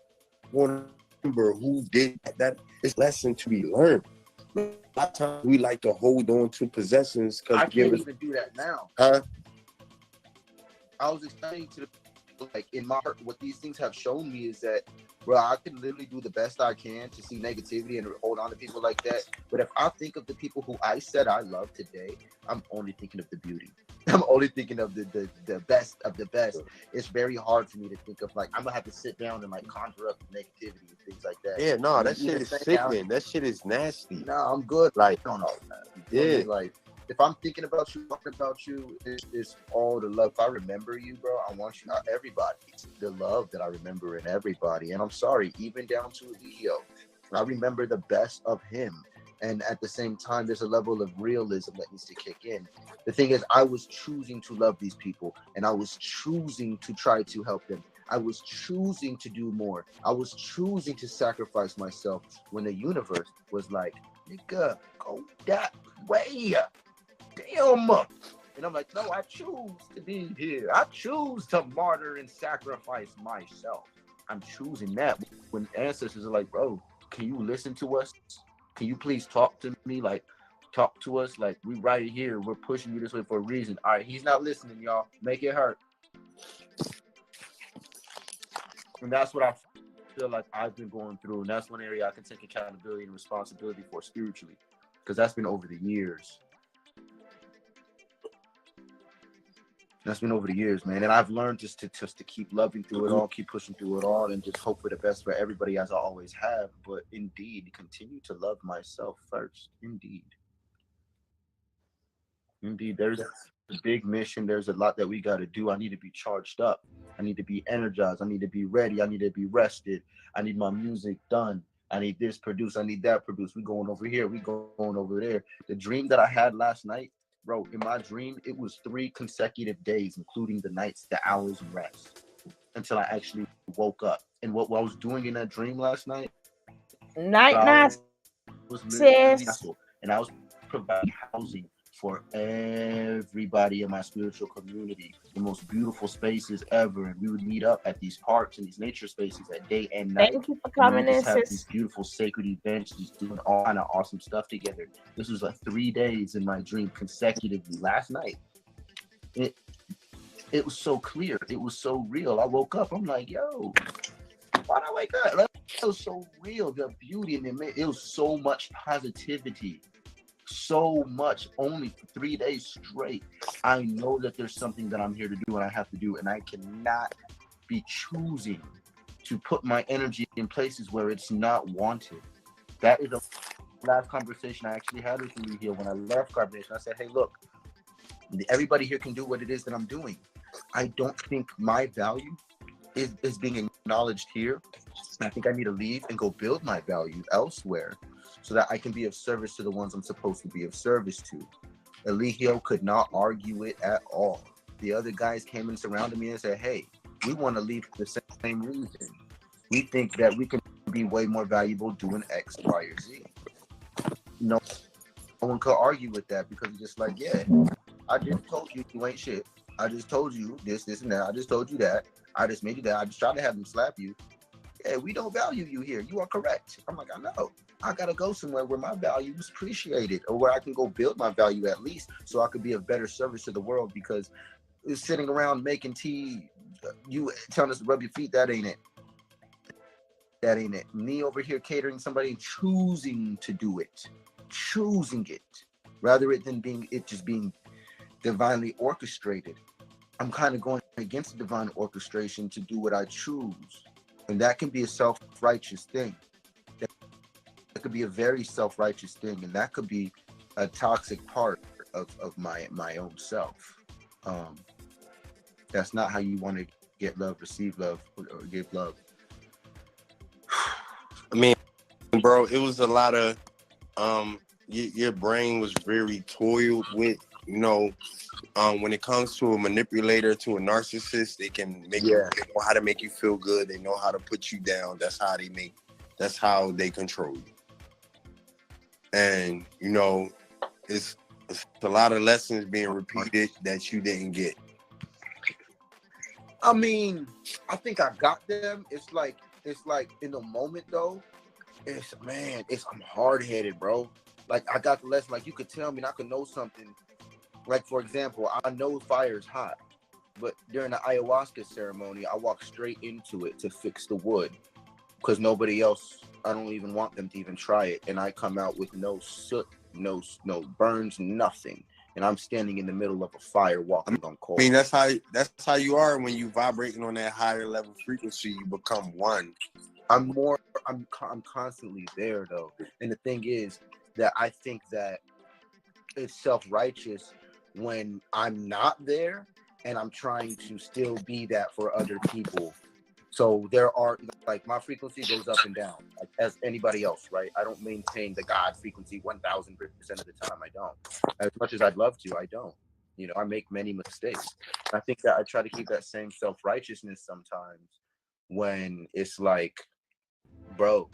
[SPEAKER 8] going to remember who did that. It's a lesson to be learned. A lot of times we like to hold on to possessions
[SPEAKER 2] I
[SPEAKER 8] because
[SPEAKER 2] can't even do that now. I was explaining to the people, like, in my heart, what these things have shown me is that, bro, I can literally do the best I can to see negativity and hold on to people like that. But if I think of the people who I said I love today, I'm only thinking of the beauty. I'm only thinking of the best of the best. It's very hard for me to think of, like, I'm gonna have to sit down and like conjure up negativity and things like that.
[SPEAKER 8] Yeah, no, that
[SPEAKER 2] You
[SPEAKER 8] shit is
[SPEAKER 2] understand?
[SPEAKER 8] sickening. That shit is nasty.
[SPEAKER 2] No, I'm good.
[SPEAKER 8] Like,
[SPEAKER 2] I don't know. You feel me?
[SPEAKER 8] yeah.
[SPEAKER 2] Like, if I'm thinking about you, talking about you, it's all the love. If I remember you, bro, I want you, everybody, the love that I remember in everybody. And I'm sorry, even down to Leo, I remember the best of him. And at the same time, there's a level of realism that needs to kick in. The thing is, I was choosing to love these people, and I was choosing to try to help them. I was choosing to do more. I was choosing to sacrifice myself when the universe was like, nigga, go that way. Damn. And I'm like, no, I choose to be here. I choose to martyr and sacrifice myself. I'm choosing that. When ancestors are like, bro, can you listen to us? Can you please talk to me? Like, talk to us. Like, we right here. We're pushing you this way for a reason. All right, he's not listening, y'all. Make it hurt. And that's what I feel like I've been going through. And that's one area I can take accountability and responsibility for spiritually. Because that's been over the years. That's been over the years, man. And I've learned just to keep loving through it all, keep pushing through it all, and just hope for the best for everybody, as I always have. But indeed, continue to love myself first. Indeed. There's a big mission. There's a lot that we got to do. I need to be charged up. I need to be energized. I need to be ready. I need to be rested. I need my music done. I need this produced. I need that produced. We going over here. We going over there. The dream that I had last night, bro, in my dream, it was 3 consecutive days, including the nights, the hours, and rest, until I actually woke up. And what I was doing in that dream last night,
[SPEAKER 5] Night,
[SPEAKER 2] was literally,
[SPEAKER 5] sis.
[SPEAKER 2] and I was providing housing for everybody in my spiritual community, the most beautiful spaces ever. And we would meet up at these parks and these nature spaces at day and night.
[SPEAKER 5] Thank you for coming in,
[SPEAKER 2] just have
[SPEAKER 5] sis.
[SPEAKER 2] these beautiful sacred events, just doing all kind of awesome stuff together. This was like 3 days in my dream consecutively last night. It was so clear. It was so real. I woke up. I'm like, yo, why'd I wake up? It was so real. The beauty in it. It was so much positivity. So much, only for 3 days straight. I know that there's something that I'm here to do and I have to do, and I cannot be choosing to put my energy in places where it's not wanted. That is the last conversation I actually had with you here when I left Carbonation. I said, hey, look, everybody here can do what it is that I'm doing. I don't think my value is being acknowledged here. I think I need to leave and go build my value elsewhere, so that I can be of service to the ones I'm supposed to be of service to. Eligio could not argue it at all. The other guys came and surrounded me and said, hey, we want to leave for the same reason. We think that we can be way more valuable doing X, Y, or Z. No one could argue with that, because it's just like, yeah, I just told you you ain't shit. I just told you this, and that. I just told you that. I just made you that. I just tried to have them slap you. Yeah, we don't value you here. You are correct. I'm like, I know. I gotta go somewhere where my value is appreciated, or where I can go build my value at least, so I could be of better service to the world. Because sitting around making tea, you telling us to rub your feet, that ain't it. That ain't it. Me over here catering somebody, choosing to do it, choosing it, rather than just being divinely orchestrated. I'm kind of going against the divine orchestration to do what I choose. And that can be a self-righteous thing. That could be a very self-righteous thing. And that could be a toxic part of my own self. That's not how you want to get love, receive love, or give love.
[SPEAKER 8] I mean, bro, it was a lot of, your brain was very toiled with, when it comes to a manipulator, to a narcissist, they can make you, they know how to make you feel good. They know how to put you down. That's how they control you. And, It's a lot of lessons being repeated that you didn't get.
[SPEAKER 2] I mean, I think I got them. It's like in the moment though, I'm hard headed, bro. Like I got the lesson. Like you could tell me and I could know something. Like for example, I know fire is hot, but during the ayahuasca ceremony, I walk straight into it to fix the wood because nobody else. I don't even want them to even try it, and I come out with no soot, no burns, nothing, and I'm standing in the middle of a fire walking on coal.
[SPEAKER 8] I mean, that's how you are when you vibrating on that higher level frequency. You become one.
[SPEAKER 2] I'm constantly there though, and the thing is that I think that it's self-righteous when I'm not there and I'm trying to still be that for other people. So there are like my frequency goes up and down like as anybody else, right? I don't maintain the God frequency 1000% of the time. I don't. As much as I'd love to, I don't. You know, I make many mistakes. I think that I try to keep that same self-righteousness sometimes when it's like, bro,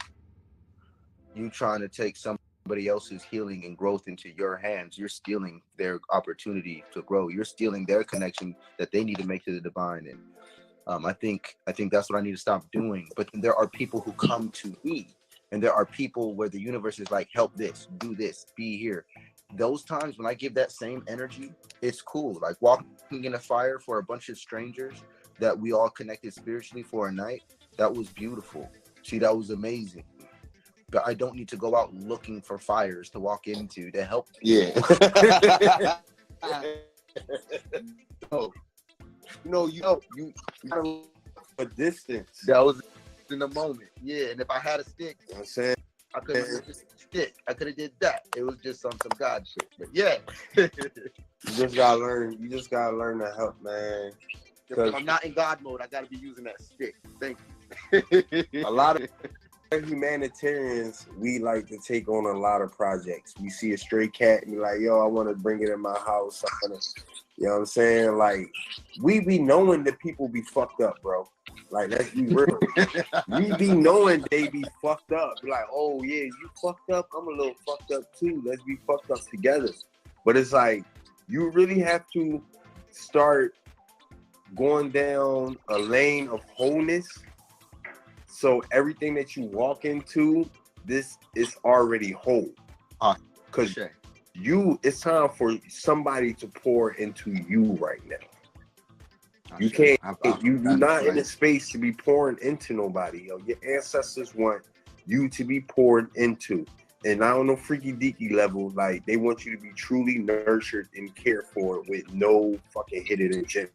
[SPEAKER 2] you trying to take somebody else's healing and growth into your hands. You're stealing their opportunity to grow. You're stealing their connection that they need to make to the divine. And I think that's what I need to stop doing. But then there are people who come to me, and there are people where the universe is like, help this, do this, be here. Those times when I give that same energy, it's cool. Like walking in a fire for a bunch of strangers that we all connected spiritually for a night. That was beautiful. See, that was amazing. But I don't need to go out looking for fires to walk into to help.
[SPEAKER 8] Yeah. You gotta look for distance.
[SPEAKER 2] That was in the moment. Yeah, and if I had a stick,
[SPEAKER 8] You know what I'm saying?
[SPEAKER 2] I could have used a stick. I could have did that. It was just some God shit. But yeah.
[SPEAKER 8] You just gotta learn to help, man.
[SPEAKER 2] If I'm not in God mode, I gotta be using that stick. Thank you.
[SPEAKER 8] A lot of humanitarians, we like to take on a lot of projects. We see a stray cat and be like, yo, I want to bring it in my house. You know what I'm saying? Like, we be knowing that people be fucked up, bro. Like, let's be real. We be knowing they be fucked up. Be like, oh yeah, you fucked up, I'm a little fucked up too. Let's be fucked up together. But it's like, you really have to start going down a lane of wholeness. So everything that you walk into, this is already whole. Because it's time for somebody to pour into you right now. You can't, you're not in a space to be pouring into nobody. Yo. Your ancestors want you to be poured into. And I don't know, freaky deaky level, like they want you to be truly nurtured and cared for with no fucking hidden agenda.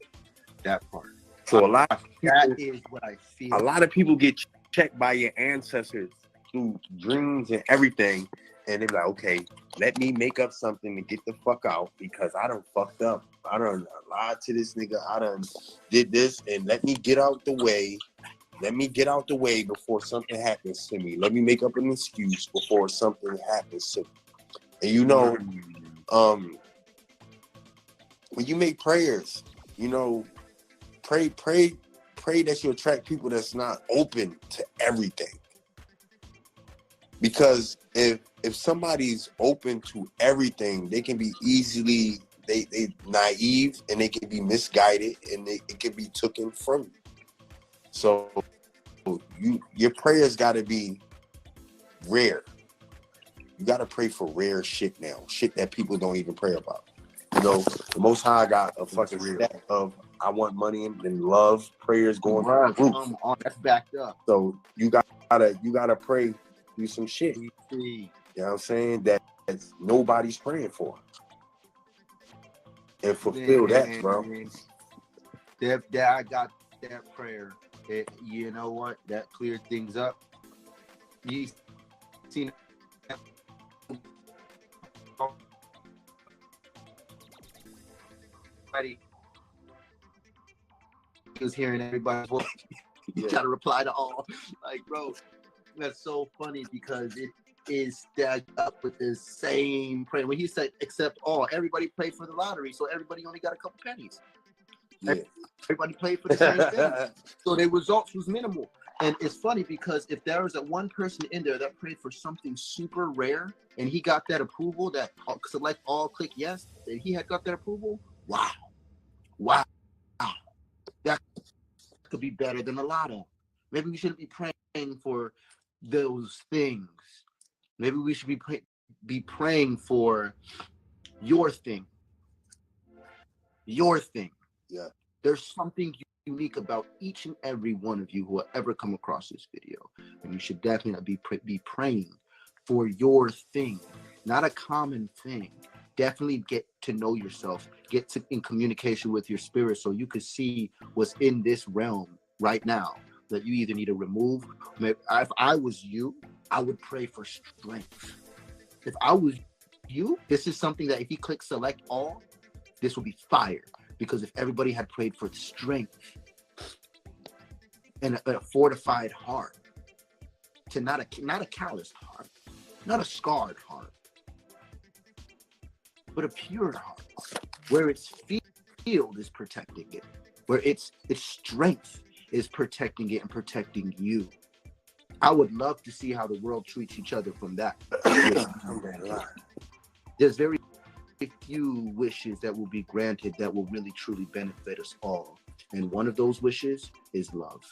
[SPEAKER 8] That part. So
[SPEAKER 2] that is what I feel.
[SPEAKER 8] A lot of people get checked by your ancestors through dreams and everything, and they're like, okay, let me make up something to get the fuck out because I done fucked up. I done lied to this nigga. I done did this, and let me get out the way. Let me get out the way before something happens to me. Let me make up an excuse before something happens to me. And you know, when you make prayers, you know, pray that you attract people that's not open to everything. Because if somebody's open to everything, they can be easily they naive and they can be misguided and it can be taken from you. So your prayers gotta be rare. You gotta pray for rare shit now. Shit that people don't even pray about. You know, the Most High got a fucking stack of I want money and love prayers going on.
[SPEAKER 2] That's backed up.
[SPEAKER 8] So you gotta pray through some shit. You know what I'm saying? That's nobody's praying for. And fulfill that, bro.
[SPEAKER 2] That I got that prayer. You know what? That cleared things up. You seen he was hearing everybody's voice. You gotta reply to all. Like, bro, that's so funny because it is stacked up with the same prayer. When he said accept all, everybody played for the lottery, so everybody only got a couple pennies. Yeah. Everybody played for the same thing. So the results was minimal. And it's funny because if there was that one person in there that prayed for something super rare and he got that approval, that select all, click yes, and he had got that approval, wow. That could be better than a lotto. Maybe we shouldn't be praying for those things. Maybe we should be praying for your thing. Your thing.
[SPEAKER 8] Yeah.
[SPEAKER 2] There's something unique about each and every one of you who will ever come across this video, and you should definitely be praying for your thing, not a common thing. Definitely get to know yourself, in communication with your spirit, so you can see what's in this realm right now that you either need to remove. If I was you, I would pray for strength. If I was you, this is something that if you click select all, this will be fire. Because if everybody had prayed for strength and a fortified heart, to not a calloused heart, not a scarred heart, but a pure heart, where its field is protecting it, where its strength is protecting it and protecting you. I would love to see how the world treats each other from that. There's very few wishes that will be granted that will really truly benefit us all, and one of those wishes is love.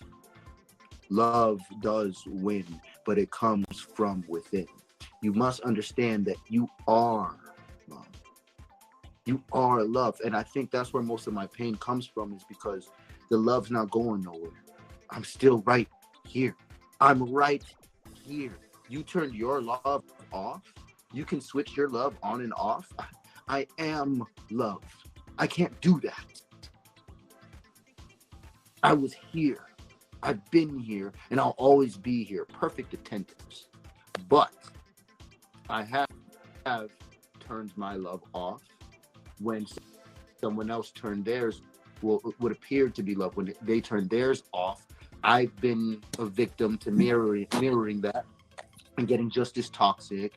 [SPEAKER 2] Love does win, but it comes from within. You must understand that you are love. You are love, and I think that's where most of my pain comes from, is because the love's not going nowhere. I'm still right here. I'm right here. You turned your love off. You can switch your love on and off. I am love. I can't do that. I was here. I've been here, and I'll always be here. Perfect attendance. But I have turned my love off when someone else turned theirs, would appear to be love. When they turned theirs off, I've been a victim to mirroring that and getting just as toxic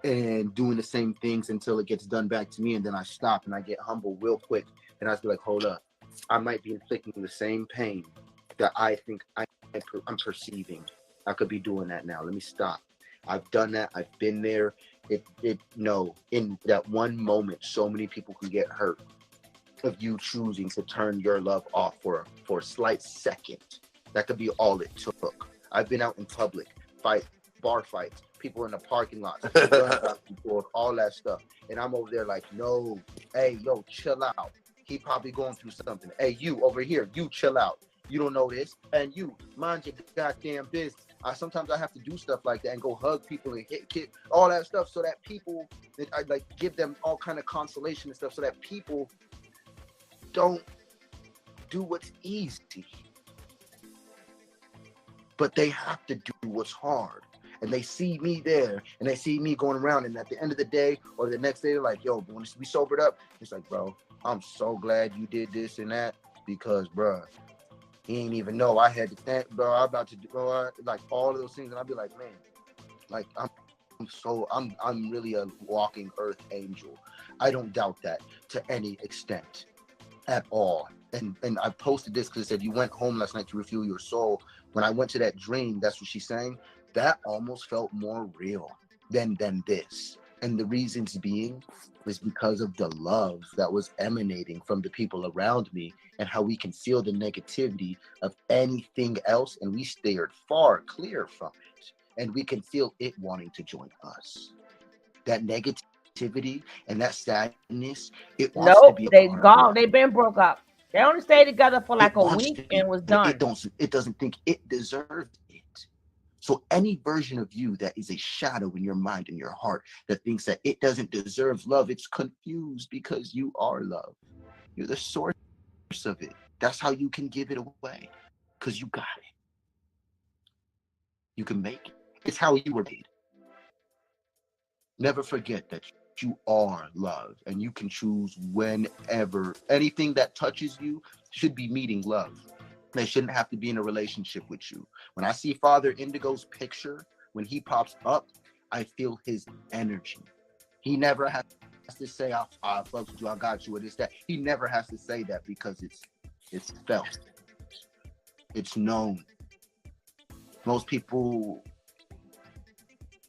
[SPEAKER 2] and doing the same things until it gets done back to me, and then I stop and I get humble real quick, and I was like, hold up, I might be inflicting the same pain that I think I'm perceiving. I could be doing that now. Let me stop. I've done that. I've been there. In that one moment, so many people can get hurt of you choosing to turn your love off for a slight second. That could be all it took. I've been out in public, bar fights, people in the parking lot, all that stuff. And I'm over there like, no, hey, yo, chill out. He probably going through something. Hey, you over here, you chill out. You don't know this. And you, mind your goddamn business. Sometimes I have to do stuff like that and go hug people and hit all that stuff, so that people, I like give them all kind of consolation and stuff, so that people don't do what's easy. But they have to do what's hard. And they see me there, and they see me going around, and at the end of the day or the next day, they're like, yo, when we sobered up, it's like, bro, I'm so glad you did this and that, because, bro, he ain't even know I had to thank, bro, I'm about to do, like all of those things. And I'll be like, man, like, I'm really a walking earth angel. I don't doubt that to any extent at all. And I posted this because it said, you went home last night to refuel your soul. When I went to that dream, that's what she's saying. That almost felt more real than this. And the reasons being was because of the love that was emanating from the people around me, and how we can feel the negativity of anything else, and we steered far clear from it. And we can feel it wanting to join us. That negativity and that sadness, it wants to be a
[SPEAKER 5] they
[SPEAKER 2] part
[SPEAKER 5] gone.
[SPEAKER 2] of
[SPEAKER 5] They been broke up. They only stayed together for like
[SPEAKER 2] it
[SPEAKER 5] a
[SPEAKER 2] wants
[SPEAKER 5] week
[SPEAKER 2] to be,
[SPEAKER 5] and was done.
[SPEAKER 2] It doesn't think it deserved it. So any version of you that is a shadow in your mind and your heart that thinks that it doesn't deserve love, it's confused, because you are love. You're the source of it. That's how you can give it away, because you got it. You can make it. It's how you were made. Never forget that you are love, and you can choose whenever. Anything that touches you should be meeting love. They shouldn't have to be in a relationship with you. When I see Father Indigo's picture, when he pops up, I feel his energy. He never has to say, I fucked with you, I got you, or this, that. He never has to say that, because it's felt. It's known. Most people,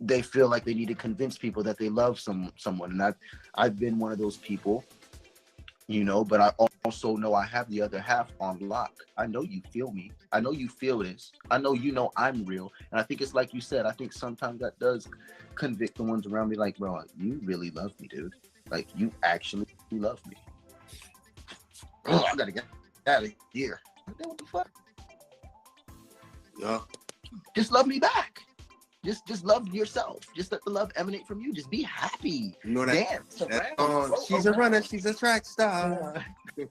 [SPEAKER 2] they feel like they need to convince people that they love someone, and I've been one of those people, you know. But I also know I have the other half on lock. I know you feel me. I know you feel this. I know you know I'm real. And I think it's like you said. I think sometimes that does convict the ones around me. Like, bro, you really love me, dude. Like, you actually love me. Oh, I gotta get out of here. What the fuck?
[SPEAKER 8] Yeah.
[SPEAKER 2] Just love me back. Just love yourself. Just let the love emanate from you. Just be happy.
[SPEAKER 8] You know that?
[SPEAKER 2] Dance
[SPEAKER 8] that
[SPEAKER 2] around.
[SPEAKER 8] she's a runner. She's a track star.
[SPEAKER 2] They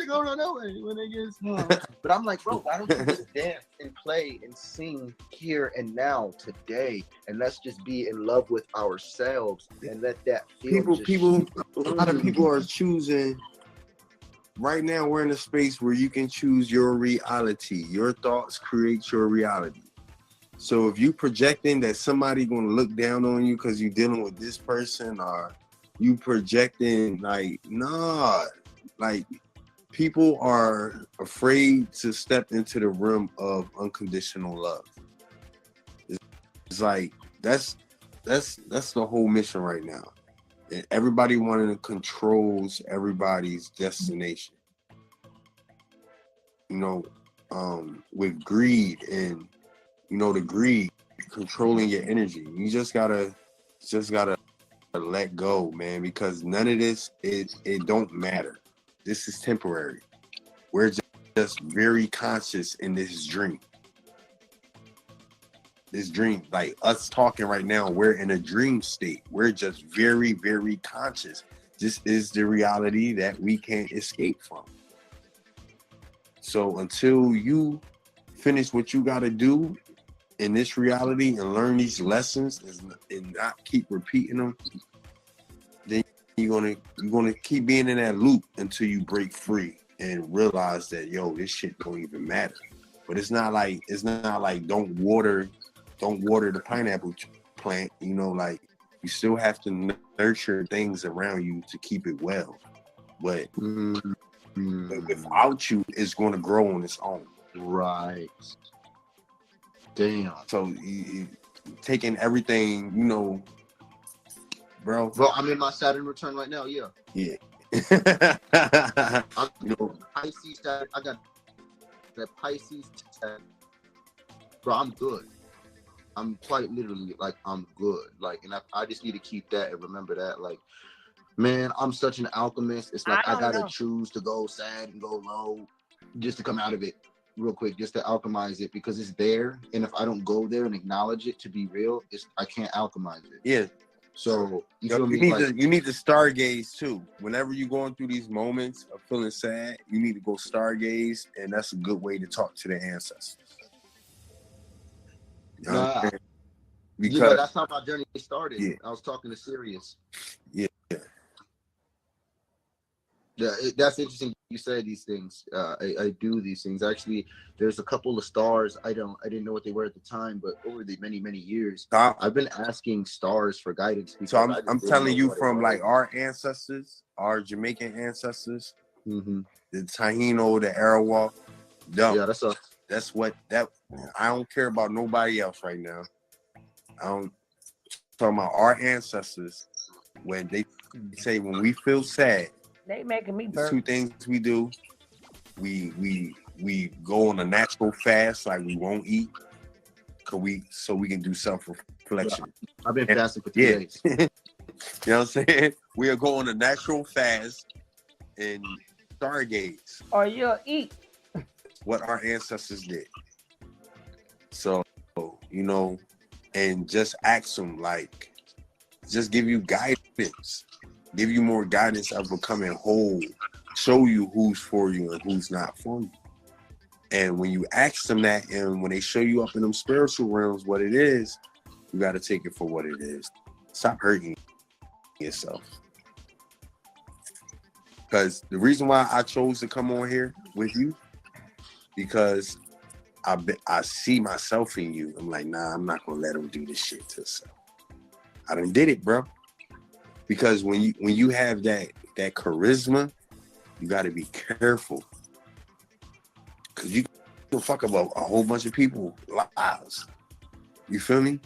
[SPEAKER 2] go run away when they get small. But I'm like, bro, why don't you just dance and play and sing here and now, today, and let's just be in love with ourselves and let that feel.
[SPEAKER 8] A lot of people are choosing. Right now, we're in a space where you can choose your reality. Your thoughts create your reality. So if you projecting that somebody gonna look down on you because you're dealing with this person, or you projecting like, nah, like people are afraid to step into the realm of unconditional love. It's like that's the whole mission right now. And everybody wanting to controls everybody's destination. You know, with greed and the greed controlling your energy. You just gotta let go, man, because none of this it don't matter. This is temporary. We're just very conscious in this dream. This dream, like us talking right now, we're in a dream state. We're just very, very conscious. This is the reality that we can't escape from. So until you finish what you gotta do in this reality and learn these lessons and not keep repeating them, then you're gonna keep being in that loop until you break free and realize that, yo, this shit don't even matter. But it's not like don't water the pineapple plant. You know, like you still have to nurture things around you to keep it well. But without you, it's going to grow on its own.
[SPEAKER 2] Right. Damn.
[SPEAKER 8] So you taking everything, bro.
[SPEAKER 2] Bro, I'm in my Saturn return right now. Yeah.
[SPEAKER 8] Yeah.
[SPEAKER 2] I'm Pisces Saturn. I got that Pisces Saturn. Bro, I'm good. I'm quite literally like I'm good. Like, and I just need to keep that and remember that. Like, man, I'm such an alchemist. It's like I gotta choose to go sad and go low just to come out of it real quick, just to alchemize it, because it's there. And if I don't go there and acknowledge it to be real, I can't alchemize it.
[SPEAKER 8] Yeah.
[SPEAKER 2] So you
[SPEAKER 8] need to stargaze too. Whenever you're going through these moments of feeling sad, you need to go stargaze, and that's a good way to talk to the ancestors.
[SPEAKER 2] Because that's how my journey started.
[SPEAKER 8] Yeah.
[SPEAKER 2] I was talking to Sirius.
[SPEAKER 8] Yeah.
[SPEAKER 2] Yeah, that's interesting. You say these things. I do these things. Actually, there's a couple of stars. I didn't know what they were at the time, but over the many years, I've been asking stars for guidance.
[SPEAKER 8] So I'm telling you from like our ancestors, our Jamaican ancestors, the Taino, the Arawak.
[SPEAKER 2] Yeah, that's us.
[SPEAKER 8] That's what I don't care about nobody else right now. I don't talking about our ancestors when they say when we feel sad.
[SPEAKER 5] They making me
[SPEAKER 8] There's
[SPEAKER 5] burp.
[SPEAKER 8] two things we do. We go on a natural fast, like we won't eat, so we can do self-reflection.
[SPEAKER 2] I've been fasting for 2 days.
[SPEAKER 8] You know what I'm saying? We'll go on a natural fast and stargaze.
[SPEAKER 5] Or you'll eat.
[SPEAKER 8] What our ancestors did. So, and just ask them, like, just give you guidance. Give you more guidance of becoming whole, show you who's for you and who's not for you. And when you ask them that, and when they show you up in them spiritual realms what it is, you got to take it for what it is. Stop hurting yourself. Because the reason why I chose to come on here with you, because I see myself in you. I'm like, nah, I'm not going to let them do this shit to himself. I done did it, bro. Because when you have that charisma, you got to be careful, because you a fuck about a whole bunch of people lives. You feel me?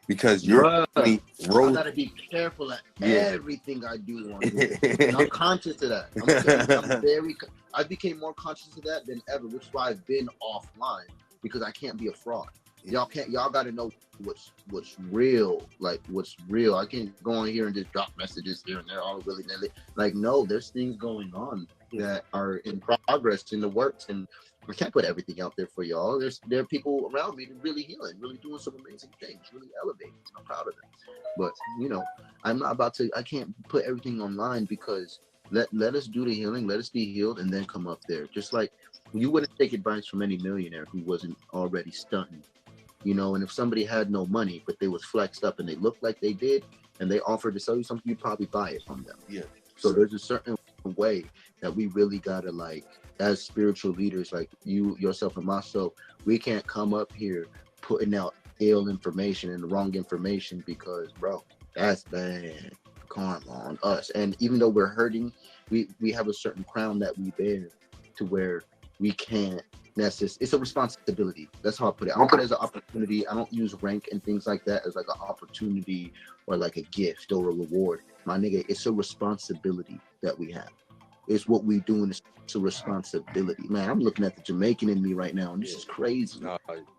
[SPEAKER 8] Because you're
[SPEAKER 2] Bruh,
[SPEAKER 8] only
[SPEAKER 2] I
[SPEAKER 8] road.
[SPEAKER 2] gotta be careful at
[SPEAKER 8] Yeah.
[SPEAKER 2] everything I do on here. And I'm conscious of that. I'm telling you, I'm very. I became more conscious of that than ever, which is why I've been offline, because I can't be a fraud. Y'all gotta know what's real, like what's real. I can't go on here and just drop messages here and there all willy-nilly. Like, no, there's things going on that are in progress, in the works, and I can't put everything out there for y'all. There are people around me that really healing, really doing some amazing things, really elevating. I'm proud of them. But I'm not about to. I can't put everything online, because let us do the healing, let us be healed, and then come up there. Just like you wouldn't take advice from any millionaire who wasn't already stunting. And if somebody had no money, but they was flexed up and they looked like they did, and they offered to sell you something, you'd probably buy it from them.
[SPEAKER 8] Yeah.
[SPEAKER 2] So there's a certain way that we really gotta, like, as spiritual leaders, like you, yourself, and myself, we can't come up here putting out ill information and the wrong information, because, bro, that's bad karma on us. And even though we're hurting, we have a certain crown that we bear, to where we can't. It's a responsibility. That's how I put it. I don't put it as an opportunity. I don't use rank and things like that as like an opportunity or like a gift or a reward. My nigga, it's a responsibility that we have. It's what we do, and it's a responsibility. Man, I'm looking at the Jamaican in me right now, and this is crazy.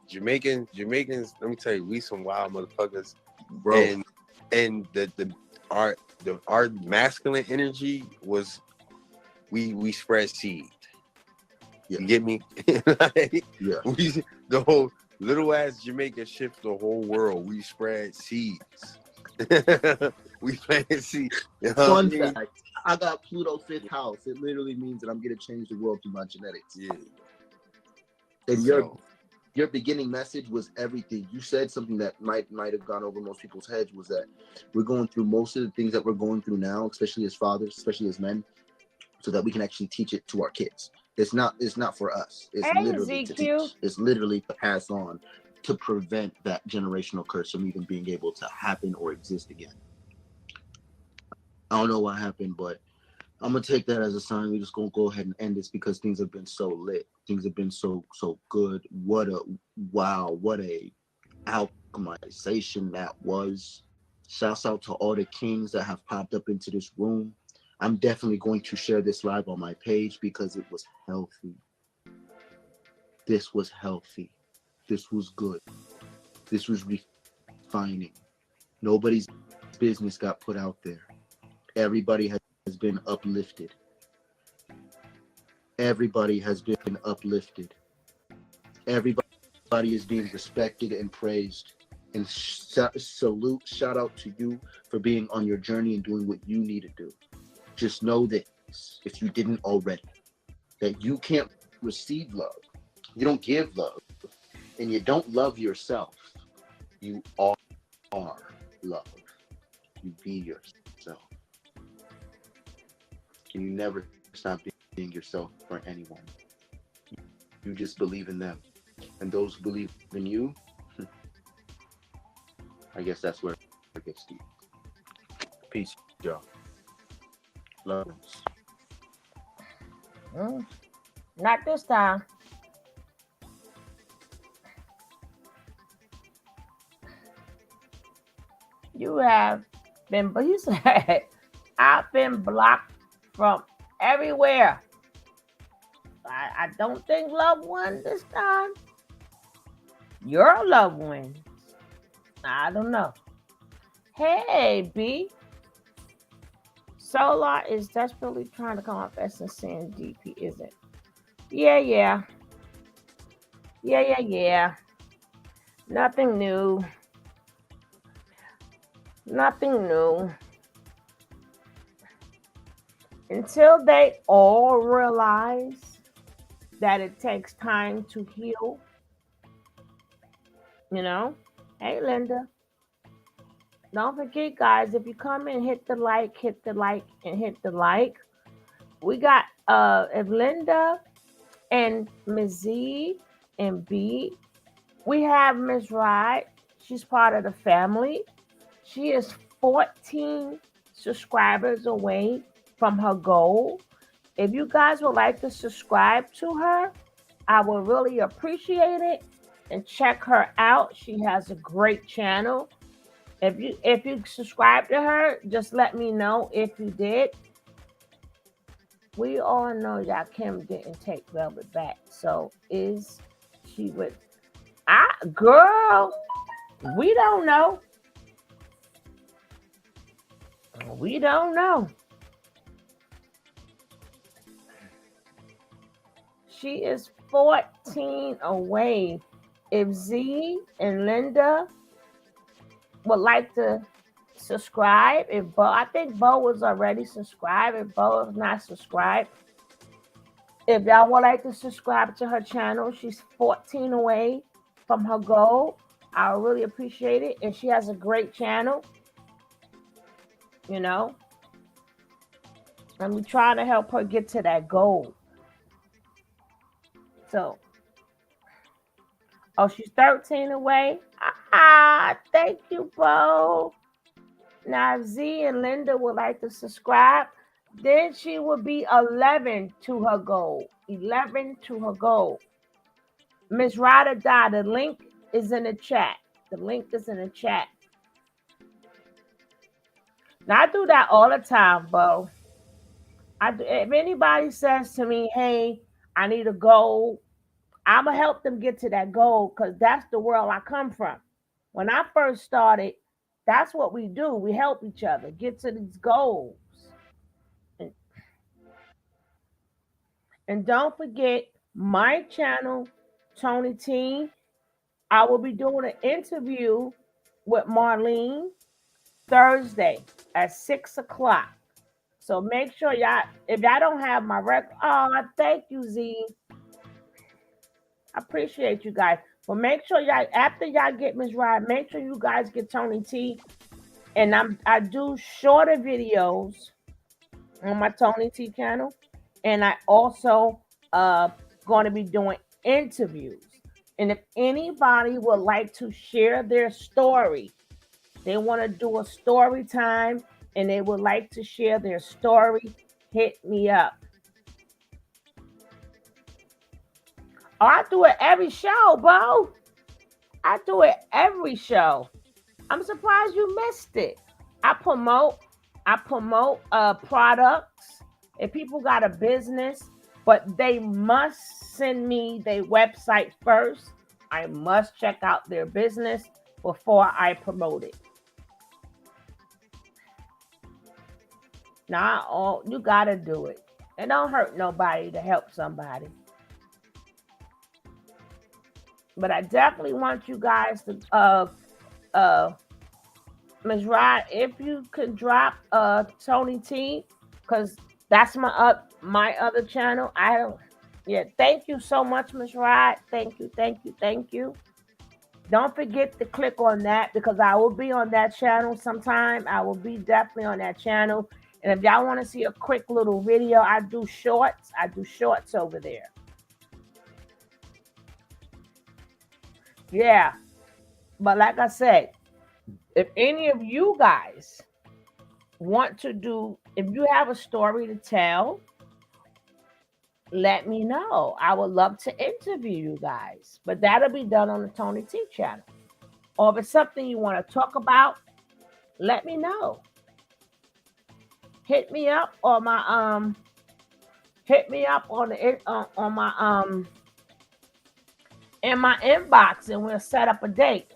[SPEAKER 8] Jamaicans, let me tell you, we some wild motherfuckers.
[SPEAKER 2] Bro.
[SPEAKER 8] And our masculine energy was we spread seed.
[SPEAKER 2] Yeah.
[SPEAKER 8] You get me?
[SPEAKER 2] Yeah.
[SPEAKER 8] The whole little ass Jamaica shifts the whole world. We spread seeds. We plant seeds.
[SPEAKER 2] Fun fact, I got Pluto 5th house. It literally means that I'm gonna change the world through my genetics.
[SPEAKER 8] Yeah.
[SPEAKER 2] And your beginning message was everything. You said something that might have gone over most people's heads, was that we're going through most of the things that we're going through now, especially as fathers, especially as men, so that we can actually teach it to our kids. It's not for us. It's literally to teach. It's literally to pass on, to prevent that generational curse from even being able to happen or exist again. I don't know what happened, but I'm gonna take that as a sign. We're just gonna go ahead and end this, because things have been so lit. Things have been so good. What a alchemization that was. Shouts out to all the kings that have popped up into this room. I'm definitely going to share this live on my page, because it was healthy. This was healthy. This was good. This was refining. Nobody's business got put out there. Everybody has been uplifted. Everybody has been uplifted. Everybody is being respected and praised. And shout out to you for being on your journey and doing what you need to do. Just know this, if you didn't already, that you can't receive love. You don't give love, and you don't love yourself. You are love. You be yourself. And you never stop being yourself for anyone. You just believe in them. And those who believe in you, I guess that's where it gets deep. Peace, y'all. Love.
[SPEAKER 5] Not this time. You have been, but you said, I've been blocked from everywhere. I don't think loved one this time. Your loved ones. I don't know. Hey, B. Solar is desperately trying to come off as sincere, DP isn't. Yeah. Nothing new. Until they all realize that it takes time to heal. Hey, Linda. Don't forget, guys, if you come in, hit the like. We got if Linda and Ms. Z and B. We have Ms. Wright. She's part of the family. She is 14 subscribers away from her goal. If you guys would like to subscribe to her, I would really appreciate it. And check her out. She has a great channel. If you subscribe to her, just let me know if you did. We all know y'all Kim didn't take Velvet back. So is she with girl? We don't know. We don't know. She is 14 away. If Z and Linda would like to subscribe, I think Bo was already subscribed. If Bo is not subscribed, if y'all would like to subscribe to her channel, she's 14 away from her goal. I really appreciate it. And she has a great channel. You know, and we try to help her get to that goal. So, she's 13 away. Thank you, Bo. Now, if Z and Linda would like to subscribe, then she will be 11 to her goal. 11 to her goal. Miss Ryder Die, the link is in the chat. The link is in the chat. Now, I do that all the time, Bo. If anybody says to me, hey, I need a goal, I'm going to help them get to that goal because that's the world I come from. When I first started, that's what we do. We help each other get to these goals. And don't forget my channel, Tony T. I will be doing an interview with Marlene Thursday at 6 o'clock. So make sure y'all, if y'all don't have my record, thank you, Z. I appreciate you guys. But make sure y'all, after y'all get Miss Rod, make sure you guys get Tony T. And I do shorter videos on my Tony T channel. And I also going to be doing interviews. And if anybody would like to share their story, they want to do a story time and they would like to share their story, hit me up. I do it every show, Bo. I do it every show. I'm surprised you missed it. I promote products. If people got a business, but they must send me their website first. I must check out their business before I promote it. Now, you gotta do it. It don't hurt nobody to help somebody. But I definitely want you guys to, Ms. Rod, if you could drop Tony T, because that's my other channel. Thank you so much, Ms. Rod. Thank you. Don't forget to click on that because I will be on that channel sometime. I will be definitely on that channel. And if y'all want to see a quick little video, I do shorts over there. Yeah. But like I said, if any of you guys want to do, if you have a story to tell, let me know. I would love to interview you guys. But that'll be done on the Tony T channel. Or if it's something you want to talk about, let me know. Hit me up on my in my inbox and we'll set up a date.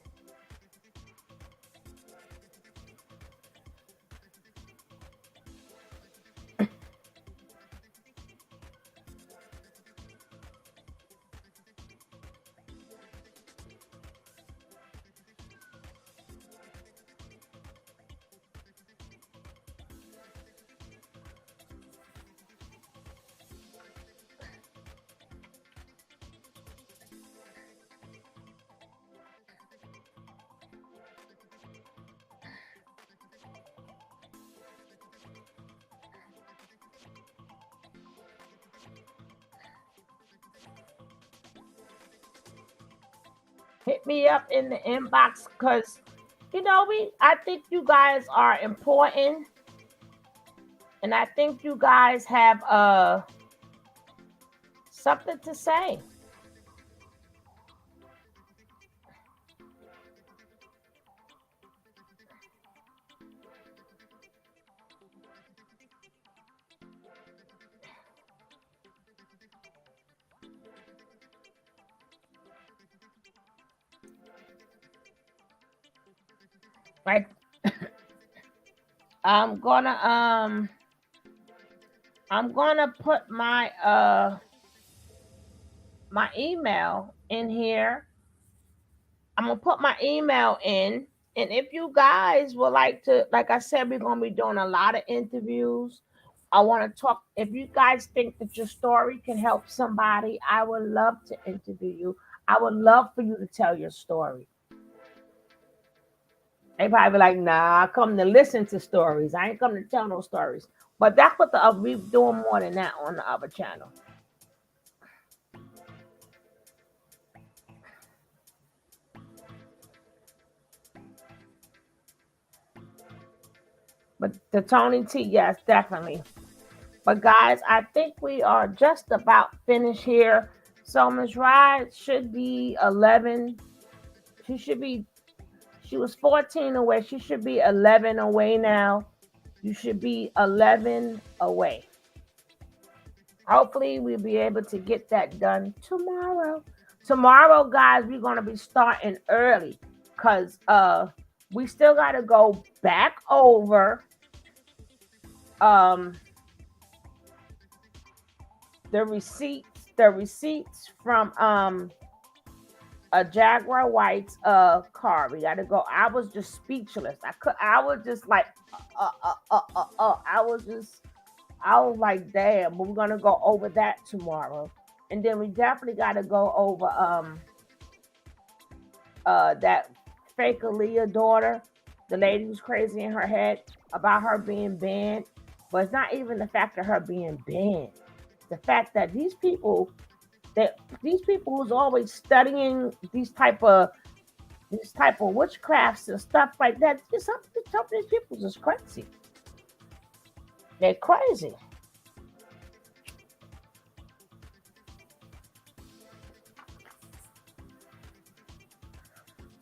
[SPEAKER 5] Hit me up in the inbox because, I think you guys are important. And I think you guys have something to say. Right. I'm gonna put my email in here. I'm gonna put my email in, and if you guys would like to, like I said, we're gonna be doing a lot of interviews. I want to talk. If you guys think that your story can help somebody, I would love to interview you. I would love for you to tell your story. They probably be like, nah, I come to listen to stories. I ain't come to tell no stories. But that's what we doing more than that on the other channel. But the Tony T, yes, definitely. But guys, I think we are just about finished here. So Ms. Ride should be 11. She was 14 away. She should be 11 away now. You should be 11 away. Hopefully we'll be able to get that done tomorrow. Tomorrow, guys, we're going to be starting early because we still got to go back over the receipts from a Jaguar White's car. We got to go. I was just speechless. I was just like I was like, damn, but we're gonna go over that tomorrow. And then we definitely gotta go over that fake Aaliyah daughter, the lady who's crazy in her head about her being banned. But it's not even the fact of her being banned. The fact that these people who's always studying these type of witchcrafts and stuff like that, some of these people is crazy. They're crazy.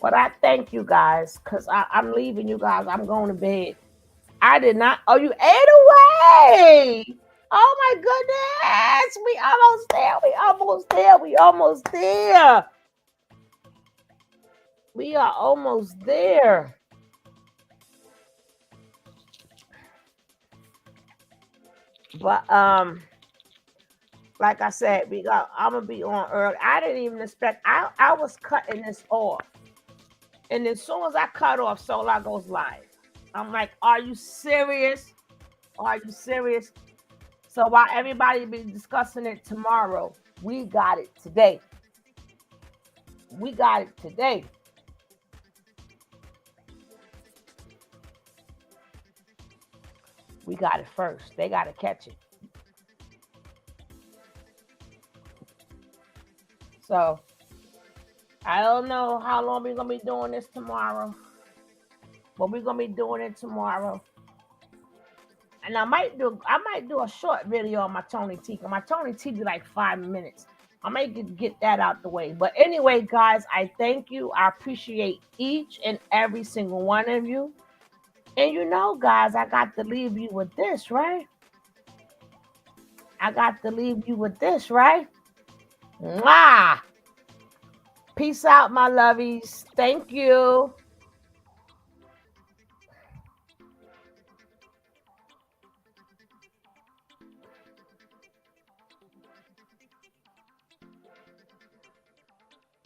[SPEAKER 5] But I thank you guys because I'm leaving you guys. I'm going to bed. I did not. Oh, you ate away. Oh my goodness. We almost there. We almost there. We almost there. We are almost there. But like I said, I'm gonna be on early. I didn't even expect. I was cutting this off, and as soon as I cut off, Solar goes live. I'm like, are you serious? Are you serious? So while everybody be discussing it tomorrow, we got it today. We got it today. We got it first. They got to catch it. So I don't know how long we're gonna be doing this tomorrow, but we're gonna be doing it tomorrow. And I might do a short video on my Tony T. My Tony T be like 5 minutes. I might get that out the way. But anyway, guys, I thank you. I appreciate each and every single one of you. And you know, guys, I got to leave you with this, right? I got to leave you with this, right? Mwah! Peace out, my lovies. Thank you.